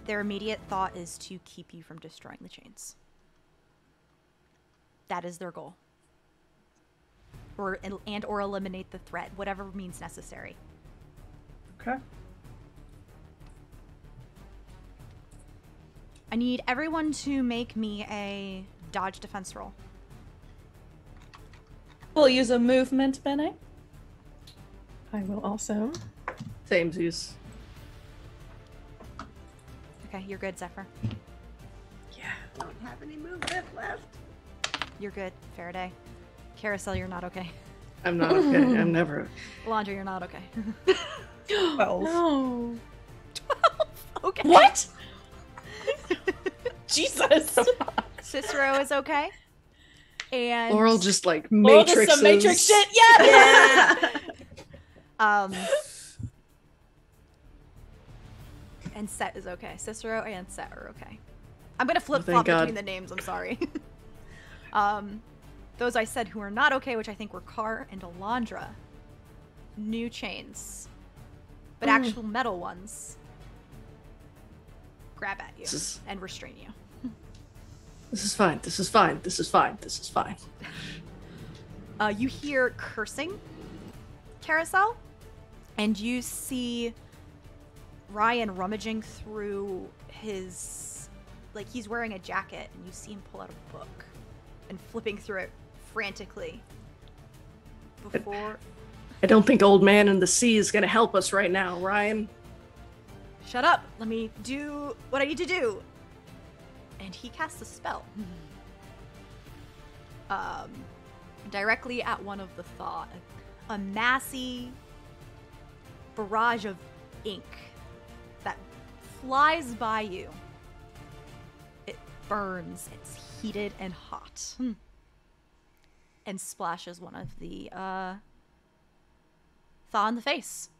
Speaker 2: Their immediate thought is to keep you from destroying the chains. That is their goal. Or eliminate the threat, whatever means necessary.
Speaker 4: Okay.
Speaker 2: I need everyone to make me a dodge defense roll.
Speaker 1: We'll use a movement, Bene.
Speaker 6: I will also.
Speaker 3: Samesies.
Speaker 2: Okay, you're good, Zephyr.
Speaker 6: Yeah.
Speaker 5: I don't have any movement left.
Speaker 2: You're good, Farideh. Karosael, you're not okay.
Speaker 3: I'm not okay. I'm never.
Speaker 2: Alondra, you're not okay.
Speaker 4: 12.
Speaker 6: No.
Speaker 2: 12. Okay.
Speaker 1: What? Jesus.
Speaker 2: Cicero is okay. And
Speaker 3: Laurel just like
Speaker 1: Oh, this is some Matrix shit. Yeah.
Speaker 2: And Seth is okay. Cicero and Seth are okay. I'm gonna flip
Speaker 3: thank
Speaker 2: flop
Speaker 3: God.
Speaker 2: between the names. I'm sorry. Those I said who are not okay, which I think were Car and Alondra. New chains, but actual metal ones grab at you and restrain you.
Speaker 3: This is fine. This is fine. This is fine. This is fine.
Speaker 2: You hear cursing, Karosael, and you see Ryan rummaging through his, like he's wearing a jacket, and you see him pull out a book and flipping through it frantically. Before...
Speaker 3: I don't think Old Man in the Sea is gonna help us right now, Ryan.
Speaker 2: Shut up! Let me do what I need to do. And he casts a spell. Directly at one of the Thaw. A massy barrage of ink that flies by you. It burns. It's heated and hot. And splashes one of the Thaw in the face.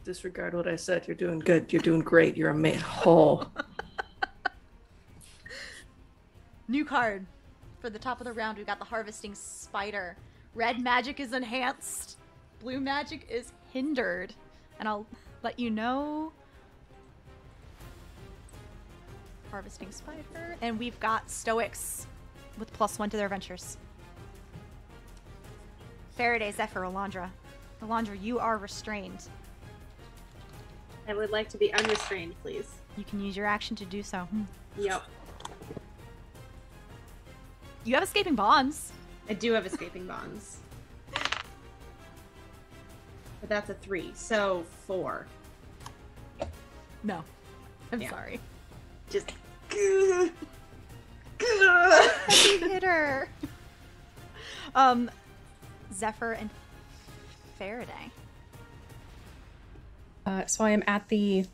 Speaker 3: Disregard what I said. You're doing good. You're doing great. You're a man. Oh.
Speaker 2: New card. For the top of the round, we've got the Harvesting Spider. Red magic is enhanced. Blue magic is hindered. And I'll let you know. Harvesting Spider. And we've got Stoics with +1 to their adventures. Farideh, Zephyr, Alondra. Alondra, you are restrained.
Speaker 5: I would like to be unrestrained, please.
Speaker 2: You can use your action to do so.
Speaker 5: Yep.
Speaker 2: You have escaping bonds.
Speaker 5: I do have escaping bonds. But that's a 3, so 4.
Speaker 2: No. I'm
Speaker 5: Yeah.
Speaker 2: sorry.
Speaker 5: Just...
Speaker 2: Heavy hitter. Zephyr and Farideh.
Speaker 6: So I am at the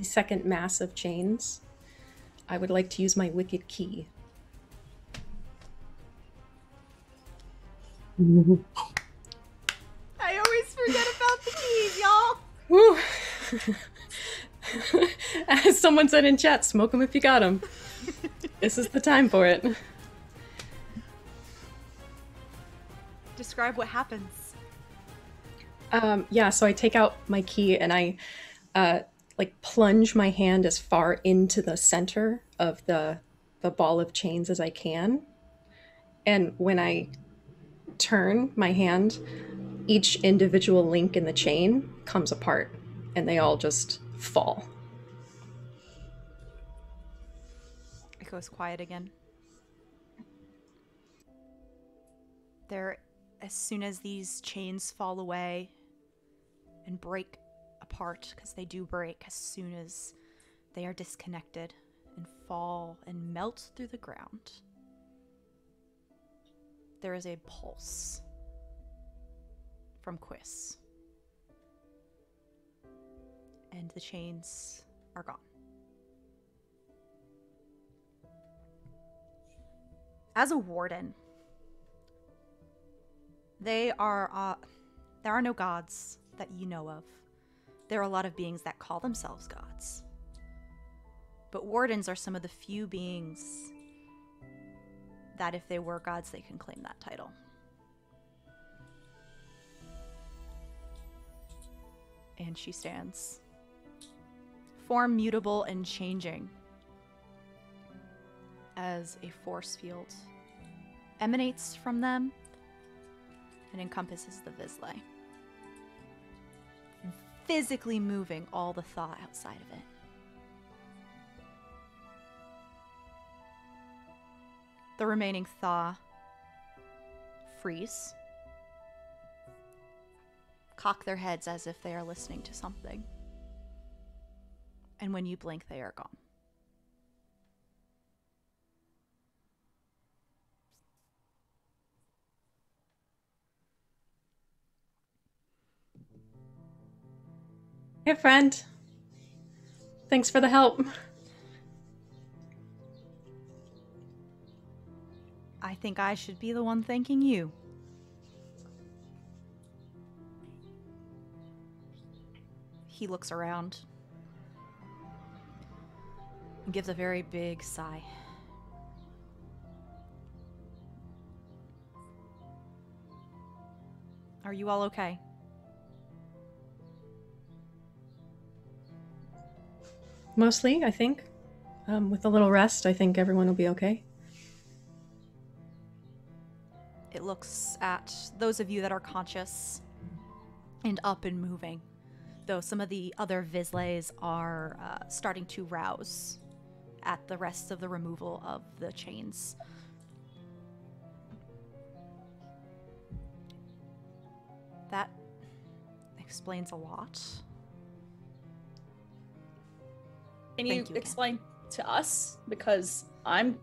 Speaker 6: second mass of chains. I would like to use my Wicked Key.
Speaker 2: I always forget about the keys, y'all.
Speaker 6: Woo! As someone said in chat, smoke them if you got them. This is the time for it.
Speaker 2: Describe what happens.
Speaker 6: Yeah, so I take out my key and I like plunge my hand as far into the center of the ball of chains as I can. And when I turn my hand, each individual link in the chain comes apart and they all just fall.
Speaker 2: It goes quiet again. As soon as these chains fall away and break apart, because they do break as soon as they are disconnected and fall and melt through the ground, there is a pulse from Quiz. And the chains are gone. As a warden, there are no gods that you know of. There are a lot of beings that call themselves gods. But wardens are some of the few beings that if they were gods, they can claim that title. And she stands. Form mutable and changing as a force field emanates from them and encompasses the Vizsla. physically moving all the thaw outside of it. The remaining thaw freeze, cock their heads as if they are listening to something, and when you blink, they are gone.
Speaker 6: Hey, friend. Thanks for the help.
Speaker 2: I think I should be the one thanking you. He looks around and gives a very big sigh. Are you all okay?
Speaker 6: Mostly, I think. With a little rest, I think everyone will be okay.
Speaker 2: It looks at those of you that are conscious and up and moving, though some of the other Vizslays are starting to rouse at the rest of the removal of the chains. That explains a lot.
Speaker 1: Can
Speaker 2: Thank
Speaker 1: you
Speaker 2: you
Speaker 1: explain to us? Because I'm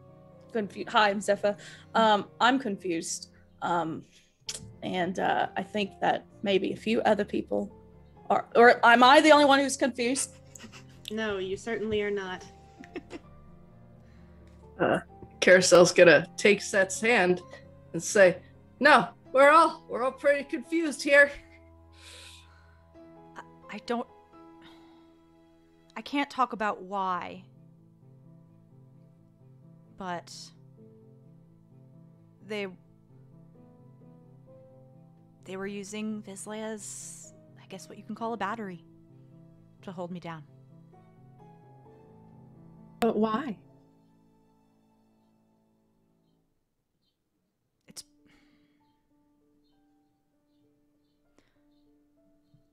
Speaker 1: confused. Hi, I'm Zephyr. I'm confused. And I think that maybe a few other people are, or am I the only one who's confused?
Speaker 5: No, you certainly are not.
Speaker 3: Karosael's gonna take Seth's hand and say, "No, we're all pretty confused here."
Speaker 2: I can't talk about why, but they were using Vizsla as, I guess, what you can call a battery to hold me down.
Speaker 6: But why?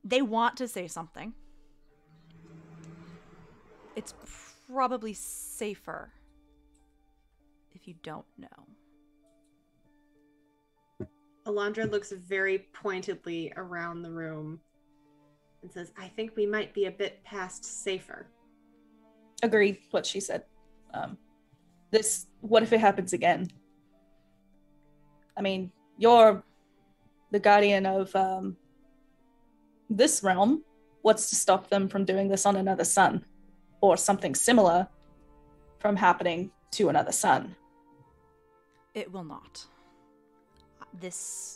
Speaker 2: They want to say something. It's probably safer if you don't know.
Speaker 5: Alondra looks very pointedly around the room and says, I think we might be a bit past safer.
Speaker 1: Agreed, what she said. What if it happens again? I mean, you're the guardian of this realm. What's to stop them from doing this on another sun? Or something similar from happening to another sun?
Speaker 2: It will not.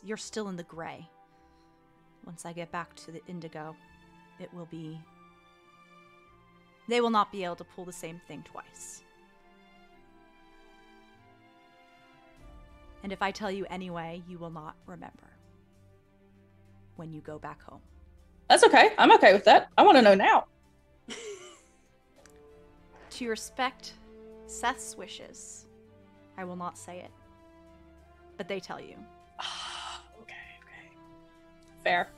Speaker 2: You're still in the gray. Once I get back to the indigo, it will be... They will not be able to pull the same thing twice. And if I tell you anyway, you will not remember when you go back home.
Speaker 1: That's okay. I'm okay with that. I want to know now.
Speaker 2: To respect Seth's wishes, I will not say it. But they tell you.
Speaker 1: Okay. Fair.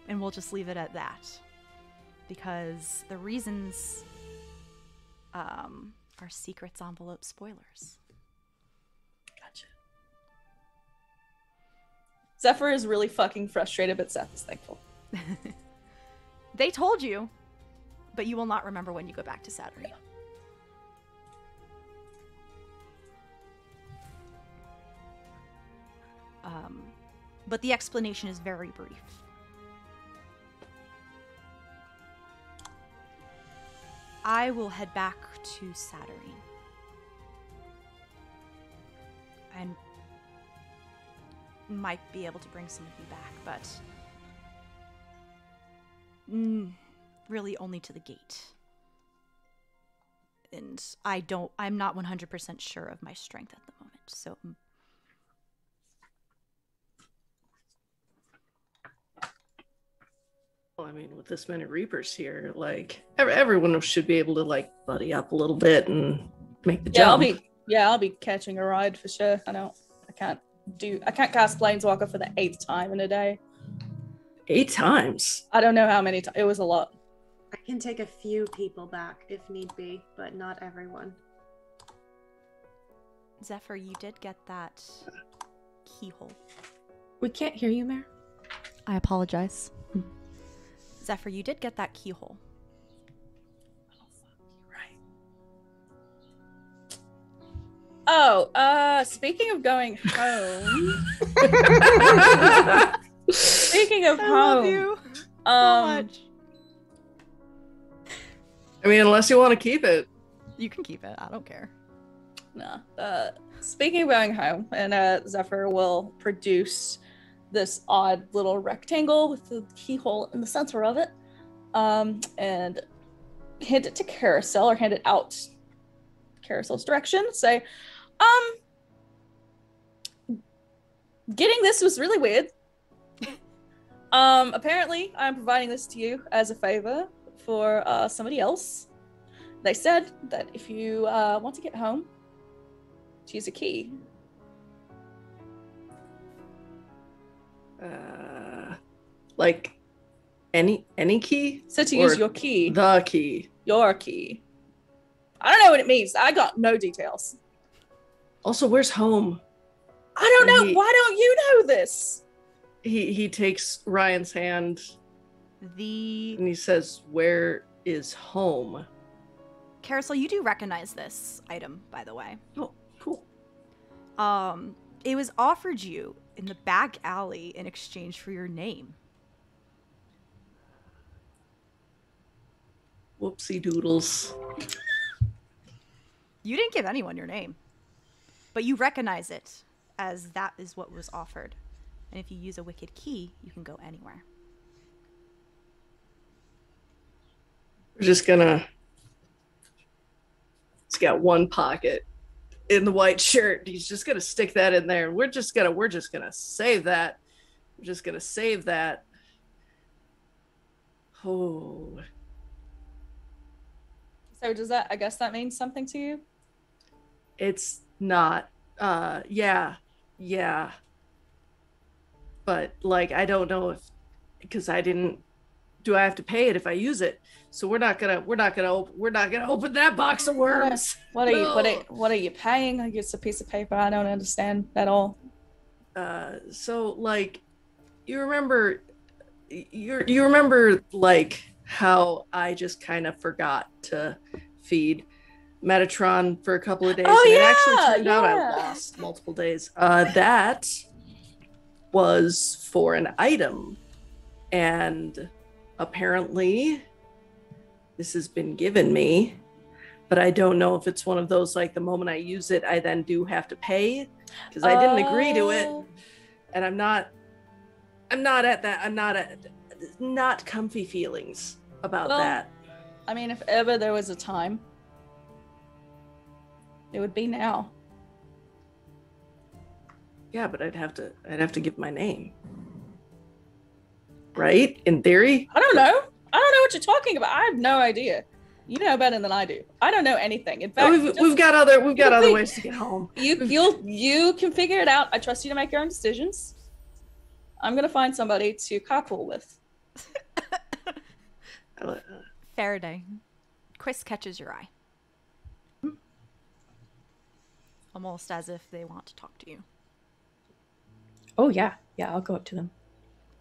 Speaker 2: And we'll just leave it at that. Because the reasons are secrets envelope spoilers.
Speaker 1: Gotcha. Zephyr is really fucking frustrated, but Seth is thankful.
Speaker 2: They told you, but you will not remember when you go back to Saturn. But the explanation is very brief. I will head back to Saturn. And might be able to bring some of you back, but really only to the gate. And I'm not 100% sure of my strength at the moment, so...
Speaker 3: Well, I mean, with this many Reapers here, like, everyone should be able to, like, buddy up a little bit and make the jump.
Speaker 1: I'll be catching a ride for sure. I can't I can't cast Planeswalker for the 8th time in a day.
Speaker 3: 8 times?
Speaker 1: I don't know how many times. It was a lot.
Speaker 5: I can take a few people back if need be, but not everyone.
Speaker 2: Zephyr, you did get that keyhole.
Speaker 6: We can't hear you, Mare.
Speaker 2: I apologize. Zephyr, you did get that keyhole.
Speaker 1: Oh, speaking of going home. Speaking of
Speaker 2: I
Speaker 1: home.
Speaker 2: love you so much.
Speaker 3: I mean, unless you want to keep it.
Speaker 2: You can keep it. I don't care.
Speaker 1: No. Speaking of going home, and Zephyr will produce this odd little rectangle with the keyhole in the center of it, and hand it to Karosael, or hand it out Karosael's direction. Say, getting this was really weird. Apparently I'm providing this to you as a favor for somebody else. They said that if you want to get home, to use a key.
Speaker 3: Like any key?
Speaker 1: So to
Speaker 3: Or
Speaker 1: use your key.
Speaker 3: The key.
Speaker 1: Your key. I don't know what it means. I got no details.
Speaker 3: Also, where's home?
Speaker 1: I don't know. Why don't you know this?
Speaker 3: He takes Ryan's hand and he says, "Where is home?"
Speaker 2: Karosael, you do recognize this item, by the way.
Speaker 3: Oh, cool.
Speaker 2: It was offered you in the back alley in exchange for your name.
Speaker 3: Whoopsie doodles.
Speaker 2: You didn't give anyone your name, but you recognize it as that is what was offered. And if you use a wicked key, you can go anywhere.
Speaker 3: We're just gonna... He's got one pocket in the white shirt. He's just gonna stick that in there. We're just gonna save that. We're just gonna save that. Oh.
Speaker 1: So does that, I guess that means something to you?
Speaker 3: It's not. Yeah. But like, I don't know if, because I didn't. Do I have to pay it if I use it? So we're not gonna open that box of worms.
Speaker 1: What are you paying? Like, it's a piece of paper. I don't understand at all.
Speaker 3: So like, you remember like how I just kind of forgot to feed Metatron for a couple of days.
Speaker 1: Oh,
Speaker 3: and
Speaker 1: yeah,
Speaker 3: it actually turned out I
Speaker 1: yeah.
Speaker 3: lost multiple days. That was for an item, and apparently this has been given me, but I don't know if it's one of those, like, the moment I use it I then do have to pay, because I didn't agree to it, and I'm not comfy feelings about that.
Speaker 1: I mean, if ever there was a time, it would be now.
Speaker 3: Yeah, but I'd have to give my name, right? In theory.
Speaker 1: I don't know what you're talking about. I have no idea. You know better than I do. I don't know anything. In fact,
Speaker 3: we've got other ways to get home.
Speaker 1: You can figure it out. I trust you to make your own decisions. I'm gonna find somebody to carpool with.
Speaker 2: Farideh, Chris catches your eye. Almost as if they want to talk to you.
Speaker 6: Oh, yeah. Yeah, I'll go up to them.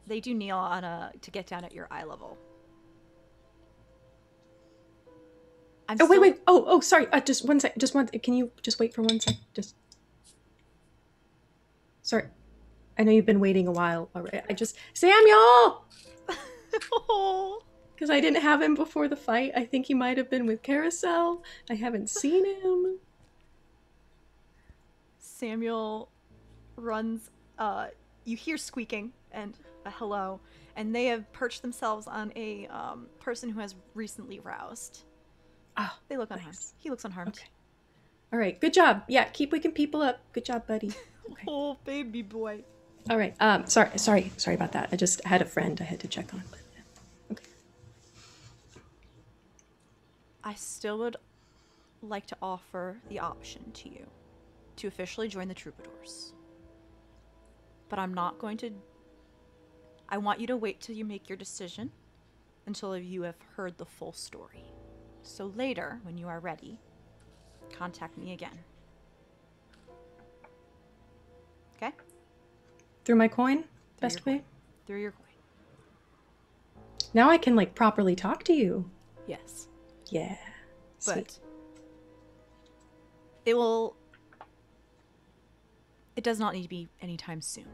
Speaker 2: They do kneel to get down at your eye level.
Speaker 6: Wait. Oh, sorry. Just one sec. Can you just wait for 1 sec? Sorry. I know you've been waiting a while already. Samuel! Because I didn't have him before the fight. I think he might have been with Karosael. I haven't seen him.
Speaker 2: Samuel runs. You hear squeaking and a hello, and they have perched themselves on a person who has recently roused.
Speaker 6: Oh,
Speaker 2: they look unharmed.
Speaker 6: nice.
Speaker 2: He looks unharmed.
Speaker 6: Okay. All right. Good job. Yeah, keep waking people up. Good job, buddy. Okay.
Speaker 2: Oh, baby boy.
Speaker 6: All right. Sorry about that. I just had a friend I had to check on. But yeah. Okay.
Speaker 2: I still would like to offer the option to you to officially join the Troubadours. but I'm not going to... I want you to wait till you make your decision until you have heard the full story. So later, when you are ready, contact me again. Okay?
Speaker 6: Through my coin? Best way?
Speaker 2: Through your coin.
Speaker 6: Now I can, like, properly talk to you.
Speaker 2: Yes.
Speaker 6: Yeah. Sweet.
Speaker 2: But it does not need to be anytime soon.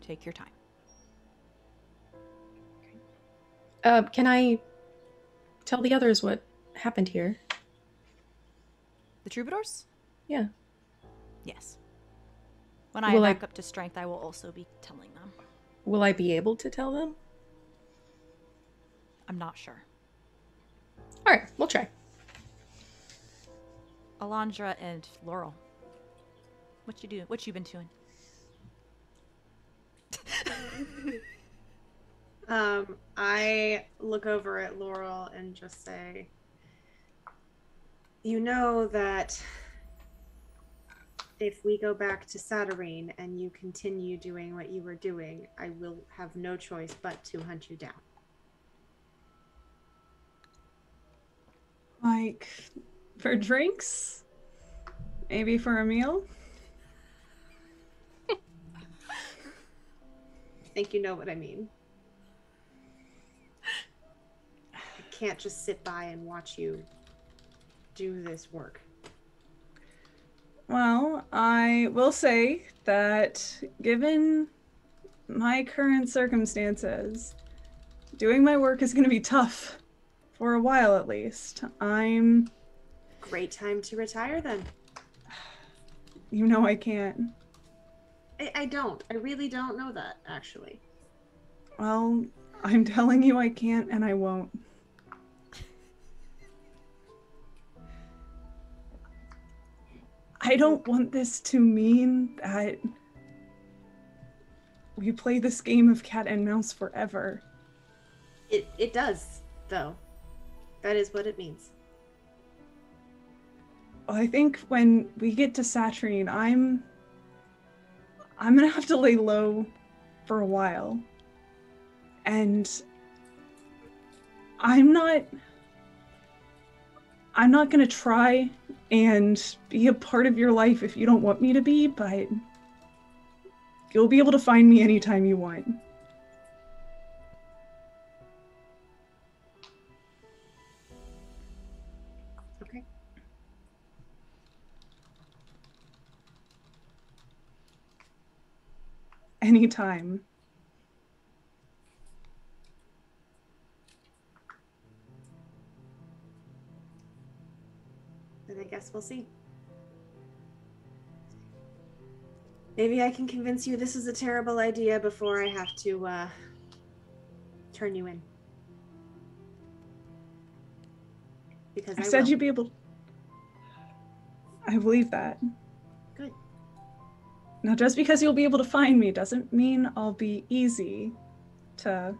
Speaker 2: Take your time.
Speaker 6: Can I tell the others what happened here?
Speaker 2: The troubadours?
Speaker 6: Yeah.
Speaker 2: Yes. When I
Speaker 6: Will
Speaker 2: back up to strength, I will also be telling them.
Speaker 6: Will I be able to tell them?
Speaker 2: I'm not sure.
Speaker 6: All right, we'll try.
Speaker 2: Alondra and Laurel. What you doing? What you been doing?
Speaker 5: I look over at Laurel and just say, you know that if we go back to Saturnine and you continue doing what you were doing, I will have no choice but to hunt you down.
Speaker 4: Like, for drinks? Maybe for a meal?
Speaker 5: I think you know what I mean. I can't just sit by and watch you do this work.
Speaker 4: Well, I will say that given my current circumstances, doing my work is going to be tough. For a while, at least.
Speaker 5: Great time to retire, then.
Speaker 4: You know I can't.
Speaker 5: I don't. I really don't know that, actually.
Speaker 4: Well, I'm telling you I can't, and I won't. I don't want this to mean that we play this game of cat and mouse forever.
Speaker 5: It does, though. That is what it means.
Speaker 4: Well, I think when we get to Saturnine, I'm gonna have to lay low for a while. And I'm not gonna try and be a part of your life if you don't want me to be, but you'll be able to find me anytime you want.
Speaker 5: Okay.
Speaker 4: Anytime.
Speaker 5: Then I guess we'll see. Maybe I can convince you this is a terrible idea before I have to turn you in. Because I
Speaker 4: said
Speaker 5: will.
Speaker 4: you'd be able. I believe that.
Speaker 5: Good.
Speaker 4: Now, just because you'll be able to find me doesn't mean I'll be easy to...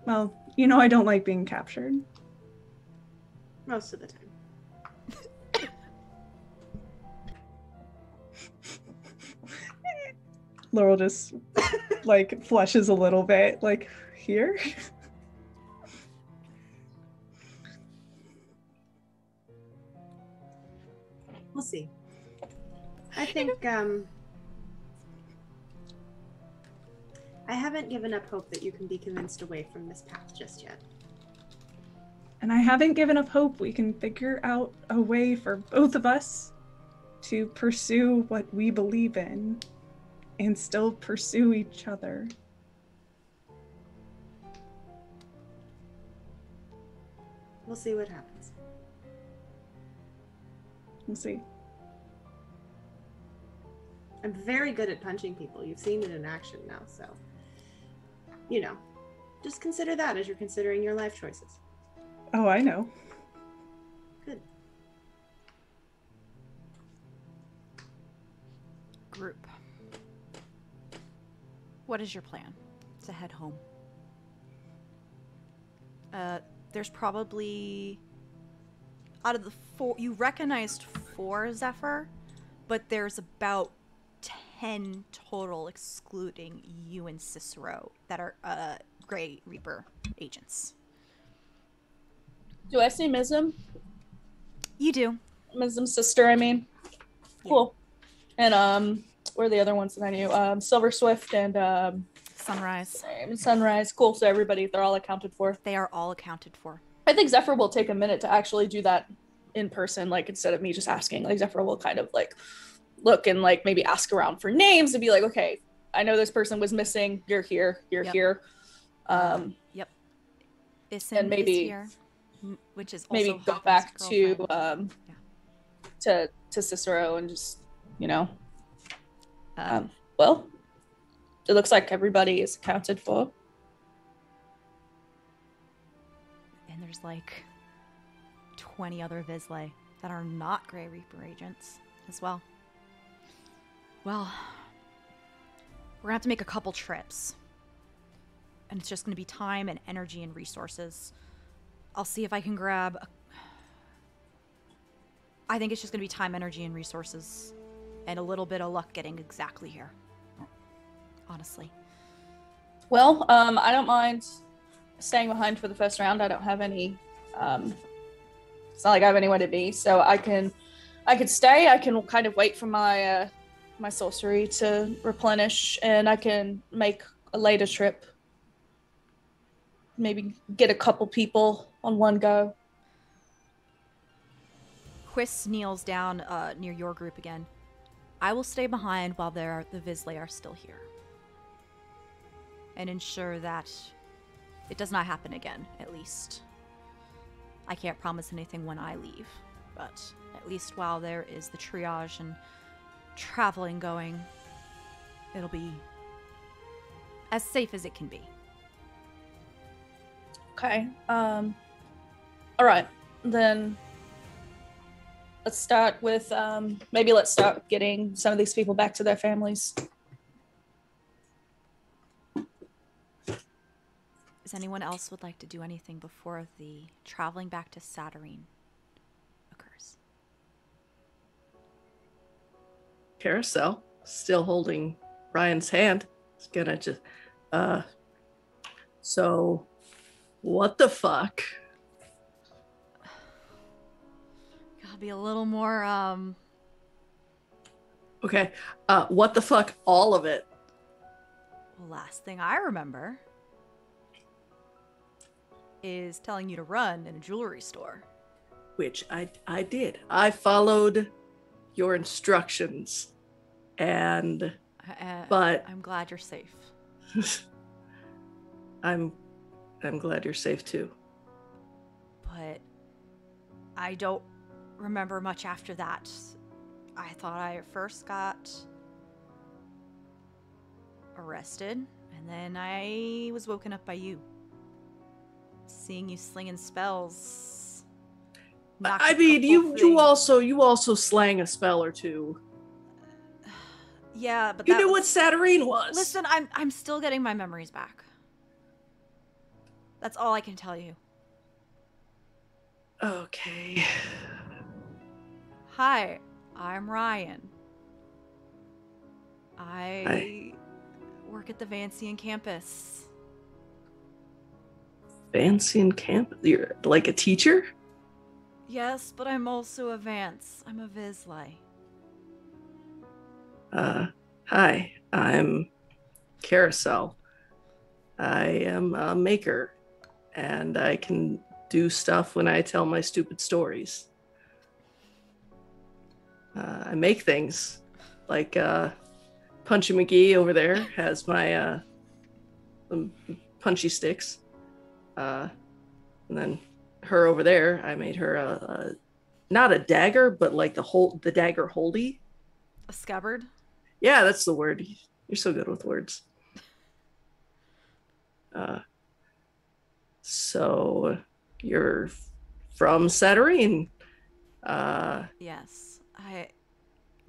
Speaker 4: Well, you know I don't like being captured.
Speaker 5: Most of the time.
Speaker 4: Laurel just, like, flushes a little bit. Like, here?
Speaker 5: We'll see. I think, I haven't given up hope that you can be convinced away from this path just yet.
Speaker 4: And I haven't given up hope we can figure out a way for both of us to pursue what we believe in and still pursue each other.
Speaker 5: We'll see what happens.
Speaker 4: We'll see.
Speaker 5: I'm very good at punching people. You've seen it in action now, so, you know, just consider that as you're considering your life choices.
Speaker 4: Oh, I know.
Speaker 5: Good.
Speaker 2: Group. What is your plan to head home? There's probably, out of the 4, you recognized 4 Zephyr, but there's about 10 total, excluding you and Cicero, that are Grey Reaper agents.
Speaker 1: Do I see Mism?
Speaker 2: You do.
Speaker 1: Mism's sister, I mean. Cool. And where are the other ones that I knew? Silver Swift and
Speaker 2: Sunrise.
Speaker 1: Sunrise. Cool. So everybody, they're all accounted for.
Speaker 2: They are all accounted for.
Speaker 1: I think Zephyr will take a minute to actually do that in person, like instead of me just asking. Like Zephyr will kind of like look and like maybe ask around for names and be like, okay, I know this person was missing. You're here. You're here.
Speaker 2: Yep.
Speaker 1: And maybe
Speaker 2: is here, which is also
Speaker 1: maybe go back to Cicero and just, you know, well, it looks like everybody is accounted for.
Speaker 2: And there's like 20 other Vizsla that are not Grey Reaper agents as well. Well, we're gonna have to make a couple trips. And it's just gonna be time and energy and resources. I'll see if I can grab I think it's just gonna be time, energy, and resources. And a little bit of luck getting exactly here. Honestly.
Speaker 1: Well, I don't mind staying behind for the first round. I don't have any it's not like I have anywhere to be, so I could stay. I can kind of wait for my my sorcery to replenish, and I can make a later trip. Maybe get a couple people on one go.
Speaker 2: Whis kneels down near your group again. I will stay behind while the Vizsla are still here. And ensure that it does not happen again, at least. I can't promise anything when I leave, but at least while there is the triage and traveling going, it'll be as safe as it can be.
Speaker 1: Okay. All right. Then let's start with maybe let's start getting some of these people back to their families.
Speaker 2: Does anyone else would like to do anything before the traveling back to Saturnine occurs?
Speaker 3: Karosael, still holding Ryan's hand, is gonna just so what the fuck?
Speaker 2: Gotta be a little more
Speaker 3: Okay. What the fuck? All of it.
Speaker 2: Well, last thing I remember is telling you to run in a jewelry store.
Speaker 3: Which I did. I followed your instructions, and but
Speaker 2: I'm glad you're safe.
Speaker 3: I'm glad you're safe too.
Speaker 2: But I don't remember much after that. I thought I first got arrested, and then I was woken up by you. Seeing you slinging spells.
Speaker 3: I mean, you also slang a spell or two.
Speaker 2: Yeah, but
Speaker 3: you knew what Saturnine was.
Speaker 2: Listen, I'm still getting my memories back. That's all I can tell you.
Speaker 3: Okay.
Speaker 2: Hi, I'm Ryan. I work at the Vancian campus.
Speaker 3: Vancian camp? You're like a teacher?
Speaker 2: Yes, but I'm also a Vance. I'm a Vizsla.
Speaker 3: Hi, I'm Karosael. I am a maker, and I can do stuff when I tell my stupid stories. I make things, like Punchy McGee over there has my punchy sticks. And then her over there, I made her not a dagger, but like the dagger holdy.
Speaker 2: A scabbard?
Speaker 3: Yeah, that's the word. You're so good with words. So you're from Saturnine.
Speaker 2: Yes, I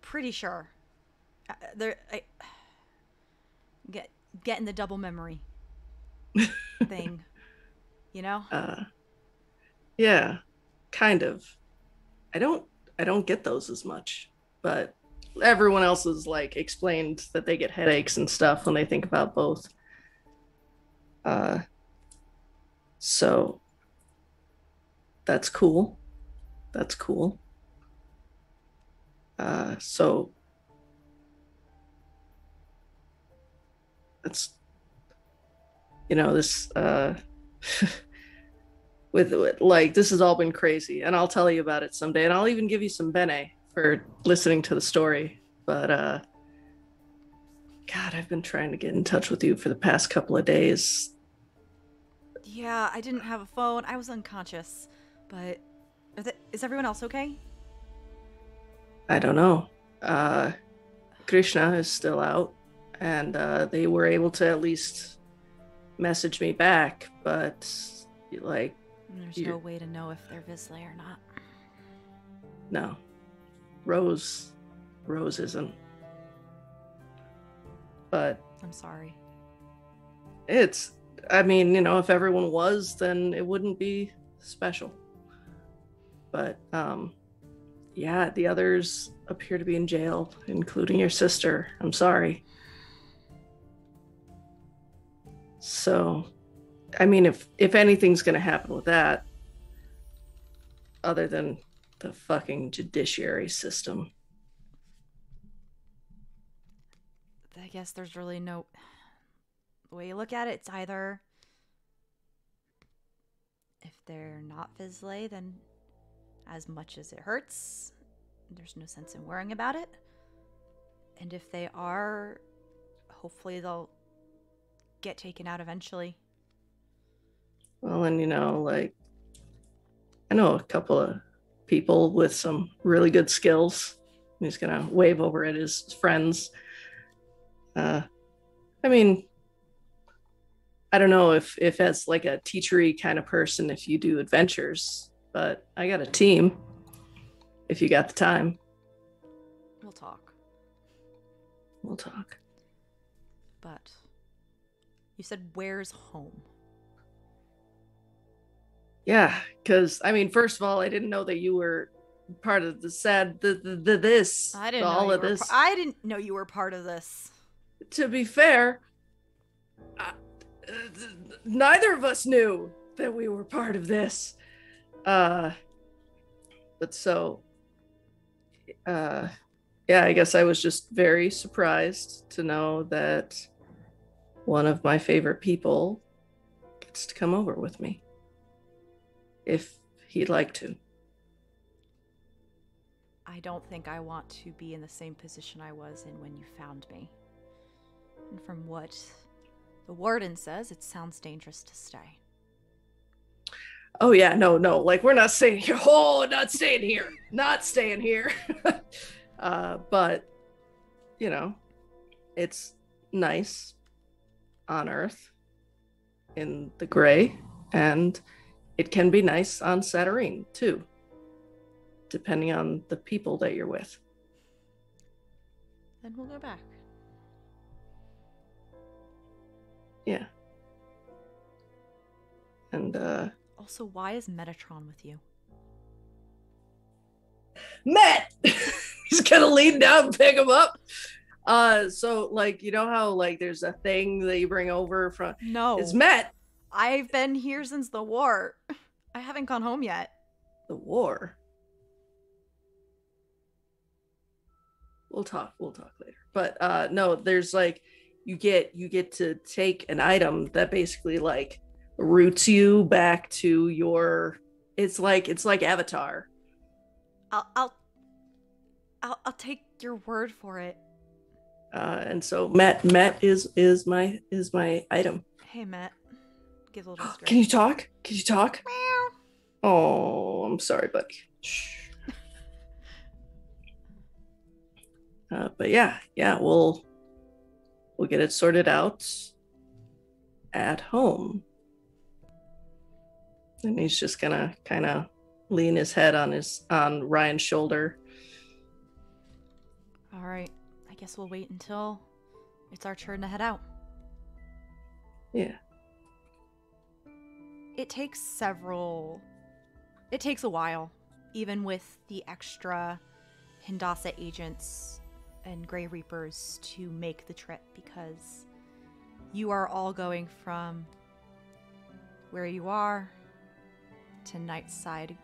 Speaker 2: pretty sure. Getting the double memory thing, you know?
Speaker 3: Yeah, kind of. I don't get those as much, but everyone else has like explained that they get headaches and stuff when they think about both. So that's cool. That's cool. So that's, this with like this has all been crazy, and I'll tell you about it someday, and I'll even give you some bene for listening to the story. But God, I've been trying to get in touch with you for the past couple of days.
Speaker 2: Yeah, I didn't have a phone. I was unconscious. But is everyone else okay?
Speaker 3: I don't know. Krishna is still out, and they were able to at least message me back, but like
Speaker 2: there's no way to know if they're Vizsla or not.
Speaker 3: No. Rose isn't. But
Speaker 2: I'm sorry.
Speaker 3: If everyone was, then it wouldn't be special. But yeah, the others appear to be in jail, including your sister. I'm sorry. So, if anything's gonna happen with that, other than the fucking judiciary system,
Speaker 2: I guess there's really no... The way you look at it, it's either... If they're not Vizsla, then as much as it hurts, there's no sense in worrying about it. And if they are, hopefully they'll get taken out eventually.
Speaker 3: Well, and I know a couple of people with some really good skills. He's gonna wave over at his friends. I don't know if as like a teachery kind of person, if you do adventures, but I got a team if you got the time.
Speaker 2: We'll talk. But you said, where's home?
Speaker 3: Yeah, because first of all, I didn't know that you were part of this. I
Speaker 2: didn't know you were part of this.
Speaker 3: To be fair, neither of us knew that we were part of this. But so, yeah, I guess I was just very surprised to know that one of my favorite people gets to come over with me, if he'd like to.
Speaker 2: I don't think I want to be in the same position I was in when you found me. And from what the warden says, it sounds dangerous to stay.
Speaker 3: Oh yeah, no, like we're not staying here. Oh, not staying here. But it's nice on Earth in the gray, and it can be nice on Saturnine too, depending on the people that you're with.
Speaker 2: Then we'll go back.
Speaker 3: Yeah. And
Speaker 2: also, why is Metatron with you?
Speaker 3: Met! He's gonna lean down and pick him up. So like, how like there's a thing that you bring over from...
Speaker 2: No.
Speaker 3: It's Met!
Speaker 2: I've been here since the war. I haven't gone home yet.
Speaker 3: The war? We'll talk later. But no, there's like, you get to take an item that basically like roots you back to your... It's like Avatar.
Speaker 2: I'll take your word for it.
Speaker 3: And so Matt is my item.
Speaker 2: Hey Matt, give a little scratch.
Speaker 3: Can you talk?
Speaker 2: Meow.
Speaker 3: Oh, I'm sorry, buddy. Shh. But yeah, we'll get it sorted out at home. And he's just gonna kind of lean his head on Ryan's shoulder.
Speaker 2: All right, I guess we'll wait until it's our turn to head out.
Speaker 3: Yeah.
Speaker 2: It takes a while, even with the extra Hindasa agents and Grey Reapers to make the trip, because you are all going from where you are to Nightside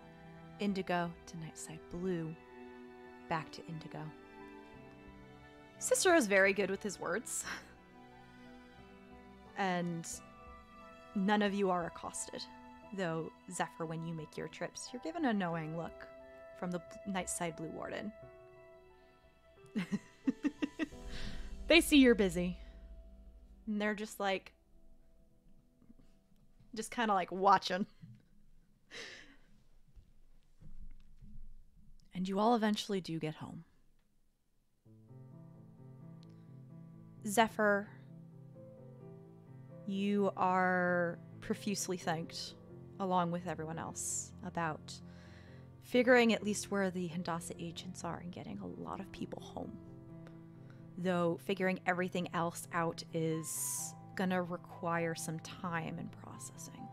Speaker 2: Indigo to Nightside Blue, back to Indigo. Cicero is very good with his words, and none of you are accosted. Though, Zephyr, when you make your trips, you're given a knowing look from the Nightside Blue Warden. They see you're busy, and they're just like, kind of like watching. And you all eventually do get home. Zephyr, you are profusely thanked, along with everyone else, about figuring at least where the Hindasa agents are and getting a lot of people home. Though figuring everything else out is gonna require some time and processing.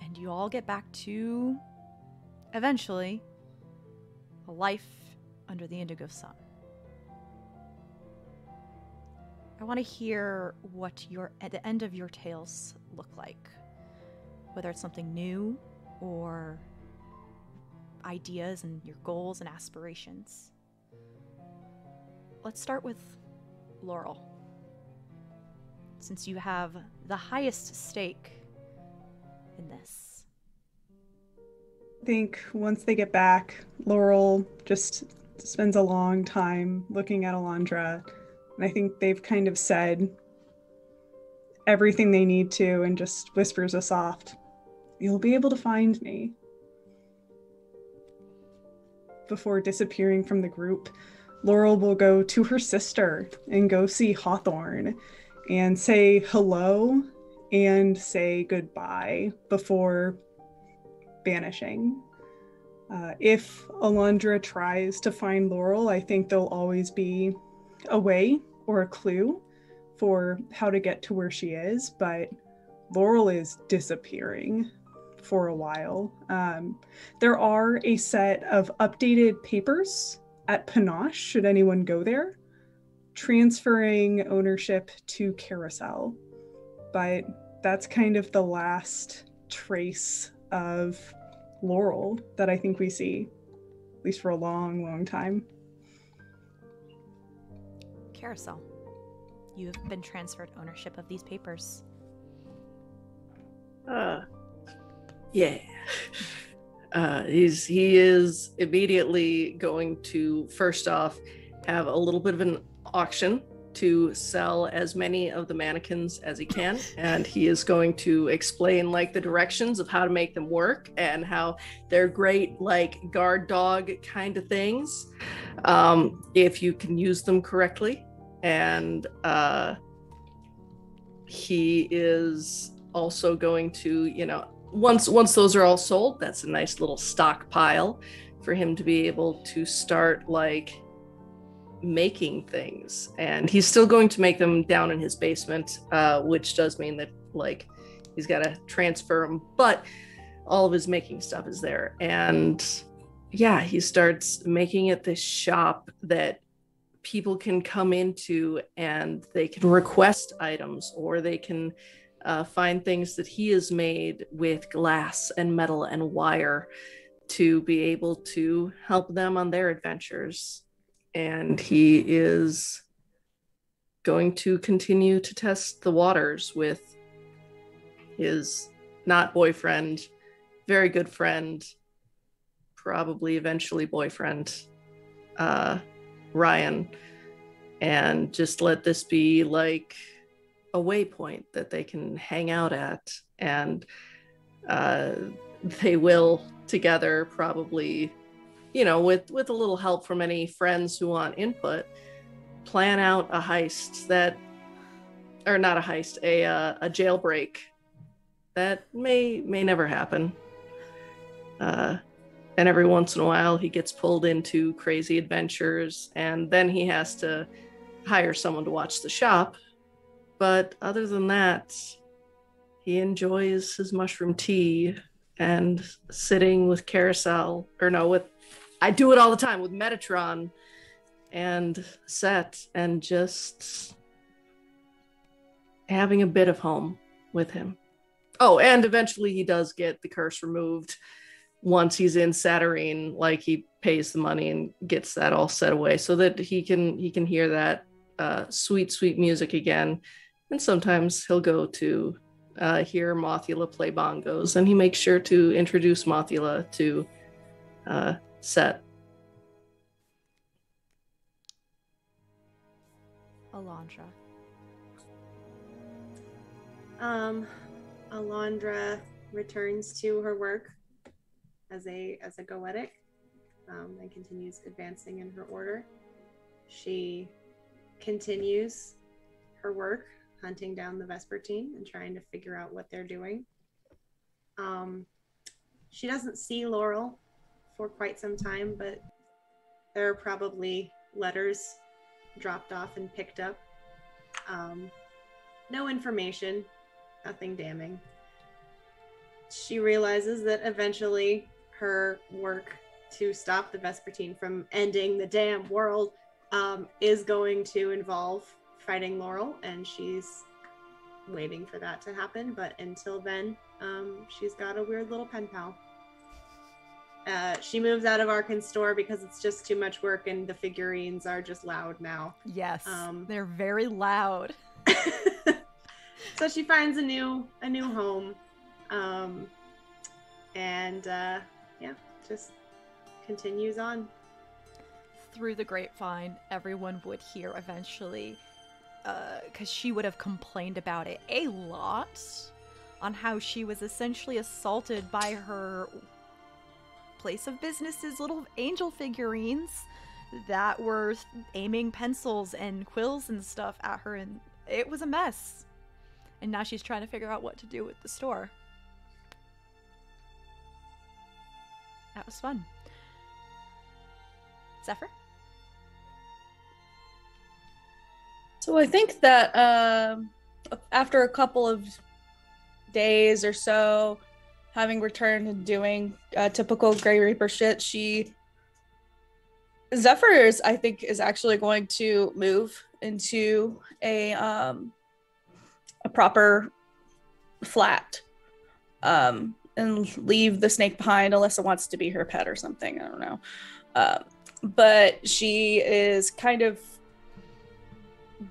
Speaker 2: And you all get back to, eventually, a life under the indigo sun. I want to hear what at the end of your tales look like. Whether it's something new or ideas and your goals and aspirations. Let's start with Laurel. Since you have the highest stake in this.
Speaker 4: I think once they get back, Laurel just spends a long time looking at Alondra, and I think they've kind of said everything they need to and just whispers a soft, "You'll be able to find me." Before disappearing from the group, Laurel will go to her sister and go see Hawthorne and say hello and say goodbye before vanishing. If Alondra tries to find Laurel, I think there'll always be a way or a clue for how to get to where she is, but Laurel is disappearing for a while. There are a set of updated papers at Panache, should anyone go there, transferring ownership to Karosael. But that's kind of the last trace of Laurel that I think we see, at least for a long, long time.
Speaker 2: Karosael, you have been transferred ownership of these papers.
Speaker 3: Yeah. He is immediately going to, first off, have a little bit of an auction to sell as many of the mannequins as he can, and he is going to explain like the directions of how to make them work and how they're great like guard dog kind of things if you can use them correctly. And he is also going to, once those are all sold, that's a nice little stockpile for him to be able to start like making things. And he's still going to make them down in his basement, which does mean that like he's got to transfer them, but all of his making stuff is there. And yeah, he starts making it this shop that people can come into and they can request items, or they can find things that he has made with glass and metal and wire to be able to help them on their adventures. And he is going to continue to test the waters with his not boyfriend, very good friend, probably eventually boyfriend, Ryan, and just let this be like a waypoint that they can hang out at. And they will together probably, with a little help from any friends who want input, plan out a heist or not a heist, a jailbreak that may never happen. And every once in a while he gets pulled into crazy adventures, and then he has to hire someone to watch the shop. But other than that, he enjoys his mushroom tea and sitting with Karosael, or no, with, I do it all the time, with Metatron and Seth, and just having a bit of home with him. Oh, and eventually he does get the curse removed once he's in Saturnine, like he pays the money and gets that all set away so that he can hear that sweet music again. And sometimes he'll go to hear Mothula play bongos, and he makes sure to introduce Mothula to Seth.
Speaker 2: Alondra.
Speaker 5: Alondra returns to her work as a goetic, and continues advancing in her order. She continues her work hunting down the Vespertine and trying to figure out what they're doing. She doesn't see Laurel for quite some time, but there are probably letters dropped off and picked up. No information, nothing damning. She realizes that eventually her work to stop the Vespertine from ending the damn world is going to involve fighting Laurel, and she's waiting for that to happen. But until then, she's got a weird little pen pal. She moves out of Arkan's store because it's just too much work and the figurines are just loud now.
Speaker 2: Yes, they're very loud.
Speaker 5: So she finds a new home, and just continues on.
Speaker 2: Through the grapevine, everyone would hear eventually, because she would have complained about it a lot, on how she was essentially assaulted by her place of business's little angel figurines that were aiming pencils and quills and stuff at her, and it was a mess. And now she's trying to figure out what to do with the store. That was fun. Zephyr?
Speaker 1: So I think that after a couple of days or so, having returned and doing typical Grey Reaper shit, Zephyr is actually going to move into a proper flat, and leave the snake behind unless it wants to be her pet or something. I don't know. But she is kind of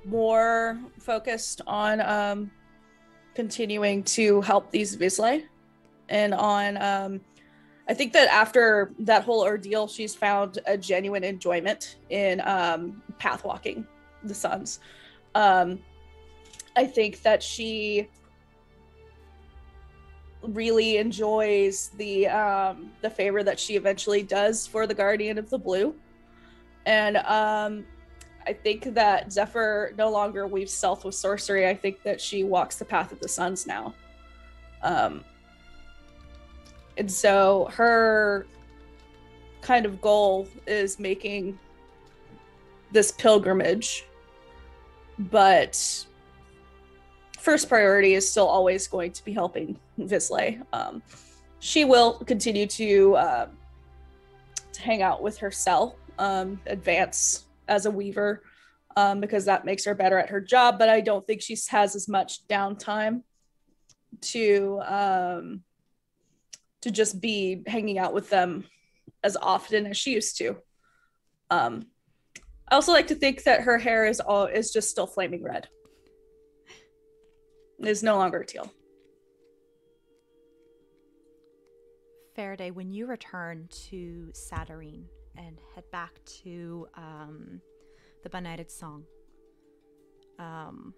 Speaker 1: more focused on continuing to help these Visley, and on I think that after that whole ordeal, she's found a genuine enjoyment in path walking the Suns. I think that she really enjoys the favor that she eventually does for the Guardian of the Blue. And I think that Zephyr no longer weaves stealth with sorcery. I think that she walks the path of the Suns now. And so her kind of goal is making this pilgrimage, but first priority is still always going to be helping Visley. She will continue to hang out with her cell, advance as a weaver, because that makes her better at her job, but I don't think she has as much downtime to just be hanging out with them as often as she used to. I also like to think that her hair is just still flaming red. Is no longer teal.
Speaker 2: Farideh, when you return to Saturnine and head back to the Benighted Song, the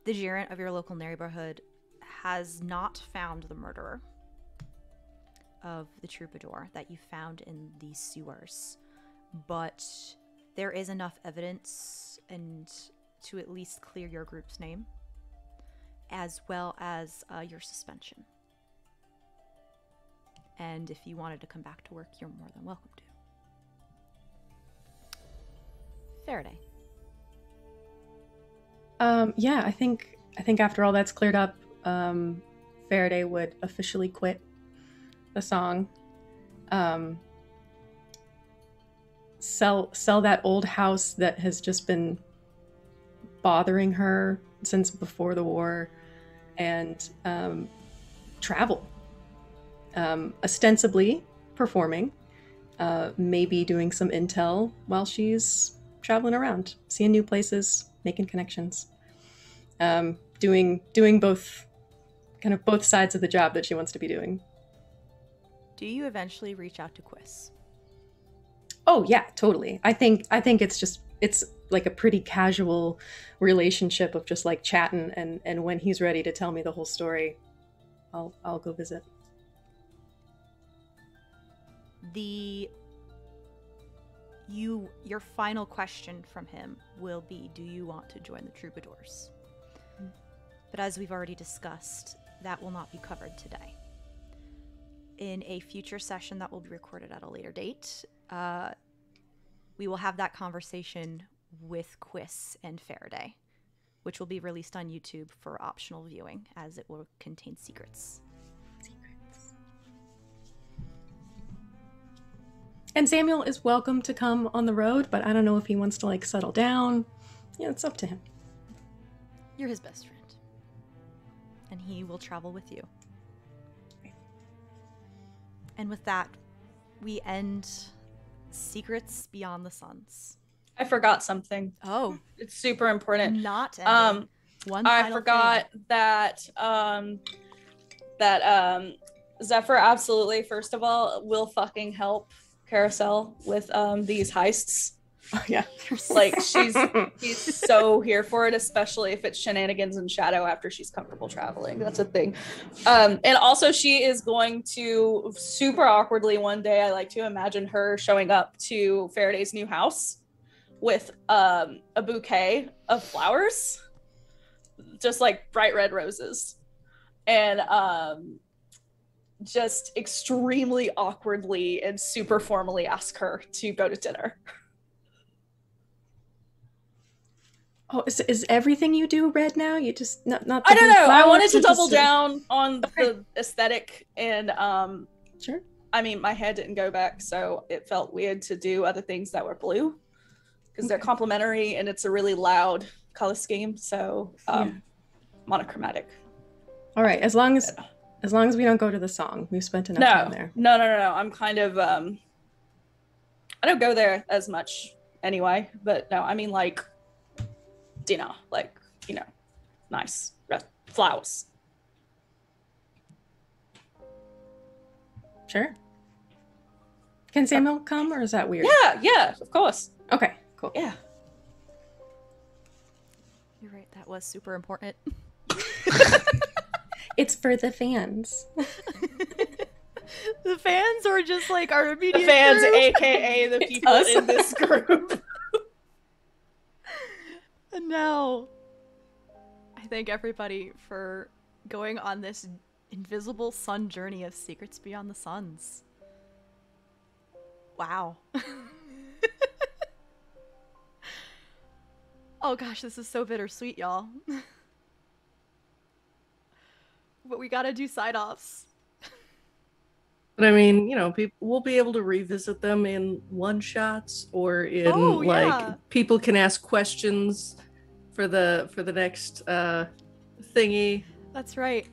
Speaker 2: gerent of your local neighborhood has not found the murderer of the troubadour that you found in the sewers, but there is enough evidence and to at least clear your group's name, as well as your suspension. And if you wanted to come back to work, you're more than welcome to. Farideh.
Speaker 6: Yeah, I think after all that's cleared up, Farideh would officially quit the song. Sell that old house that has just been bothering her since before the war, and travel. Ostensibly performing, maybe doing some intel while she's traveling around, seeing new places, making connections, doing both sides of the job that she wants to be doing.
Speaker 2: Do you eventually reach out to Quiz?
Speaker 6: Oh yeah, totally. I think it's like a pretty casual relationship of just like chatting, and when he's ready to tell me the whole story, I'll go visit.
Speaker 2: Your final question from him will be, do you want to join the Troubadours? But as we've already discussed, that will not be covered today. In a future session that will be recorded at a later date, we will have that conversation with Quiz and Farideh, which will be released on YouTube for optional viewing, as it will contain secrets.
Speaker 6: And Samuel is welcome to come on the road, but I don't know if he wants to like settle down. Yeah, it's up to him.
Speaker 2: You're his best friend, and he will travel with you. And with that, we end Secrets Beyond the Suns.
Speaker 1: I forgot something.
Speaker 2: Oh,
Speaker 1: It's super important.
Speaker 2: not ending. One
Speaker 1: I
Speaker 2: final
Speaker 1: forgot
Speaker 2: thing.
Speaker 1: that Zephyr absolutely, first of all, will fucking help Karosael with these heists.
Speaker 6: Oh yeah.
Speaker 1: Like he's so here for it, especially if it's shenanigans in shadow after she's comfortable traveling. That's a thing. And also she is going to super awkwardly one day, I like to imagine her showing up to Faraday's new house with a bouquet of flowers, just like bright red roses, and just extremely awkwardly and super formally ask her to go to dinner.
Speaker 6: Oh, is everything you do red now? You just not the
Speaker 1: I don't know. I wanted to
Speaker 6: flowers,
Speaker 1: double
Speaker 6: just
Speaker 1: down on the aesthetic, and
Speaker 6: Sure.
Speaker 1: I mean, my head didn't go back, so it felt weird to do other things that were blue because they're complementary and it's a really loud color scheme. So monochromatic.
Speaker 6: All right, as long as we don't go to the song, we've spent enough time there.
Speaker 1: No. I'm kind of I don't go there as much anyway, but no, I mean like dinner, like, you know, nice flowers.
Speaker 6: Sure. Can Samuel come, or is that weird?
Speaker 1: Yeah, of course.
Speaker 6: Okay, cool.
Speaker 1: Yeah.
Speaker 2: You're right. That was super important.
Speaker 6: It's for the fans.
Speaker 2: The fans, or just like our immediate
Speaker 1: The fans,
Speaker 2: group?
Speaker 1: aka the people
Speaker 6: us.
Speaker 1: in this group.
Speaker 2: And now, I thank everybody for going on this invisible sun journey of Secrets Beyond the Suns. Wow. Oh gosh, this is so bittersweet, y'all. But we gotta do side-offs.
Speaker 3: But I mean, you know, we'll be able to revisit them in one-shots or in people can ask questions for the next thingy.
Speaker 2: That's right.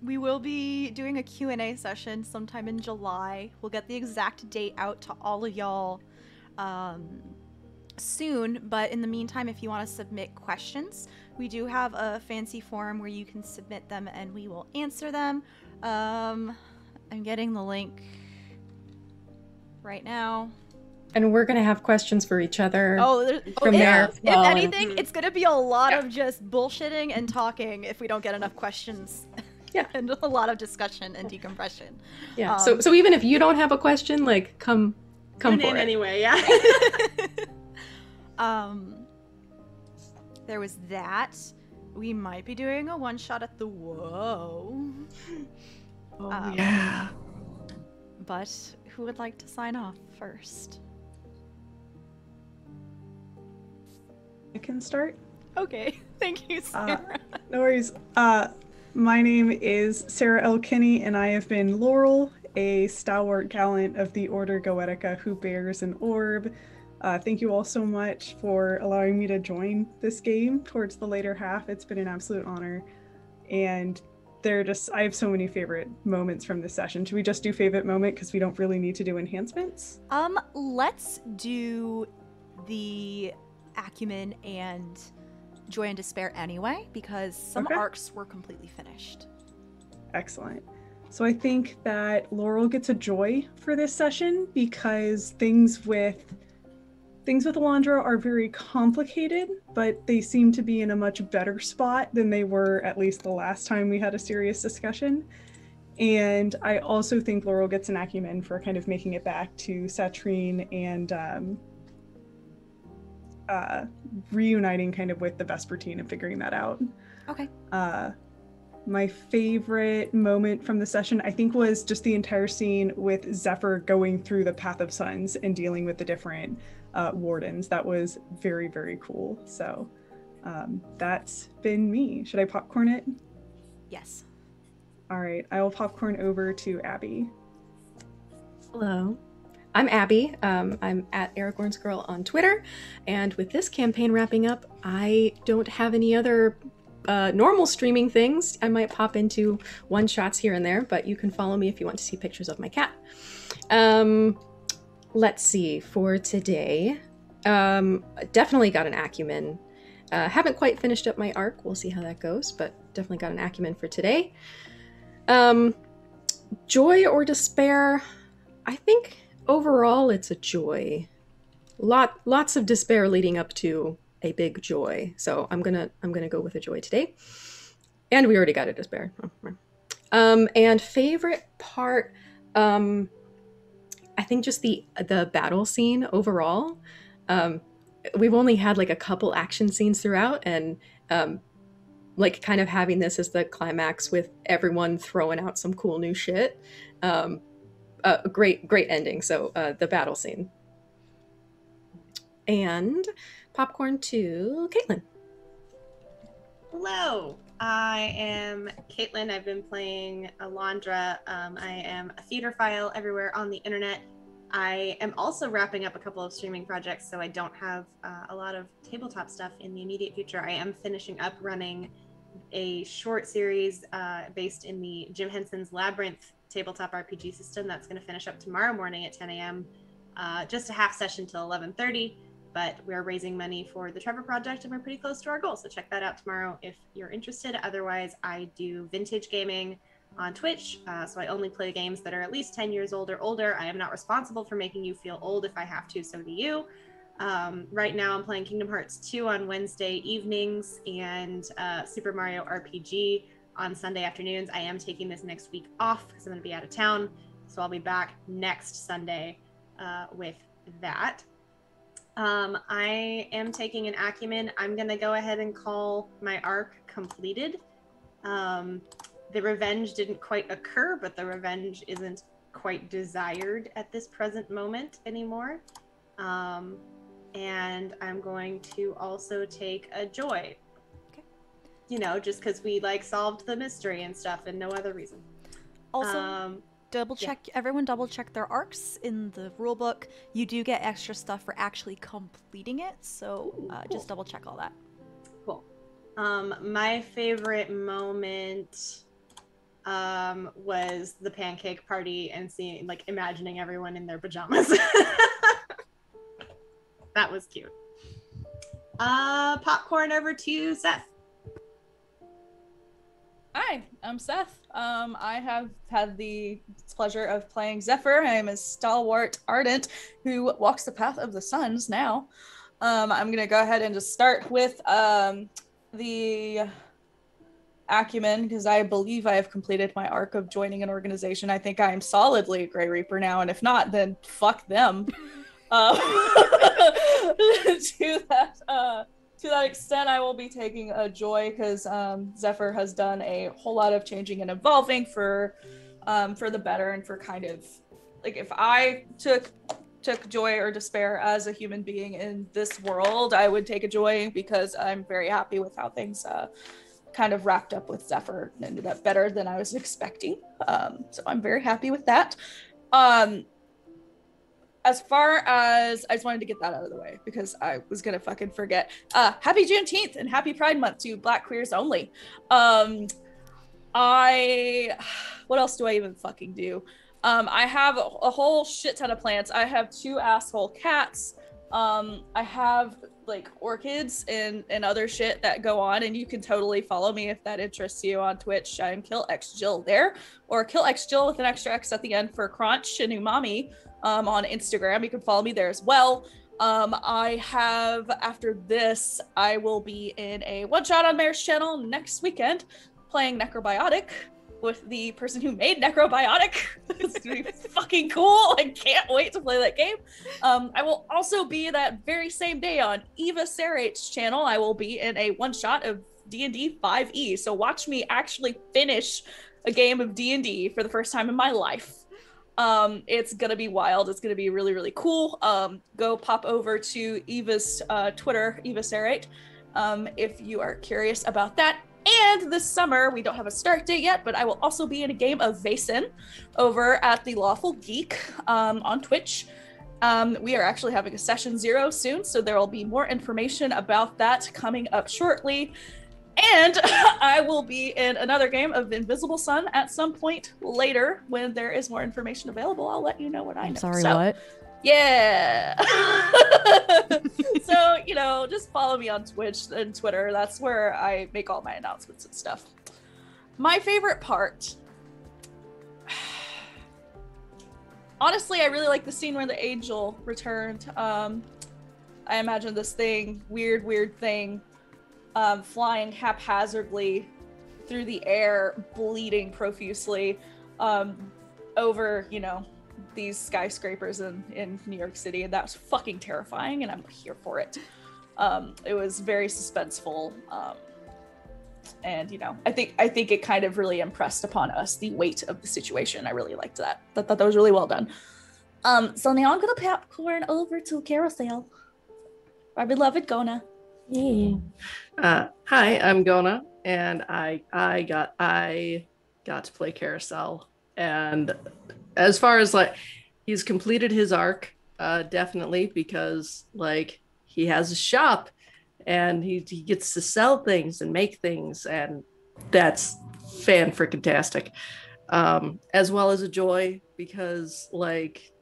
Speaker 2: We will be doing a Q&A session sometime in July. We'll get the exact date out to all of y'all soon, but in the meantime, if you want to submit questions, we do have a fancy form where you can submit them and we will answer them. I'm getting the link right now.
Speaker 6: And we're going to have questions for each other.
Speaker 2: From
Speaker 6: there as well.
Speaker 2: If anything, it's going to be a lot of just bullshitting and talking if we don't get enough questions.
Speaker 6: Yeah.
Speaker 2: And a lot of discussion and decompression.
Speaker 6: Yeah. So even if you don't have a question, like come for it
Speaker 5: anyway. Yeah.
Speaker 2: There was that. We might be doing a one shot at the Whoa.
Speaker 3: Yeah.
Speaker 2: But who would like to sign off first?
Speaker 4: I can start.
Speaker 2: Okay. Thank you, Sarah.
Speaker 4: No worries. My name is Sarah L. Kinney, and I have been Laurel, a stalwart gallant of the Order Goetica who bears an orb. Thank you all so much for allowing me to join this game towards the later half. It's been an absolute honor. And I have so many favorite moments from this session. Should we just do favorite moment because we don't really need to do enhancements?
Speaker 2: Let's do the acumen and joy and despair anyway, because some arcs were completely finished.
Speaker 4: Excellent. So I think that Laurel gets a joy for this session because things with Alondra are very complicated, but they seem to be in a much better spot than they were at least the last time we had a serious discussion. And I also think Laurel gets an acumen for kind of making it back to Satrine and reuniting kind of with the Vespertine and figuring that out.
Speaker 2: Okay.
Speaker 4: My favorite moment from the session, I think, was just the entire scene with Zephyr going through the Path of Suns and dealing with the different wardens. That was very, very cool. So that's been me. Should I popcorn it?
Speaker 2: Yes.
Speaker 4: All right, I will popcorn over to Abby.
Speaker 6: Hello. I'm Abby. I'm at Aragorn's Girl on Twitter. And with this campaign wrapping up, I don't have any other normal streaming things. I might pop into one-shots here and there, but you can follow me if you want to see pictures of my cat. Let's see, for today, definitely got an acumen. Haven't quite finished up my arc. We'll see how that goes, but definitely got an acumen for today. Joy or despair? I think overall it's a joy. Lots of despair leading up to a big joy. So I'm gonna go with a joy today. And we already got a despair. And favorite part, I think just the battle scene overall. We've only had like a couple action scenes throughout, and like kind of having this as the climax with everyone throwing out some cool new shit. Great ending. So the battle scene. And popcorn to Caitlin.
Speaker 5: Hello, I am Caitlin. I've been playing Alondra. I am a theaterphile everywhere on the internet. I am also wrapping up a couple of streaming projects, so I don't have a lot of tabletop stuff in the immediate future. I am finishing up running a short series based in the Jim Henson's Labyrinth tabletop RPG system that's going to finish up tomorrow morning at 10 a.m. Just a half session till 11:30. But we're raising money for the Trevor Project and we're pretty close to our goal. So check that out tomorrow if you're interested. Otherwise, I do vintage gaming on Twitch. So I only play games that are at least 10 years old or older. I am not responsible for making you feel old if I have to, so do you. Right now I'm playing Kingdom Hearts 2 on Wednesday evenings and Super Mario RPG on Sunday afternoons. I am taking this next week off because I'm going to be out of town. So I'll be back next Sunday with that. I am taking an acumen. I'm going to go ahead and call my arc completed. The revenge didn't quite occur, but the revenge isn't quite desired at this present moment anymore. And I'm going to also take a joy.
Speaker 2: Okay.
Speaker 5: You know, just because we like solved the mystery and stuff and no other reason.
Speaker 2: Also, everyone double check their arcs in the rule book. You do get extra stuff for actually completing it, so
Speaker 5: cool.
Speaker 2: Just double check all that.
Speaker 5: Cool. My favorite moment was the pancake party and imagining everyone in their pajamas. That was cute. Popcorn over to Seth.
Speaker 1: Hi, I'm Seth. I have had the pleasure of playing Zephyr. I am a stalwart ardent who walks the path of the suns now. I'm going to go ahead and just start with the acumen because I believe I have completed my arc of joining an organization. I think I am solidly a Grey Reaper now, and if not, then fuck them. To that extent, I will be taking a joy because Zephyr has done a whole lot of changing and evolving for the better and for kind of like if I took joy or despair as a human being in this world, I would take a joy because I'm very happy with how things kind of wrapped up with Zephyr and ended up better than I was expecting. So I'm very happy with that. As far as, I just wanted to get that out of the way because I was gonna fucking forget. Happy Juneteenth and happy Pride Month to Black queers only. What else do I even fucking do? I have a whole shit ton of plants. I have 2 asshole cats. I have like orchids and other shit that go on, and you can totally follow me if that interests you on Twitch. I'm KillXJill there, or KillXJill with an extra X at the end for crunch and umami. On Instagram, you can follow me there as well. I have, after this, I will be in a one-shot on Mare's channel next weekend playing Necrobiotic with the person who made Necrobiotic. It's gonna be fucking cool. I can't wait to play that game. I will also be that very same day on Eva Sarate's channel. I will be in a one-shot of D&D 5e. So watch me actually finish a game of D&D for the first time in my life. It's gonna be wild. It's gonna be really, really cool. Go pop over to Eva's Twitter, Eva Sarate, if you are curious about that. And this summer, we don't have a start date yet, but I will also be in a game of Vaesen over at the Lawful Geek on Twitch. We are actually having a session 0 soon, so there will be more information about that coming up shortly. And I will be in another game of Invisible Sun at some point later when there is more information available. I'll let you know what I know.
Speaker 2: I'm sorry, what?
Speaker 1: Yeah. So, you know, just follow me on Twitch and Twitter. That's where I make all my announcements and stuff. My favorite part. Honestly, I really like the scene where the angel returned. I imagine this thing, weird thing, flying haphazardly through the air, bleeding profusely over, you know, these skyscrapers in New York City, and that was fucking terrifying, and I'm here for it. It was very suspenseful, and you know, I think it kind of really impressed upon us the weight of the situation. I really liked that. I thought that was really well done. So now I'm gonna popcorn over to Karosael, our beloved Gonah.
Speaker 3: Yeah. Hi, I'm Gonah, and I got to play Karosael, and as far as like he's completed his arc, definitely, because like he has a shop and he gets to sell things and make things, and that's fan-freaking-tastic. As well as a joy, because like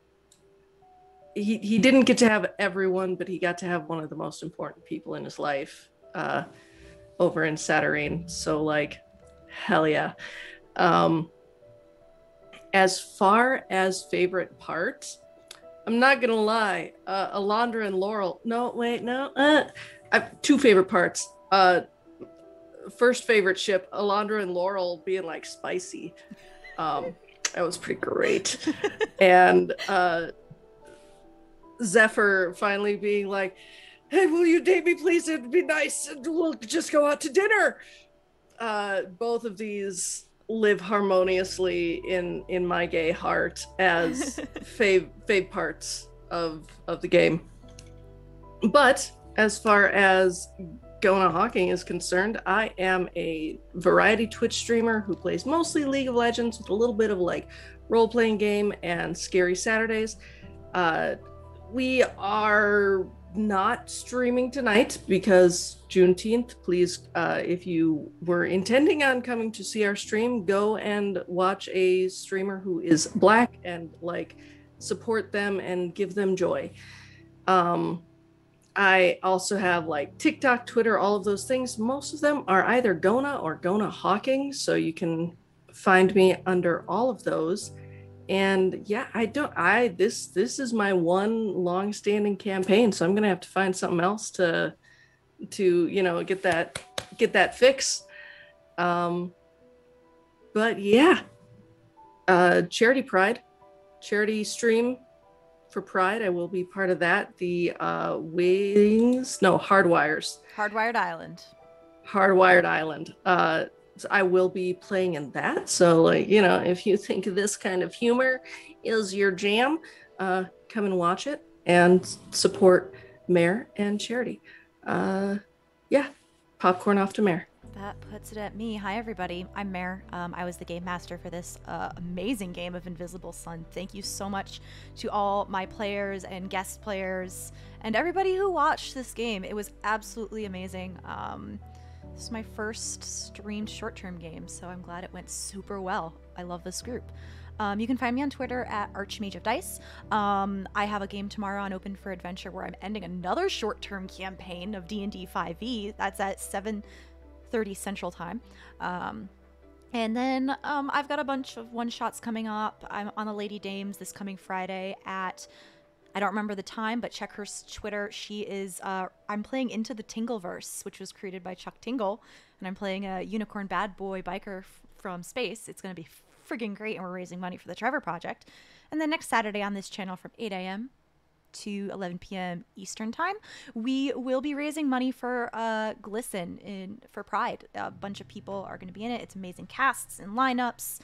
Speaker 3: he didn't get to have everyone, but he got to have one of the most important people in his life over in Saturnine. So like, hell yeah. As far as favorite parts, I'm not gonna lie, Alondra and Laurel. I have 2 favorite parts. First favorite ship, Alondra and Laurel being like spicy. That was pretty great. And Zephyr finally being like, "Hey, will you date me, please? It'd be nice, and we'll just go out to dinner." Both of these live harmoniously in my gay heart as fave parts of the game. But as far as Gonah Hawking is concerned, I am a variety Twitch streamer who plays mostly League of Legends with a little bit of like role-playing game and Scary Saturdays. We are not streaming tonight because Juneteenth. Please, if you were intending on coming to see our stream, go and watch a streamer who is Black and like support them and give them joy. I also have like TikTok, Twitter, all of those things. Most of them are either Gonah or Gonah Hawking, so you can find me under all of those. And yeah, this is my one long-standing campaign, so I'm gonna have to find something else to you know, get that fix. But yeah, charity charity stream for Pride. I will be part of that. The Hardwired Island. So I will be playing in that. So like, you know, if you think this kind of humor is your jam, come and watch it and support Mare and Charity. Yeah, popcorn off to Mare.
Speaker 2: That puts it at me. Hi, everybody. I'm Mare. I was the game master for this amazing game of Invisible Sun. Thank you so much to all my players and guest players and everybody who watched this game. It was absolutely amazing. This is my first streamed short-term game, so I'm glad it went super well. I love this group. You can find me on Twitter at Archmage of Dice. I have a game tomorrow on Open for Adventure where I'm ending another short-term campaign of D&D 5e. That's at 7:30 Central Time. And then I've got a bunch of one-shots coming up. I'm on the Lady Dames this coming Friday at, I don't remember the time, but check her Twitter. She is, I'm playing Into the Tingleverse, which was created by Chuck Tingle, and I'm playing a unicorn bad boy biker from space. It's going to be friggin' great, and we're raising money for the Trevor Project. And then next Saturday on this channel from 8 a.m. to 11 p.m. Eastern Time, we will be raising money for Glisten for Pride. A bunch of people are going to be in it. It's amazing casts and lineups,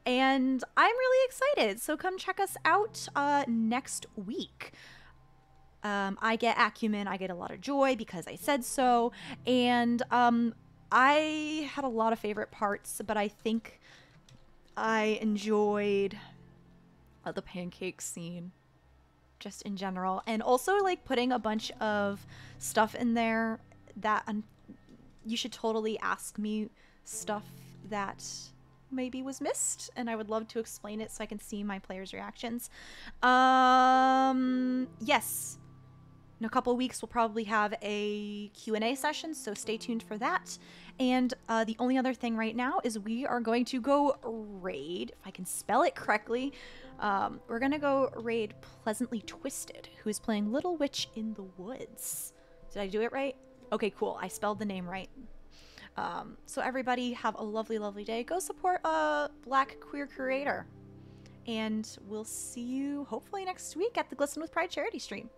Speaker 2: and I'm really excited. So come check us out next week. I get acumen, I get a lot of joy because I said so, and I had a lot of favorite parts, but I think I enjoyed the pancake scene just in general, and also like putting a bunch of stuff in there that you should totally ask me stuff that maybe was missed, and I would love to explain it so I can see my players' reactions. Yes, in a couple weeks we'll probably have a Q&A session, so stay tuned for that. And the only other thing right now is we are going to go raid, if I can spell it correctly, we're gonna go raid Pleasantly Twisted, who is playing Little Witch in the Woods. Did I do it right? Okay, cool. I spelled the name right. So everybody have a lovely, lovely day. Go support a Black queer creator. And we'll see you hopefully next week at the Glisten with Pride charity stream.